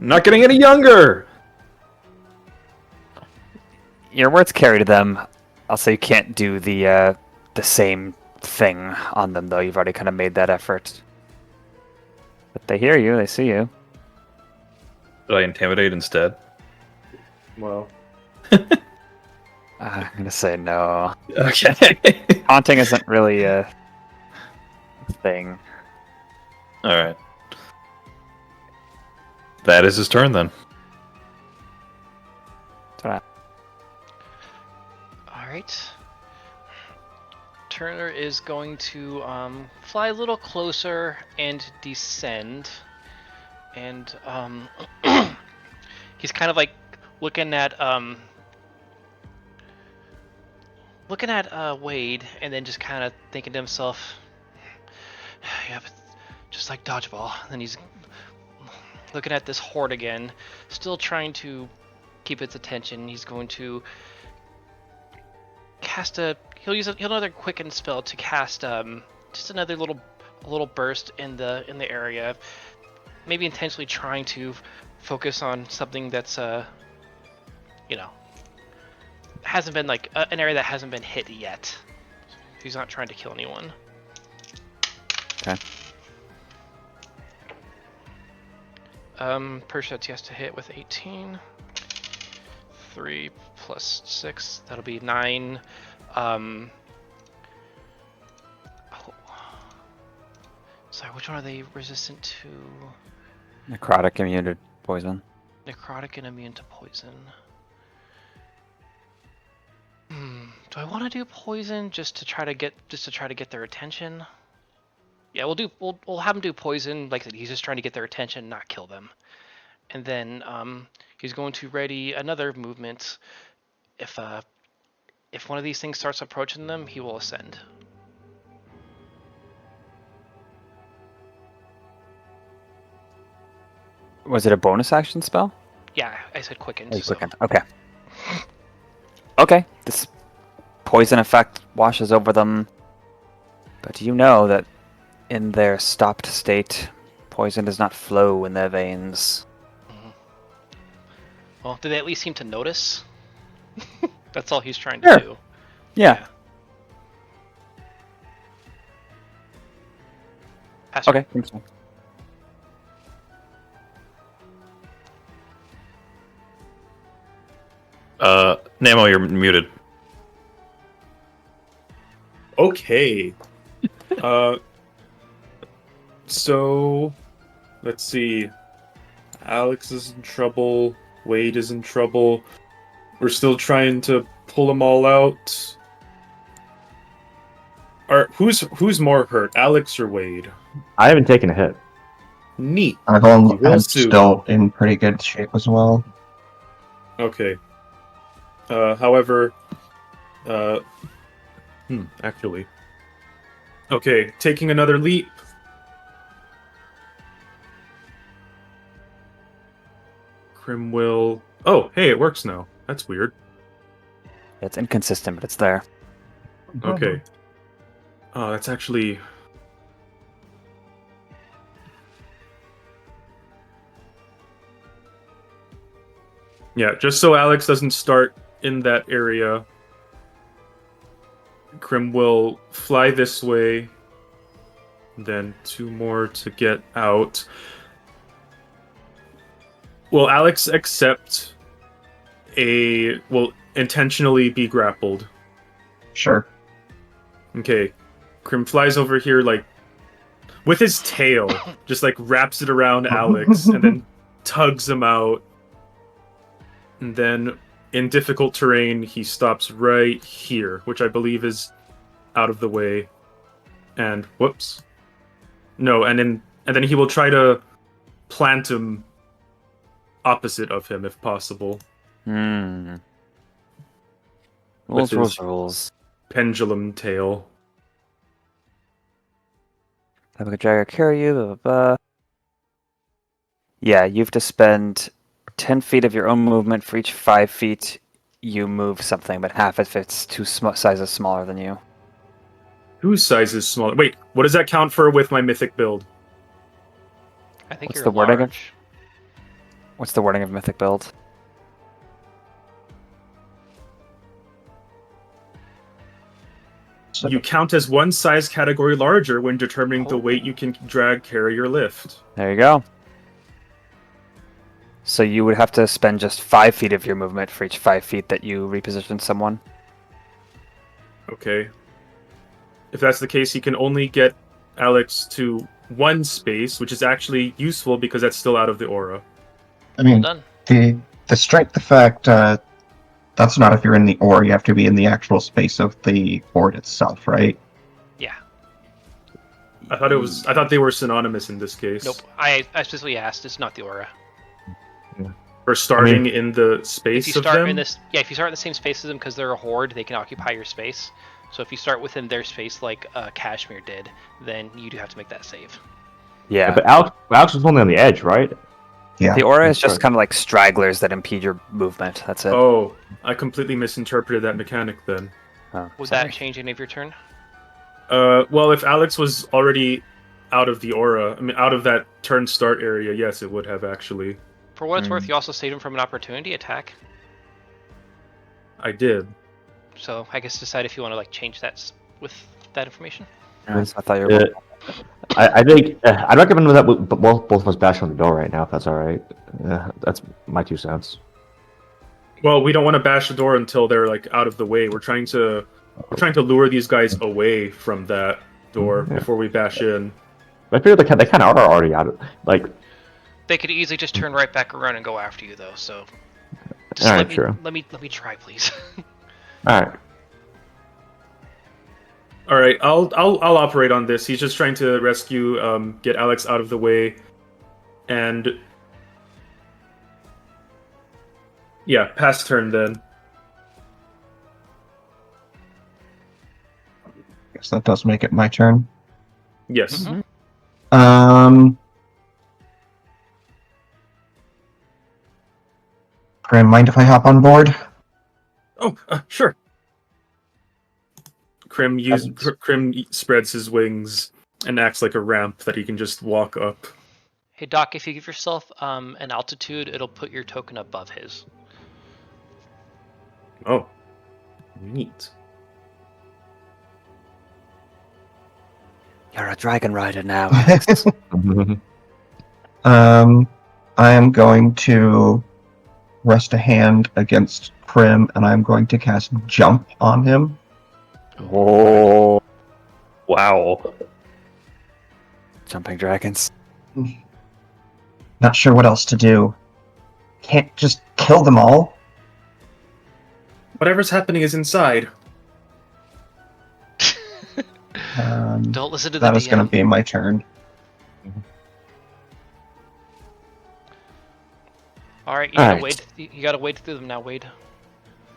Speaker 5: not getting any younger!
Speaker 1: Your words carry to them. I'll say you can't do the same thing on them, though. You've already kind of made that effort. But they hear you. They see you.
Speaker 5: Did I intimidate instead?
Speaker 2: Well.
Speaker 1: I'm gonna say no.
Speaker 5: Okay.
Speaker 1: Haunting isn't really a thing.
Speaker 5: Alright. That is his turn then.
Speaker 1: So,
Speaker 3: Alright. Turner is going to fly a little closer and descend. And he's kind of like looking at Wade, and then just kind of thinking to himself, yeah, but just like dodgeball. And then he's looking at this horde again, still trying to keep its attention. He's going to cast he'll use another quicken spell to cast just another little burst in the area, maybe intentionally trying to focus on something that's hasn't been like an area that hasn't been hit yet. He's not trying to kill anyone.
Speaker 1: okay.
Speaker 3: Per shot he has to hit with 18. 3 plus 6, that'll be 9. Sorry, which one are they resistant to?
Speaker 1: Necrotic, immune to poison.
Speaker 3: Necrotic and immune to poison. Do I want to do poison just to try to get their attention? Yeah, we'll have him do poison. Like I said, he's just trying to get their attention, not kill them. And then he's going to ready another movement. If one of these things starts approaching them, he will ascend.
Speaker 1: Was it a bonus action spell?
Speaker 3: Yeah, I said quickened.
Speaker 1: Oh,
Speaker 3: So.
Speaker 1: quickened. Okay. Okay. This poison effect washes over them. But you know that in their stopped state, poison does not flow in their veins.
Speaker 3: Well, do they at least seem to notice? That's all he's trying to
Speaker 1: Sure.
Speaker 3: do.
Speaker 1: Yeah.
Speaker 3: Pass her.
Speaker 1: Okay.
Speaker 5: Namo, you're muted.
Speaker 2: Okay. So let's see. Alex is in trouble. Wade is in trouble. We're still trying to pull them all out. Who's more hurt, Alex or Wade?
Speaker 4: I haven't taken a hit.
Speaker 2: Neat.
Speaker 6: I'm
Speaker 2: will soon.
Speaker 6: still in pretty good shape as well.
Speaker 2: Okay. However, actually. Okay, taking another leap. Crim will... Oh, hey, it works now. That's weird.
Speaker 1: It's inconsistent, but it's there.
Speaker 2: Okay. Oh, that's actually... Yeah, just so Alex doesn't start in that area, Crim will fly this way, then 2 more to get out. Will Alex accept will intentionally be grappled?
Speaker 6: Sure.
Speaker 2: Okay. Crim flies over here, like, with his tail, just, like, wraps it around Alex, and then tugs him out. And then, in difficult terrain, he stops right here, which I believe is out of the way. And, whoops. No, and then he will try to plant him opposite of him, if possible.
Speaker 1: Rules,
Speaker 2: With his-
Speaker 1: rules.
Speaker 2: Pendulum tail.
Speaker 1: Have a dragger carry you, blah, blah, blah. Yeah, you have to spend 10 feet of your own movement for each 5 feet you move something, but half if it's two sizes smaller than you.
Speaker 2: Whose size is smaller? Wait, what does that count for with my mythic build?
Speaker 3: I think
Speaker 1: What's
Speaker 3: you're
Speaker 1: the wording of-
Speaker 3: large.
Speaker 1: What's the wording of Mythic Build?
Speaker 6: So,
Speaker 2: You count as one size category larger when determining the
Speaker 3: Oh.
Speaker 2: weight you can drag, carry, or lift.
Speaker 1: There you go. So you would have to spend just 5 feet of your movement for each 5 feet that you reposition someone.
Speaker 2: Okay. If that's the case, he can only get Alex to one space, which is actually useful because that's still out of the aura.
Speaker 6: I
Speaker 3: Well
Speaker 6: mean,
Speaker 3: done.
Speaker 6: the strength effect, that's not if you're in the ore, you have to be in the actual space of the board itself, right?
Speaker 3: Yeah.
Speaker 2: I thought they were synonymous in this case.
Speaker 3: Nope. I specifically asked. It's not the aura.
Speaker 2: For starting in the space
Speaker 3: If you
Speaker 2: of
Speaker 3: start
Speaker 2: them.
Speaker 3: in this, yeah, if you start in the same space as them because they're a horde, they can occupy your space. So if you start within their space, like Cashmere did, then you do have to make that save.
Speaker 1: Yeah.
Speaker 4: But Alex was only on the edge, right?
Speaker 6: Yeah.
Speaker 1: The aura is
Speaker 4: That's
Speaker 1: just
Speaker 4: right.
Speaker 1: kind of like stragglers that impede your movement. That's it.
Speaker 2: Oh, I completely misinterpreted that mechanic then.
Speaker 1: Oh,
Speaker 3: Would
Speaker 1: sorry.
Speaker 3: that change any of your turn?
Speaker 2: Well, if Alex was already out of the aura, I mean, out of that turn start area, yes, it would have actually.
Speaker 3: For what it's worth, you also saved him from an opportunity attack.
Speaker 2: I did.
Speaker 3: So I guess decide if you want to like change that with that information.
Speaker 1: Yeah, so I thought you were.
Speaker 4: I think I'd recommend that both of us bash on the door right now, if that's all right. That's my 2 cents.
Speaker 2: Well, we don't want to bash the door until they're like out of the way. We're trying to lure these guys away from that door
Speaker 4: Yeah.
Speaker 2: before we bash in.
Speaker 4: I figure they kind of are already out of like.
Speaker 3: They could easily just turn right back around and go after you, though. So just
Speaker 4: Alright,
Speaker 3: let me try, please.
Speaker 4: All right.
Speaker 2: All right, I'll operate on this. He's just trying to rescue, get Alex out of the way, and yeah, pass turn then.
Speaker 6: Guess that does make it my turn.
Speaker 2: Yes.
Speaker 3: Mhm.
Speaker 6: Crim, mind if I hop on board?
Speaker 2: Oh, sure. Crim spreads his wings and acts like a ramp that he can just walk up.
Speaker 3: Hey Doc, if you give yourself an altitude, it'll put your token above his.
Speaker 2: Oh, neat.
Speaker 1: You're a dragon rider now. Alex.
Speaker 6: I am going to rest a hand against Crim, and I'm going to cast Jump on him.
Speaker 1: Oh,
Speaker 5: Wow.
Speaker 1: jumping dragons.
Speaker 6: Not sure what else to do. Can't just kill them all.
Speaker 2: Whatever's happening is inside.
Speaker 3: Don't listen to the
Speaker 6: That is going
Speaker 3: DM.
Speaker 6: to be my turn.
Speaker 3: All right,
Speaker 4: Alright.
Speaker 3: you gotta wade through them now, Wade.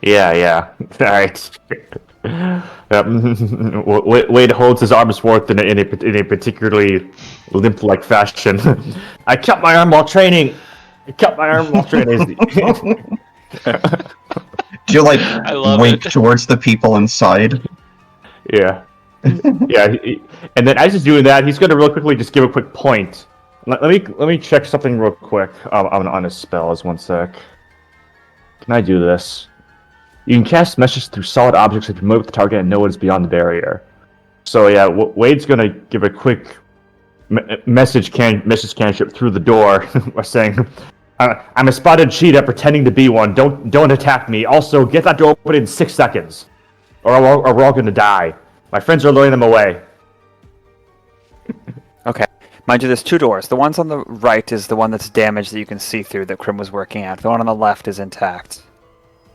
Speaker 4: Yeah. All right. Wade holds his arms forth in a particularly limp-like fashion. I cut my arm while training.
Speaker 6: Do you
Speaker 3: I love
Speaker 6: wink
Speaker 3: it.
Speaker 6: towards the people inside?
Speaker 4: Yeah. And then as he's doing that, he's going to real quickly just give a quick point. Let me check something real quick on his spells. 1 sec. Can I do this? You can cast messages through solid objects if you move the target and no one's beyond the barrier. So yeah, Wade's going to give a quick message cantrip through the door, saying, "I'm a spotted cheetah pretending to be one. Don't attack me. Also, get that door open in 6 seconds, or we're all going to die. My friends are luring them away."
Speaker 1: Okay. Mind you, there's 2 doors. The ones on the right is the one that's damaged that you can see through that Crim was working at. The one on the left is intact.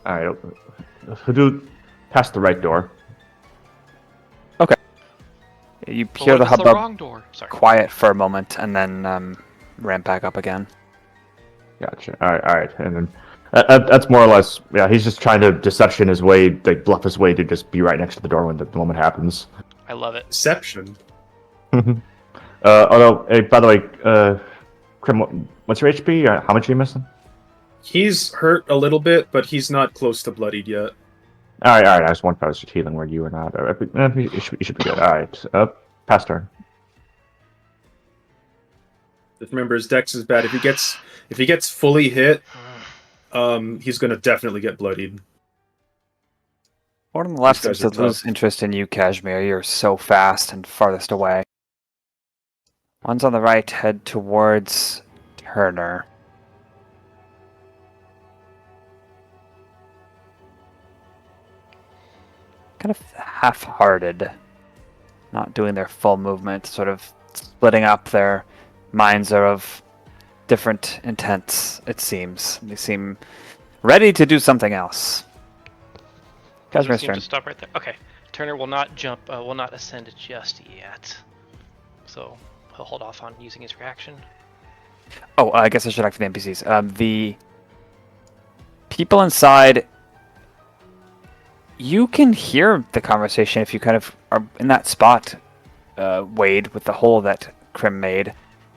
Speaker 4: All right, do past the right door.
Speaker 1: You
Speaker 3: But
Speaker 1: hear
Speaker 3: what
Speaker 1: the
Speaker 3: if it's the
Speaker 1: hubbub
Speaker 3: wrong door? Sorry.
Speaker 1: quiet for a moment and then ramp back up again.
Speaker 4: Gotcha. All right, and then that's more or less. Yeah, he's just trying to deception his way, bluff his way to just be right next to the door when the moment happens.
Speaker 3: I love it.
Speaker 2: Deception.
Speaker 4: Although, hey, by the way, Crim, what's your HP? How much are you missing?
Speaker 2: He's hurt a little bit, but he's not close to bloodied yet.
Speaker 4: All right. I just want to just healing where you are not. You should be good. All right. Pass turn.
Speaker 2: Just remember, his dex is bad. If he gets fully hit, he's gonna definitely get bloodied.
Speaker 1: One on the left
Speaker 2: These guys
Speaker 1: seems to
Speaker 2: are
Speaker 1: lose
Speaker 2: tough.
Speaker 1: interest in you, Cashmere. You're so fast and farthest away. Ones on the right head towards Turner. Kind of half-hearted. Not doing their full movement, sort of splitting up. Their minds are of different intents, it seems. They seem ready to do something else. Cashmere's
Speaker 3: Seem
Speaker 1: turn.
Speaker 3: to stop right there. Okay. Turner will not jump. Will not ascend just yet. So he'll hold off on using his reaction.
Speaker 1: Oh, I guess I should activate the NPCs. The people inside, you can hear the conversation if you kind of are in that spot, Wade, with the hole that Crim made.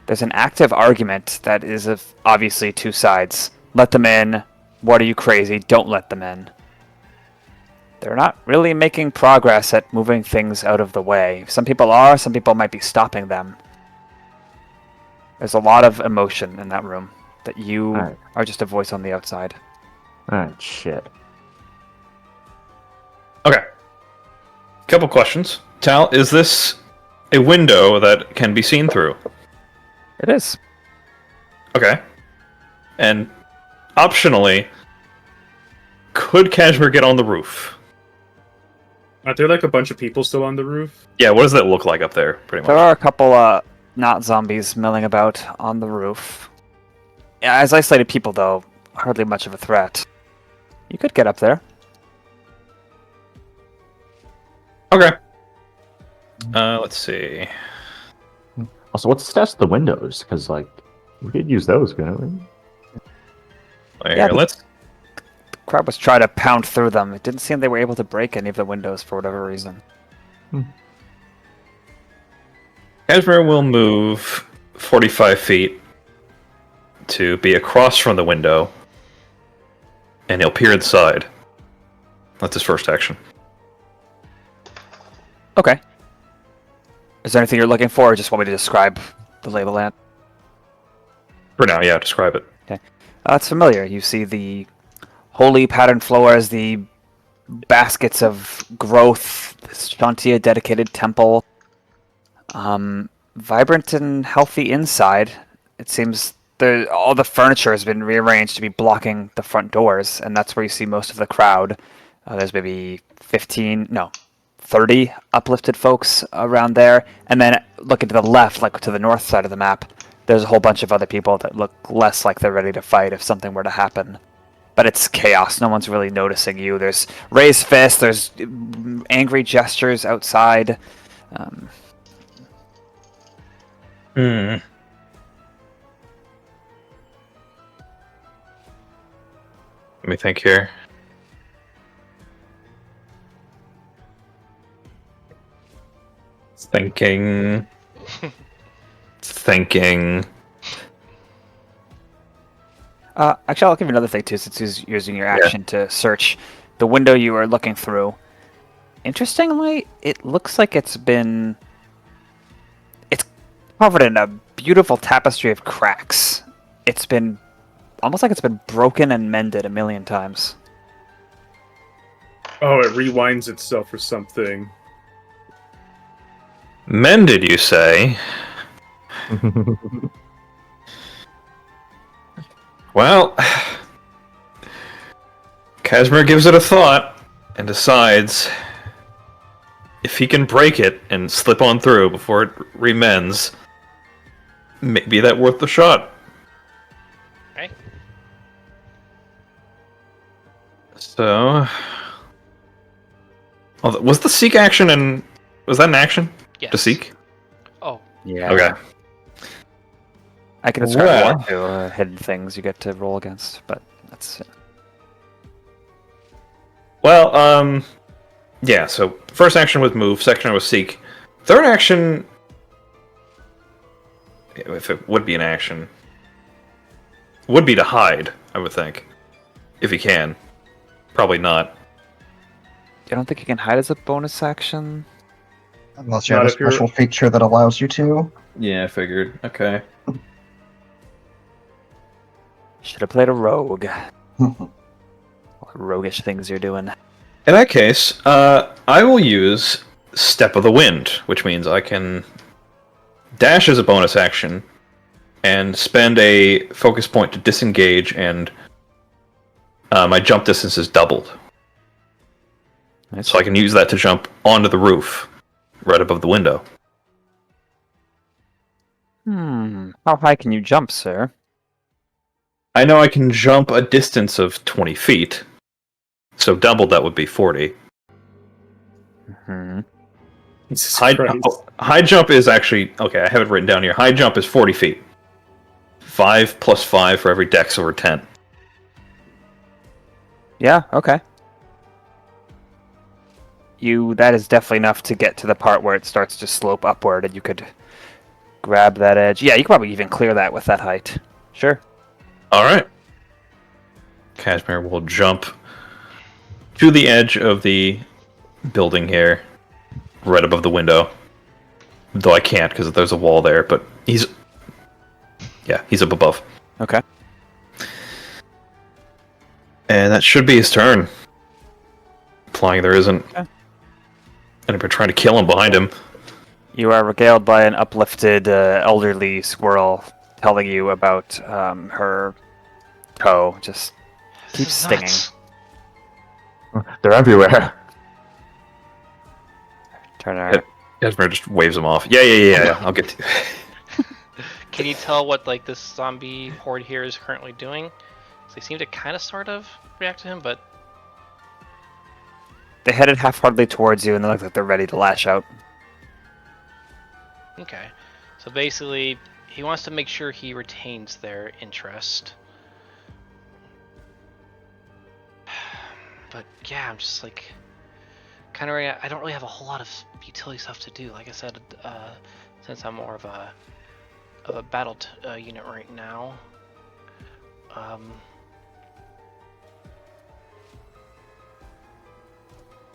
Speaker 1: There's an active argument that is of obviously 2 sides. Let them in. What are you, crazy? Don't let them in. They're not really making progress at moving things out of the way. Some people are, some people might be stopping them. There's a lot of emotion in that room that you
Speaker 4: Alright.
Speaker 1: are just a voice on the outside.
Speaker 4: Alright, shit.
Speaker 5: Okay. Couple questions. Tal, is this a window that can be seen through?
Speaker 1: It is.
Speaker 5: Okay. And optionally, could Cashmere get on the roof?
Speaker 2: Aren't there like a bunch of people still on the roof?
Speaker 5: Yeah, what does that look like up there, pretty
Speaker 1: There
Speaker 5: much?
Speaker 1: are a couple not zombies milling about on the roof. Yeah, as isolated people, though, hardly much of a threat. You could get up there.
Speaker 5: Okay. Let's see.
Speaker 4: Also, what's the stats of the windows? Because, like, we could use those, couldn't we?
Speaker 1: Yeah,
Speaker 5: Let's...
Speaker 1: The crowd was trying to pound through them. It didn't seem they were able to break any of the windows for whatever reason.
Speaker 5: Cashmere will move 45 feet to be across from the window, and he'll peer inside. That's his first action.
Speaker 1: Okay. Is there anything you're looking for, or just want me to describe the lay of the land?
Speaker 5: For now, yeah, describe it.
Speaker 1: It's familiar. You see the holy patterned floors, the baskets of growth, this Shantia dedicated temple. Vibrant and healthy inside. It seems all the furniture has been rearranged to be blocking the front doors, and that's where you see most of the crowd. There's maybe 30 uplifted folks around there. And then looking to the left, like to the north side of the map, there's a whole bunch of other people that look less like they're ready to fight if something were to happen. But it's chaos. No one's really noticing you. There's raised fists. There's angry gestures outside.
Speaker 5: Let me think here. Thinking.
Speaker 1: Actually, I'll give you another thing too, since you're using your action to search the window you are looking through. Interestingly, it looks like it's covered in a beautiful tapestry of cracks. It's been almost like it's been broken and mended a million times.
Speaker 2: Oh, it rewinds itself or something.
Speaker 5: Mended, you say? Well, Cashmere gives it a thought and decides if he can break it and slip on through before it remends, maybe that worth the shot.
Speaker 3: Okay.
Speaker 5: So, was the seek action and was that an action?
Speaker 3: Yes.
Speaker 5: To seek?
Speaker 3: Oh,
Speaker 1: Yeah.
Speaker 5: Okay.
Speaker 1: I can describe
Speaker 5: Well.
Speaker 1: one to hidden things you get to roll against, but that's it.
Speaker 5: Well, yeah, so first action was move, second action was seek. Third action, if it would be an action, would be to hide, I would think. If he can. Probably not.
Speaker 1: I don't think you can hide as a bonus action.
Speaker 6: Unless you
Speaker 2: Not
Speaker 6: have a
Speaker 2: if you're-
Speaker 6: special feature that allows you to.
Speaker 5: Yeah, I figured. Okay.
Speaker 1: Should have played a rogue. What roguish things you're doing.
Speaker 5: In that case, I will use Step of the Wind, which means I can dash as a bonus action and spend a focus point to disengage, and my jump distance is doubled. So I can use that to jump onto the roof, right above the window.
Speaker 1: How high can you jump, sir?
Speaker 5: I know I can jump a distance of 20 feet, so doubled that would be 40.
Speaker 2: Jesus
Speaker 5: High,
Speaker 2: Christ.
Speaker 5: high jump is actually... Okay, I have it written down here. High jump is 40 feet. 5 plus 5 for every dex over 10.
Speaker 1: Yeah, okay. That is definitely enough to get to the part where it starts to slope upward, and you could grab that edge. Yeah, you could probably even clear that with that height. Sure.
Speaker 5: Alright. Cashmere will jump to the edge of the building here, right above the window. Though I can't because there's a wall there, but he's up above.
Speaker 1: Okay.
Speaker 5: And that should be his turn. Implying there isn't anybody trying to kill him behind him.
Speaker 1: You are regaled by an uplifted elderly squirrel telling you about her toe. Just
Speaker 3: this
Speaker 1: keeps
Speaker 3: is
Speaker 1: stinging.
Speaker 3: nuts.
Speaker 4: They're everywhere.
Speaker 1: Turn around.
Speaker 5: Cashmere just waves him off. Yeah. I'll get to
Speaker 3: Can you tell what like this zombie horde here is currently doing? 'Cause they seem to kind of sort of react to him, but
Speaker 1: They headed half-heartedly towards you, and they look like they're ready to lash out.
Speaker 3: okay. So basically, he wants to make sure he retains their interest. But yeah, I'm just like kind of. I don't really have a whole lot of utility stuff to do. Like I said, since I'm more of a battle unit right now.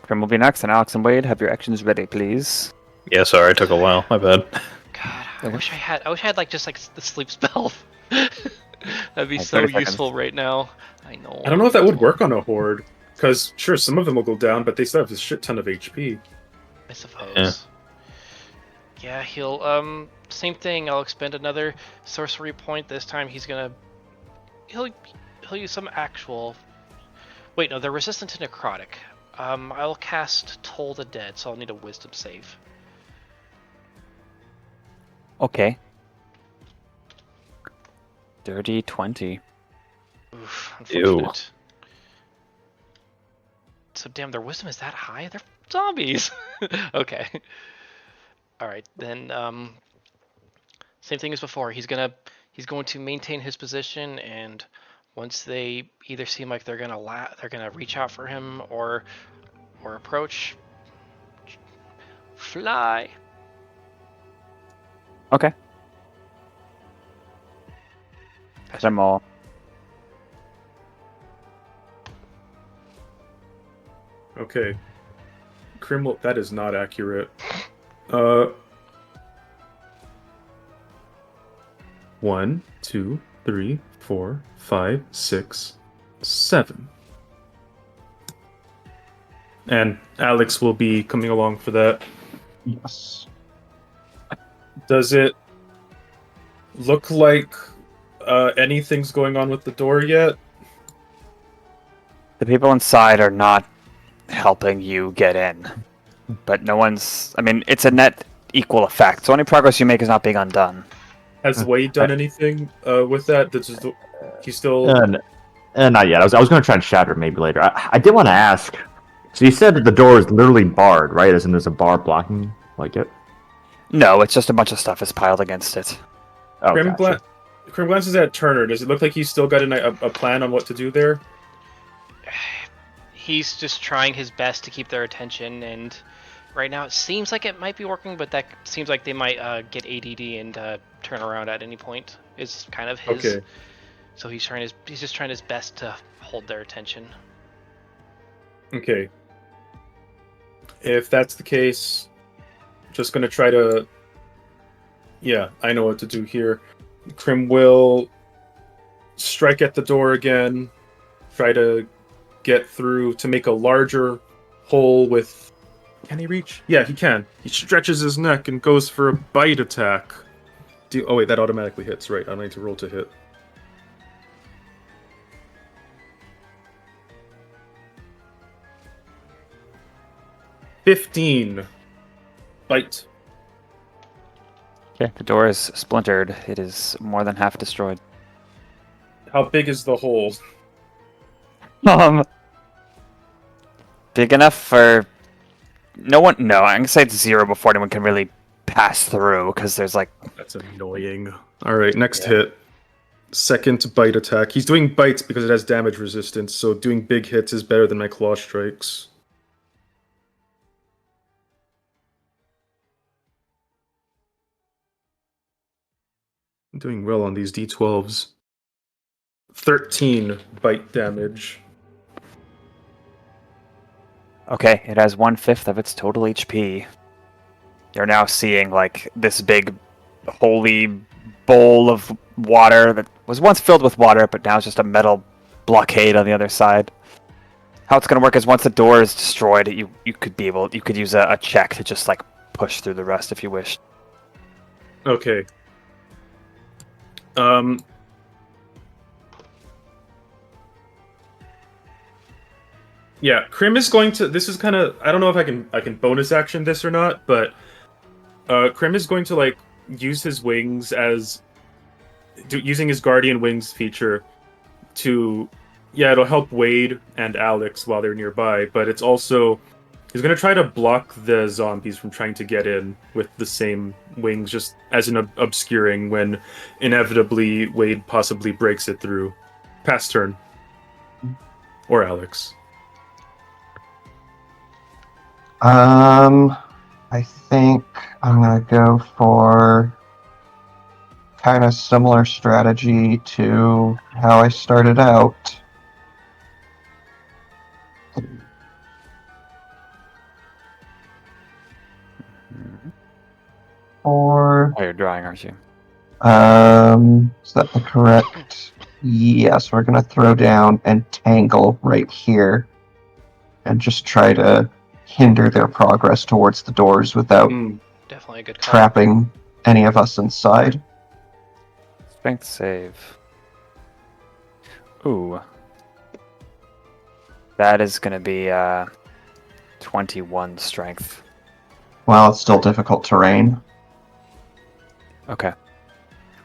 Speaker 1: Crim will be next, and Alex and Wade, have your actions ready, please.
Speaker 5: Yeah, sorry, it took a while. My bad.
Speaker 3: God, I wish I had like just like the sleep spell. That'd be
Speaker 1: Like
Speaker 3: so
Speaker 1: 30 seconds.
Speaker 3: useful right now. I know.
Speaker 2: I don't know if that would work on a horde. Because, sure, some of them will go down, but they still have a shit ton of HP.
Speaker 3: I suppose. Yeah, he'll same thing. I'll expend another sorcery point. This time he's gonna he'll use some actual. Wait, no, they're resistant to necrotic. I'll cast Toll the Dead, so I'll need a Wisdom save.
Speaker 1: Okay. Dirty 20.
Speaker 3: Oof,
Speaker 5: Ew.
Speaker 3: unfortunate. So damn, their wisdom is that high? They're zombies. Okay. All right, then. Same thing as before. He's going to maintain his position, and once they either seem like they're gonna reach out for him or approach, fly.
Speaker 1: Okay. I'm all.
Speaker 2: Okay. Crim, that is not accurate. 1, 2, 3, 4, 5, 6, 7. And Alex will be coming along for that.
Speaker 6: Yes.
Speaker 2: Does it look like anything's going on with the door yet?
Speaker 1: The people inside are not helping you get in. But no one's... I mean, it's a net equal effect, so any progress you make is not being undone.
Speaker 2: Has Wade done anything with that? He's still...
Speaker 4: Not yet. I was going to try and shatter it maybe later. I did want to ask. So you said that the door is literally barred, right? As in there's a bar blocking like it?
Speaker 1: No, it's just a bunch of stuff is piled against it.
Speaker 4: Oh,
Speaker 2: Crim,
Speaker 4: gotcha.
Speaker 2: Crim glances at Turner. Does it look like he's still got a plan on what to do there?
Speaker 3: He's just trying his best to keep their attention, and right now it seems like it might be working, but that seems like they might get ADD and turn around at any point. Is kind of his.
Speaker 2: Okay.
Speaker 3: So he's just trying his best to hold their attention.
Speaker 2: Okay. If that's the case, just gonna try to... Yeah, I know what to do here. Crim will strike at the door again, try to get through to make a larger hole with... Can he reach? Yeah, he can. He stretches his neck and goes for a bite attack. Oh wait, that automatically hits, right. I need to roll to hit. $15. Bite.
Speaker 1: Okay, the door is splintered. It is more than half destroyed.
Speaker 2: How big is the hole?
Speaker 1: Big enough for... No, I'm gonna say it's 0 before anyone can really pass through, because there's like...
Speaker 2: That's annoying. Alright, next hit. Second bite attack. He's doing bites because it has damage resistance, so doing big hits is better than my claw strikes. I'm doing well on these d12s. 13 bite damage.
Speaker 1: Okay, it has 1/5 of its total HP. You're now seeing like this big holy bowl of water that was once filled with water, but now it's just a metal blockade on the other side. How it's going to work is once the door is destroyed, you could use a check to just like push through the rest if you wish.
Speaker 2: Okay. Yeah, Crim is going to... This is kind of... I don't know if I can bonus action this or not, but Crim is going to like use his wings as... using his Guardian Wings feature to... Yeah, it'll help Wade and Alex while they're nearby, but it's also... He's going to try to block the zombies from trying to get in with the same wings, just as an obscuring when inevitably Wade possibly breaks it through. Pass turn. Or Alex.
Speaker 6: I think I'm gonna go for kind of similar strategy to how I started out. D4.
Speaker 1: Oh, you're drawing, aren't you?
Speaker 6: Is that the correct? Yes, we're gonna throw down Entangle right here, and just try to hinder their progress towards the doors without
Speaker 3: Definitely a good call.
Speaker 6: trapping any of us inside.
Speaker 1: Strength save. Ooh. That is going to be 21 strength.
Speaker 6: Well, it's still difficult terrain.
Speaker 1: Okay.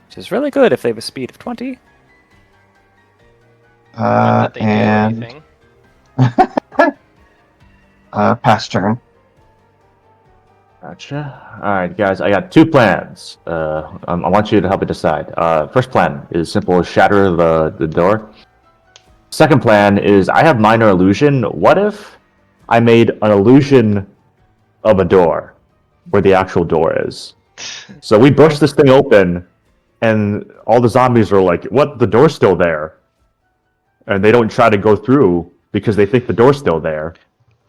Speaker 1: Which is really good if they have a speed of 20.
Speaker 3: Not that they do
Speaker 6: And
Speaker 3: anything.
Speaker 6: pass turn.
Speaker 4: Gotcha. Alright, guys, I got 2 plans. I want you to help me decide. First plan is simple as shatter the door. Second plan is I have minor illusion. What if I made an illusion of a door where the actual door is? So we burst this thing open, and all the zombies are like, what? The door's still there. And they don't try to go through because they think the door's still there.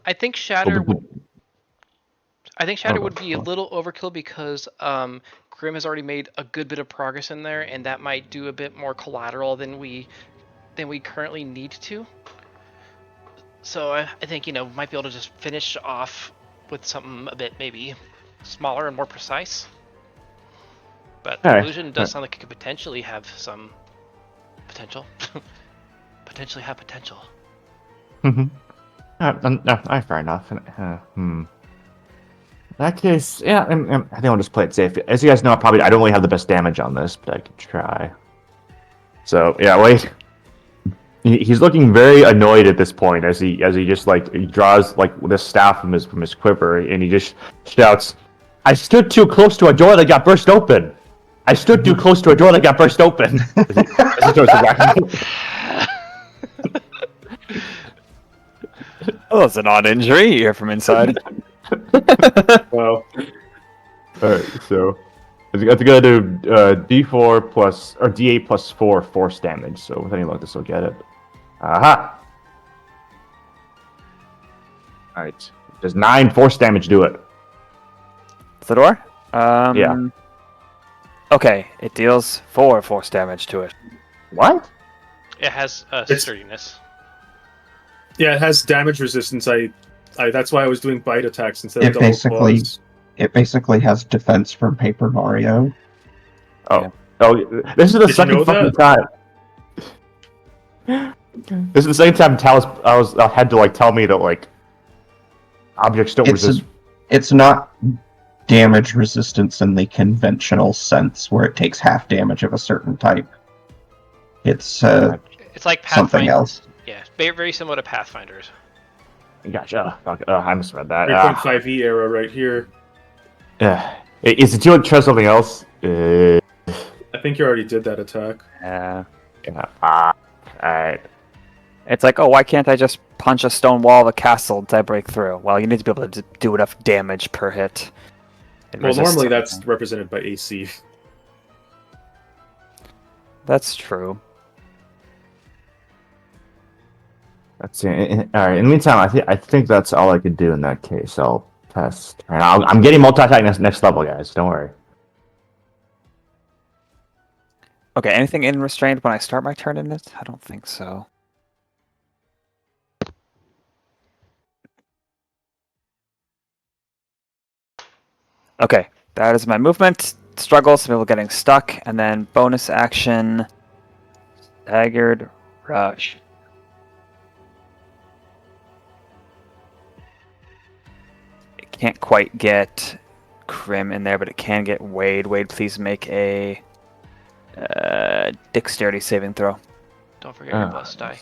Speaker 3: I think Shatter would be a little overkill because Crim has already made a good bit of progress in there, and that might do a bit more collateral than we currently need to. So I think might be able to just finish off with something a bit maybe smaller and more precise. But the illusion does sound like it could potentially have some potential. Potentially have potential.
Speaker 4: Mm-hmm. Fair enough. In that case, yeah, I think I'll just play it safe. As you guys know, I don't really have the best damage on this, but I could try. So yeah, wait. He's looking very annoyed at this point as he just he draws the staff from his quiver, and he just shouts, "I stood too close to a door that got burst open. I stood too close to a door that got burst open." As he throws it back.
Speaker 1: Oh, that's an odd injury. You hear from inside.
Speaker 2: Wow.
Speaker 4: Alright, so it's gonna do D4 plus or D8 plus 4 force damage. So with any luck, this will get it. Aha! Alright, does 9 force damage do it?
Speaker 1: The door?
Speaker 4: Yeah.
Speaker 1: Okay, it deals 4 force damage to it.
Speaker 4: What?
Speaker 3: It has
Speaker 2: It's-
Speaker 3: sturdiness.
Speaker 2: Yeah, it has damage resistance. I that's why I was doing bite attacks instead of
Speaker 6: It
Speaker 2: double
Speaker 6: basically-
Speaker 2: claws.
Speaker 6: It basically has defense from Paper Mario.
Speaker 4: Oh, this is the
Speaker 2: Did you
Speaker 4: second
Speaker 2: know
Speaker 4: fucking time. This is the second time I had to tell me that objects don't resist.
Speaker 6: It's not damage resistance in the conventional sense, where it takes half damage of a certain type. It's
Speaker 3: It's like
Speaker 6: something
Speaker 3: Pathfinder.
Speaker 6: else.
Speaker 3: Yeah, very similar to Pathfinders.
Speaker 4: Gotcha. I misread that.
Speaker 2: 3.5e era right here.
Speaker 4: Is it you try something else?
Speaker 2: I think you already did that attack.
Speaker 1: Yeah.
Speaker 4: Alright.
Speaker 1: It's like, oh, why can't I just punch a stone wall of a castle to break through? Well, you need to be able to do enough damage per hit. and
Speaker 2: Well,
Speaker 1: resist
Speaker 2: normally
Speaker 1: everything.
Speaker 2: that's represented by AC.
Speaker 1: That's true.
Speaker 4: Let's see. Alright, in the meantime, I think that's all I could do in that case. I'll test. I'm getting multi-attack next level, guys. Don't worry.
Speaker 1: Okay, anything in restrained when I start my turn in this? I don't think so. Okay, that is my movement. Struggle, some people getting stuck, and then bonus action, staggered rush. It can't quite get Crim in there, but it can get Wade. Wade, please make a dexterity saving throw.
Speaker 3: Don't forget your plus die.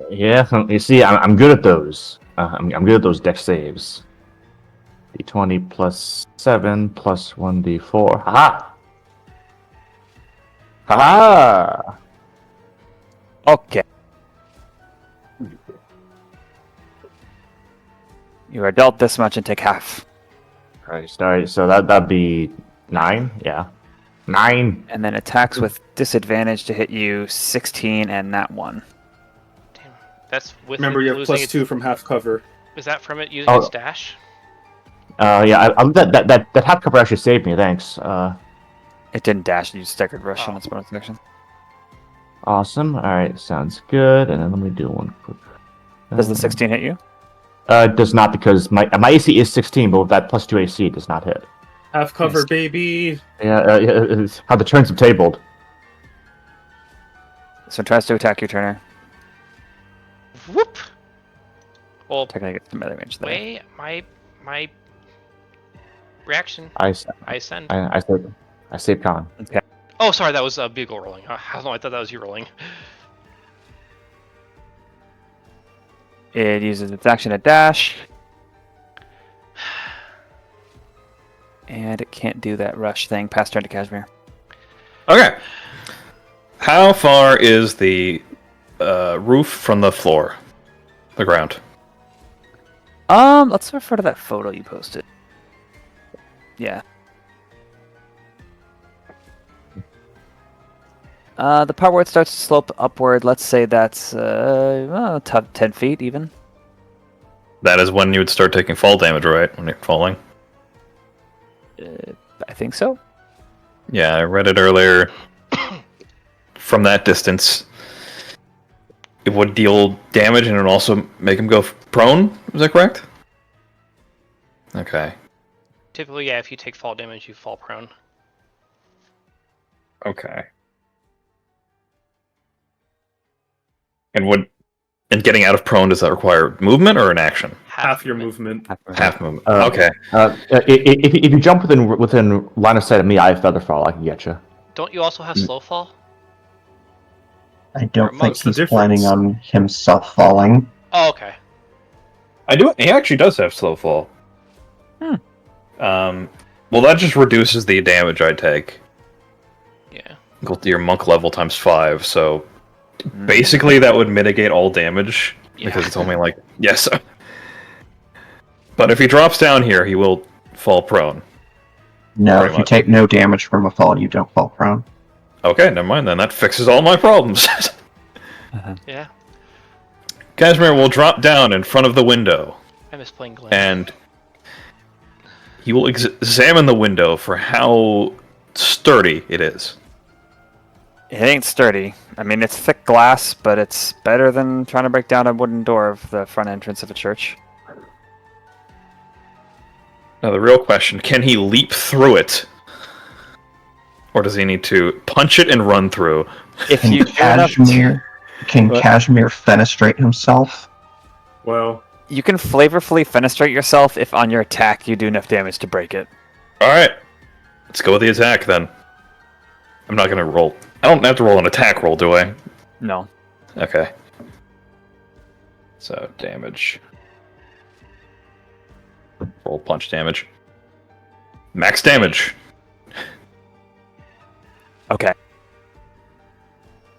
Speaker 4: Yeah, you see, I'm good at those. I'm good at those dex saves. D20 plus 7 plus 1d4. Haha! Haha!
Speaker 1: Okay. You are dealt this much and take half.
Speaker 4: Christ, alright, so that'd be 9? Yeah. 9!
Speaker 1: And then attacks with disadvantage to hit you 16 and that one.
Speaker 3: Damn, that's with
Speaker 2: Remember,
Speaker 3: it
Speaker 2: you have
Speaker 3: losing
Speaker 2: plus
Speaker 3: its-
Speaker 2: 2 from half cover.
Speaker 3: Is that from it using
Speaker 4: Oh.
Speaker 3: its dash?
Speaker 4: That half cover actually saved me. Thanks.
Speaker 1: It didn't dash. You staggered rush on its bonus action.
Speaker 4: Awesome. All right, sounds good. And then let me do one quick.
Speaker 1: Does the 16 hit you?
Speaker 4: It does not because my AC is 16, but with that +2 AC, it does not hit.
Speaker 2: Half cover,
Speaker 1: Nice.
Speaker 2: baby.
Speaker 4: Yeah, it's how the turns have tabled.
Speaker 1: So it tries to attack your turner.
Speaker 3: Whoop. Well,
Speaker 1: Technically, it's the melee range there.
Speaker 3: wait, my reaction.
Speaker 4: I
Speaker 3: send.
Speaker 4: save con.
Speaker 1: Okay.
Speaker 3: Oh, sorry, that was Bugle rolling. I don't know, I thought that was you rolling.
Speaker 1: It uses its action to dash. And it can't do that rush thing. Pass turn to Cashmere.
Speaker 5: Okay. How far is the roof from the floor? The ground?
Speaker 1: Let's refer to that photo you posted. Yeah. The part where it starts to slope upward, let's say that's 10 feet even.
Speaker 5: That is when you would start taking fall damage, right? When you're falling?
Speaker 1: I think so.
Speaker 5: Yeah, I read it earlier. From that distance, it would deal damage and it would also make him go prone. Is that correct? Okay.
Speaker 3: Typically, yeah, if you take fall damage, you fall prone.
Speaker 5: Okay. And getting out of prone, does that require movement or an action?
Speaker 2: Half your movement.
Speaker 5: Half movement. Okay.
Speaker 4: If you jump within line of sight of me, I have feather fall. I can get you.
Speaker 3: Don't you also have slow fall?
Speaker 6: I don't think
Speaker 2: What's the
Speaker 6: he's planning on himself falling.
Speaker 3: Oh, okay.
Speaker 5: I do. He actually does have slow fall. Well, that just reduces the damage I take.
Speaker 3: Yeah.
Speaker 5: Go to your monk level times 5. So basically, that would mitigate all damage because it's only like yes. But if he drops down here, he will fall prone.
Speaker 6: No,
Speaker 5: Pretty
Speaker 6: if you
Speaker 5: much.
Speaker 6: take no damage from a fall, you don't fall prone.
Speaker 5: Okay, never mind then. That fixes all my problems.
Speaker 3: Yeah.
Speaker 5: Cashmere will drop down in front of the window,
Speaker 3: I miss playing Glenn.
Speaker 5: and he will examine the window for how sturdy it is.
Speaker 1: It ain't sturdy. I mean, it's thick glass, but it's better than trying to break down a wooden door of the front entrance of a church.
Speaker 5: Now, the real question, can he leap through it? Or does he need to punch it and run through?
Speaker 1: If
Speaker 6: Can
Speaker 1: you do enough,
Speaker 6: Cashmere fenestrate himself?
Speaker 2: Well,
Speaker 1: you can flavorfully fenestrate yourself if on your attack you do enough damage to break it.
Speaker 5: Alright, let's go with the attack then. I'm not gonna roll. I don't have to roll an attack roll, do I?
Speaker 1: No.
Speaker 5: Okay. So, damage. Roll punch damage. Max damage.
Speaker 1: Okay.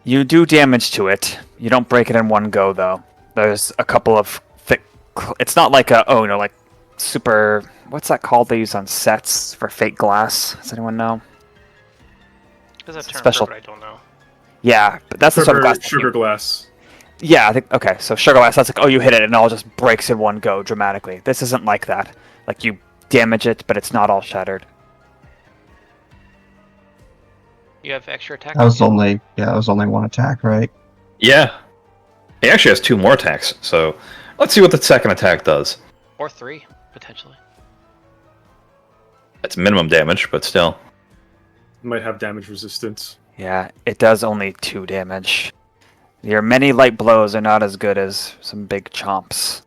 Speaker 1: You do damage to it. You don't break it in one go, though. There's a couple of thick... It's not like like super... What's that called they use on sets for fake glass? Does anyone know?
Speaker 3: There's a term
Speaker 1: special-
Speaker 3: for it, but I don't know.
Speaker 1: Yeah, but that's the sort of glass...
Speaker 2: sugar glass.
Speaker 1: Yeah, I think... Okay, so sugar glass, that's like, you hit it and it all just breaks in one go dramatically. This isn't like that. Like, you damage it, but it's not all shattered.
Speaker 3: You have extra attack?
Speaker 6: That was only one attack, right?
Speaker 5: Yeah. He actually has 2 more attacks, so let's see what the second attack does.
Speaker 3: Or 3, potentially.
Speaker 5: That's minimum damage, but still.
Speaker 2: Might have damage resistance.
Speaker 1: Yeah, it does only 2 damage. Your many light blows are not as good as some big chomps.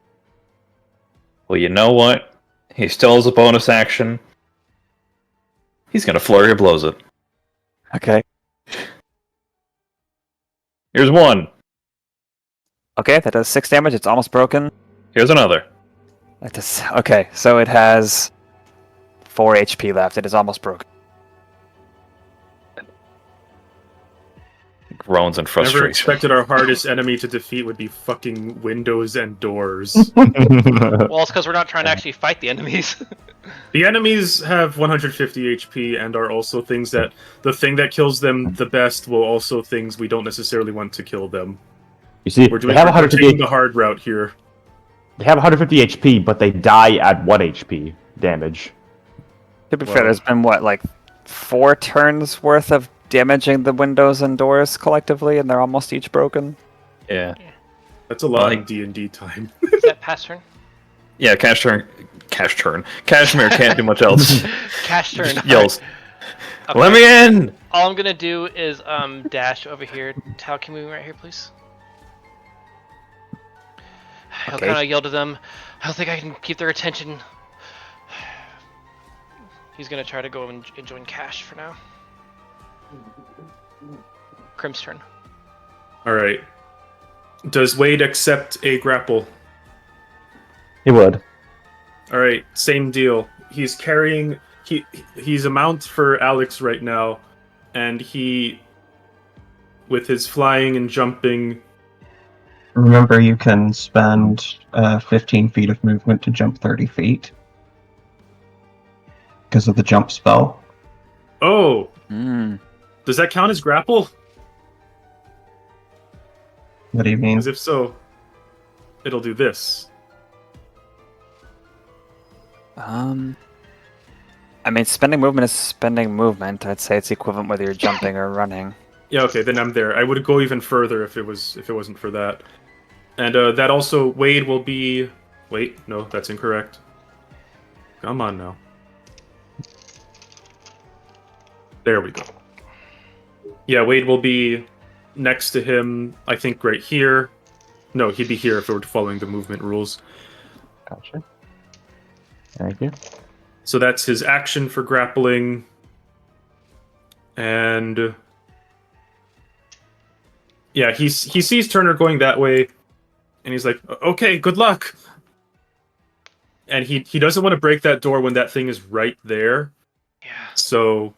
Speaker 5: Well, you know what? He still has a bonus action. He's gonna flurry of blows it.
Speaker 1: Okay.
Speaker 5: Here's 1.
Speaker 1: Okay, that does 6 damage. It's almost broken.
Speaker 5: Here's another.
Speaker 1: That does... Okay, so it has 4 HP left. It is almost broken.
Speaker 5: Groans in
Speaker 2: Never
Speaker 5: frustration.
Speaker 2: expected our hardest enemy to defeat would be fucking windows and doors.
Speaker 3: Well, it's because we're not trying to actually fight the enemies.
Speaker 2: The enemies have 150 HP and are also things that... The thing that kills them the best will also things we don't necessarily want to kill them.
Speaker 4: You see,
Speaker 2: We're
Speaker 4: they have
Speaker 2: taking
Speaker 4: 150.
Speaker 2: the hard route here.
Speaker 4: They have 150 HP, but they die at 1 HP. damage.
Speaker 1: To be
Speaker 2: Well-
Speaker 1: fair, there's been what, like 4 turns worth of damaging the windows and doors collectively, and they're almost each broken.
Speaker 5: Yeah.
Speaker 2: That's a lot
Speaker 5: Like-
Speaker 2: of D&D time.
Speaker 3: Is that pass turn?
Speaker 5: Yeah, Cashmere can't do much else.
Speaker 3: Cash turn.
Speaker 5: Just yells,
Speaker 3: Okay.
Speaker 5: "Let me in!"
Speaker 3: All I'm gonna do is dash over here. Tao, can we move right here, please? I'll
Speaker 1: Okay.
Speaker 3: kind of yell to them. I don't think I can keep their attention. He's gonna try to go and join Cash for now. Crim's turn.
Speaker 2: All right. Does Wade accept a grapple?
Speaker 4: He would.
Speaker 2: All right, same deal. He's carrying he's a mount for Alex right now, and he, with his flying and jumping.
Speaker 6: Remember, you can spend 15 feet of movement to jump 30 feet because of the jump spell.
Speaker 2: Oh,
Speaker 1: Mm.
Speaker 2: does that count as grapple?
Speaker 6: What do you mean?
Speaker 2: Because if so, it'll do this.
Speaker 1: I mean, spending movement is spending movement. I'd say it's equivalent whether you're jumping or running.
Speaker 2: Yeah, okay, then I'm there. I would go even further if it wasn't for that. And that also Wade will be. Wait, no, that's incorrect. Come on now. There we go. Yeah, Wade will be next to him. I think right here. No, he'd be here if we were following the movement rules.
Speaker 4: Gotcha. Thank you.
Speaker 2: So that's his action for grappling. And yeah, he sees Turner going that way, and he's like, "Okay, good luck." And he doesn't want to break that door when that thing is right there.
Speaker 3: Yeah.
Speaker 2: So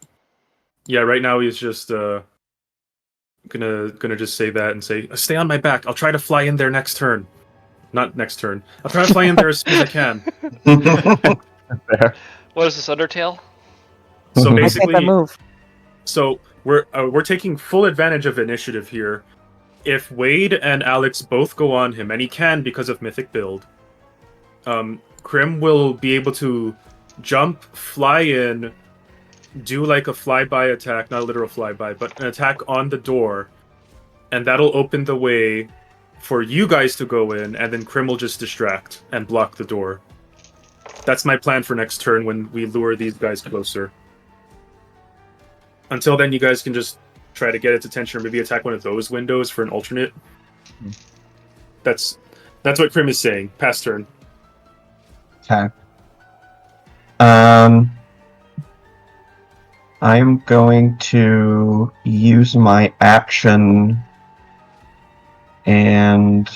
Speaker 2: yeah, right now he's just gonna just say that and say, "Stay on my back. I'll try to fly in there next turn." Not next turn. I'll try to fly in there as soon as I can.
Speaker 4: Fair.
Speaker 3: What is this, Undertale?
Speaker 2: So
Speaker 1: I can't
Speaker 2: basically,
Speaker 1: that move.
Speaker 2: so we're taking full advantage of initiative here. If Wade and Alex both go on him, and he can because of Mythic Build, Crim will be able to jump, fly in, do like a flyby attack, not a literal flyby, but an attack on the door, and that'll open the way for you guys to go in, and then Crim will just distract and block the door. That's my plan for next turn when we lure these guys closer. Until then, you guys can just try to get its attention, or maybe attack one of those windows for an alternate. That's what Crim is saying. Pass turn.
Speaker 6: Okay. I'm going to use my action and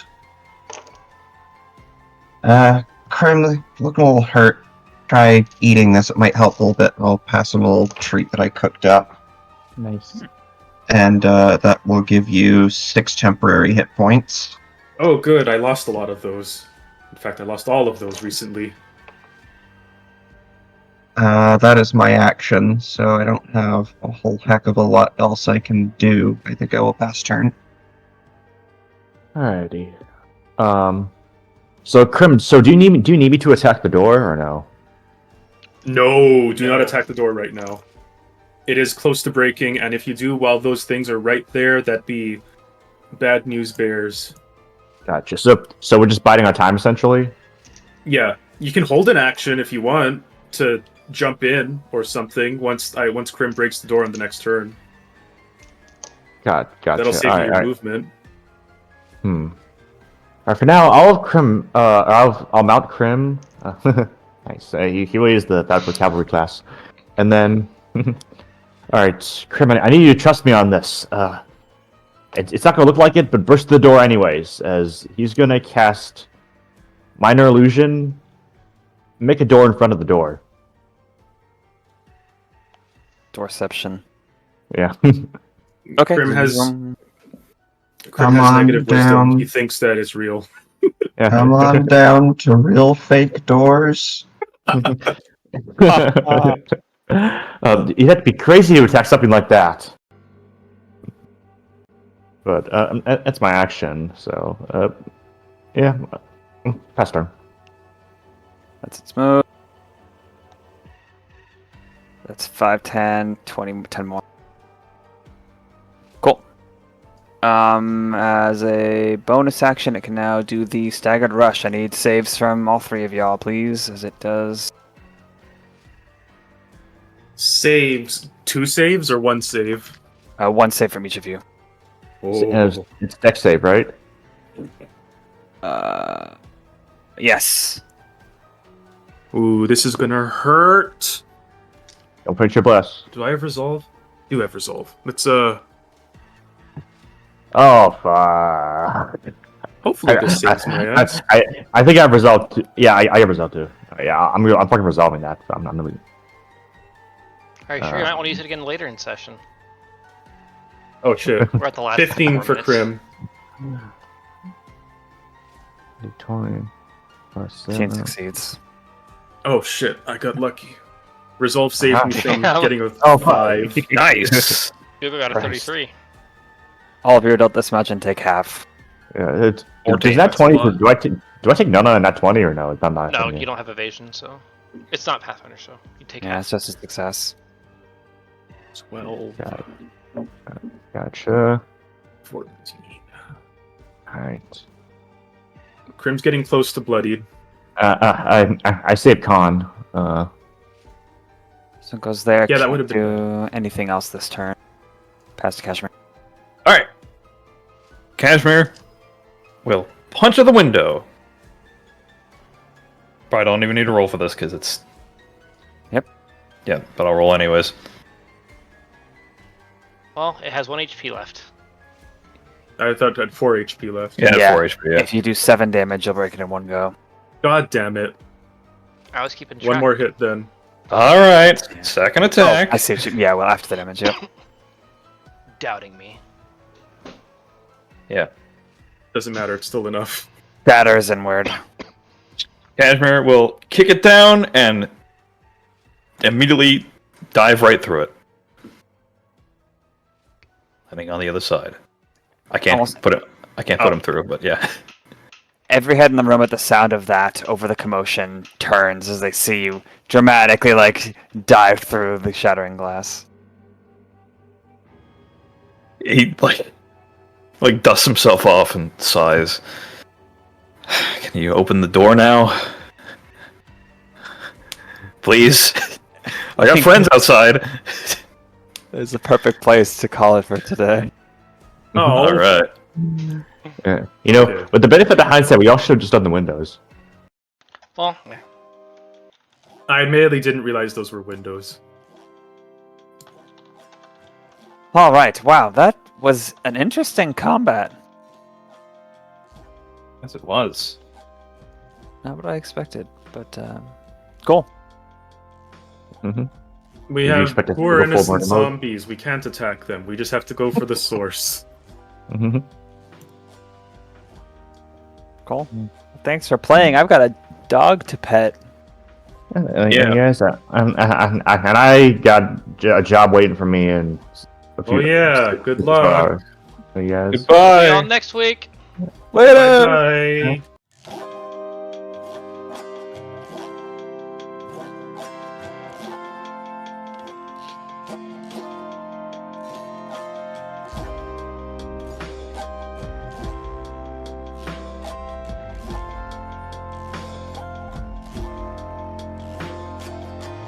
Speaker 6: Crim looking a little hurt. Try eating this, it might help a little bit. I'll pass him a little treat that I cooked up.
Speaker 4: Nice.
Speaker 6: And that will give you 6 temporary hit points.
Speaker 2: Oh, good. I lost a lot of those. In fact, I lost all of those recently.
Speaker 6: That is my action, so I don't have a whole heck of a lot else I can do. I think I will pass turn.
Speaker 4: Alrighty. So Crim, do you need me to attack the door or no?
Speaker 2: No, do not attack the door right now. It is close to breaking, and if you do while those things are right there, that'd be bad news bears.
Speaker 4: Gotcha. So we're just biding our time essentially?
Speaker 2: Yeah, you can hold an action if you want to jump in or something once Crim breaks the door on the next turn.
Speaker 4: Gotcha.
Speaker 2: That'll save you your movement.
Speaker 4: Alright, for now, I'll have Crim. I'll mount Crim. Nice. He really is the cavalry class. And then, alright, Crim, I need you to trust me on this. It's not gonna look like it, but burst the door anyways, as he's gonna cast Minor Illusion. Make a door in front of the door.
Speaker 1: Doorception.
Speaker 4: Yeah.
Speaker 1: Okay.
Speaker 2: Crim has
Speaker 6: Come on
Speaker 2: negative
Speaker 6: down.
Speaker 2: wisdom. He thinks that it's real.
Speaker 4: Yeah.
Speaker 6: Come on down to real fake doors.
Speaker 4: You'd have to be crazy to attack something like that. But that's my action, so yeah. Pass turn.
Speaker 1: That's its move. That's 5, 10, 20, 10 more. Cool. As a bonus action, it can now do the staggered rush. I need saves from all three of y'all, please, as it does.
Speaker 2: Saves. 2 saves or 1 save?
Speaker 1: 1 save from each of you.
Speaker 4: It's dex save, right?
Speaker 1: Yes.
Speaker 2: Ooh, this is gonna hurt.
Speaker 4: Don't put your bless.
Speaker 2: Do I have resolve? You have resolve. Let's
Speaker 4: Oh, fuck.
Speaker 2: hopefully this saves my ass.
Speaker 4: I think I have resolved too. Yeah, I have resolved too. Yeah, I'm fucking resolving that. So I'm really.
Speaker 3: Are you sure you might want to use it again later in session?
Speaker 2: Oh shit.
Speaker 3: We're at the last
Speaker 2: 15
Speaker 3: 4
Speaker 2: for
Speaker 3: minutes.
Speaker 2: Crim.
Speaker 4: 20 plus
Speaker 1: 15
Speaker 4: 7.
Speaker 1: succeeds.
Speaker 2: Oh shit, I got lucky. Resolve saved me from
Speaker 3: Damn.
Speaker 2: getting a
Speaker 4: Oh,
Speaker 2: 5.
Speaker 5: Nice.
Speaker 3: Hugo got a
Speaker 1: Christ.
Speaker 3: 33.
Speaker 1: All of your adult dismount and take half.
Speaker 4: Yeah, it's
Speaker 5: 14,
Speaker 4: is that
Speaker 2: that's a
Speaker 4: 20?
Speaker 2: lot.
Speaker 4: Do I take none on that 20 or no? It's not.
Speaker 3: No, you don't have evasion, so it's not Pathfinder, so you take
Speaker 1: Yeah,
Speaker 3: half.
Speaker 1: it's just a success.
Speaker 2: 12.
Speaker 4: Gotcha.
Speaker 2: 14.
Speaker 4: Alright.
Speaker 2: Crim's getting close to bloodied.
Speaker 4: I saved con.
Speaker 1: So it goes there.
Speaker 2: Yeah, that
Speaker 1: Can't
Speaker 2: would've been
Speaker 1: do anything else this turn. Pass to Cashmere.
Speaker 5: All right. Cashmere will punch at the window. Probably don't even need to roll for this because it's.
Speaker 1: Yep.
Speaker 5: Yeah, but I'll roll anyways.
Speaker 3: Well, it has 1 HP left.
Speaker 2: I thought it had 4 HP left.
Speaker 5: Yeah,
Speaker 1: Yeah.
Speaker 5: 4 HP. Yeah.
Speaker 1: If you do 7 damage, you'll break it in one go.
Speaker 2: God damn it.
Speaker 3: I was keeping track.
Speaker 2: One more hit then.
Speaker 5: All right. Second attack.
Speaker 1: I see what you, yeah, well, after the damage, yep.
Speaker 3: Doubting me.
Speaker 5: Yeah.
Speaker 2: Doesn't matter, it's still enough.
Speaker 1: Batters inward.
Speaker 5: Cashmere will kick it down and immediately dive right through it. Landing on the other side. I can't
Speaker 1: Almost-
Speaker 5: put it. I can't put him through, but yeah.
Speaker 1: Every head in the room at the sound of that, over the commotion, turns as they see you dramatically, dive through the shattering glass.
Speaker 5: He like dusts himself off and sighs. Can you open the door now? Please. I got friends outside.
Speaker 1: It's the perfect place to call it for today.
Speaker 2: Oh,
Speaker 5: All right.
Speaker 4: Yeah. You know,
Speaker 2: Okay.
Speaker 4: with the benefit of hindsight, we all should have just done the windows.
Speaker 3: Well, yeah.
Speaker 2: I admittedly didn't realize those were windows.
Speaker 1: All right, wow, that was an interesting combat.
Speaker 5: Yes, it was.
Speaker 1: Not what I expected, but cool.
Speaker 4: Mm-hmm.
Speaker 2: We
Speaker 4: Did you
Speaker 2: have
Speaker 4: expect us to
Speaker 2: poor
Speaker 4: go full
Speaker 2: innocent
Speaker 4: burn mode?
Speaker 2: zombies. We can't attack them. We just have to go for the source.
Speaker 4: Mm-hmm.
Speaker 1: Cool. Thanks for playing. I've got a dog to pet.
Speaker 5: Yeah.
Speaker 4: Yes, and I got a job waiting for me in a few
Speaker 2: Oh yeah, good luck.
Speaker 4: hours. So, yes.
Speaker 3: See
Speaker 5: Goodbye.
Speaker 3: y'all next week.
Speaker 5: Later.
Speaker 2: Bye.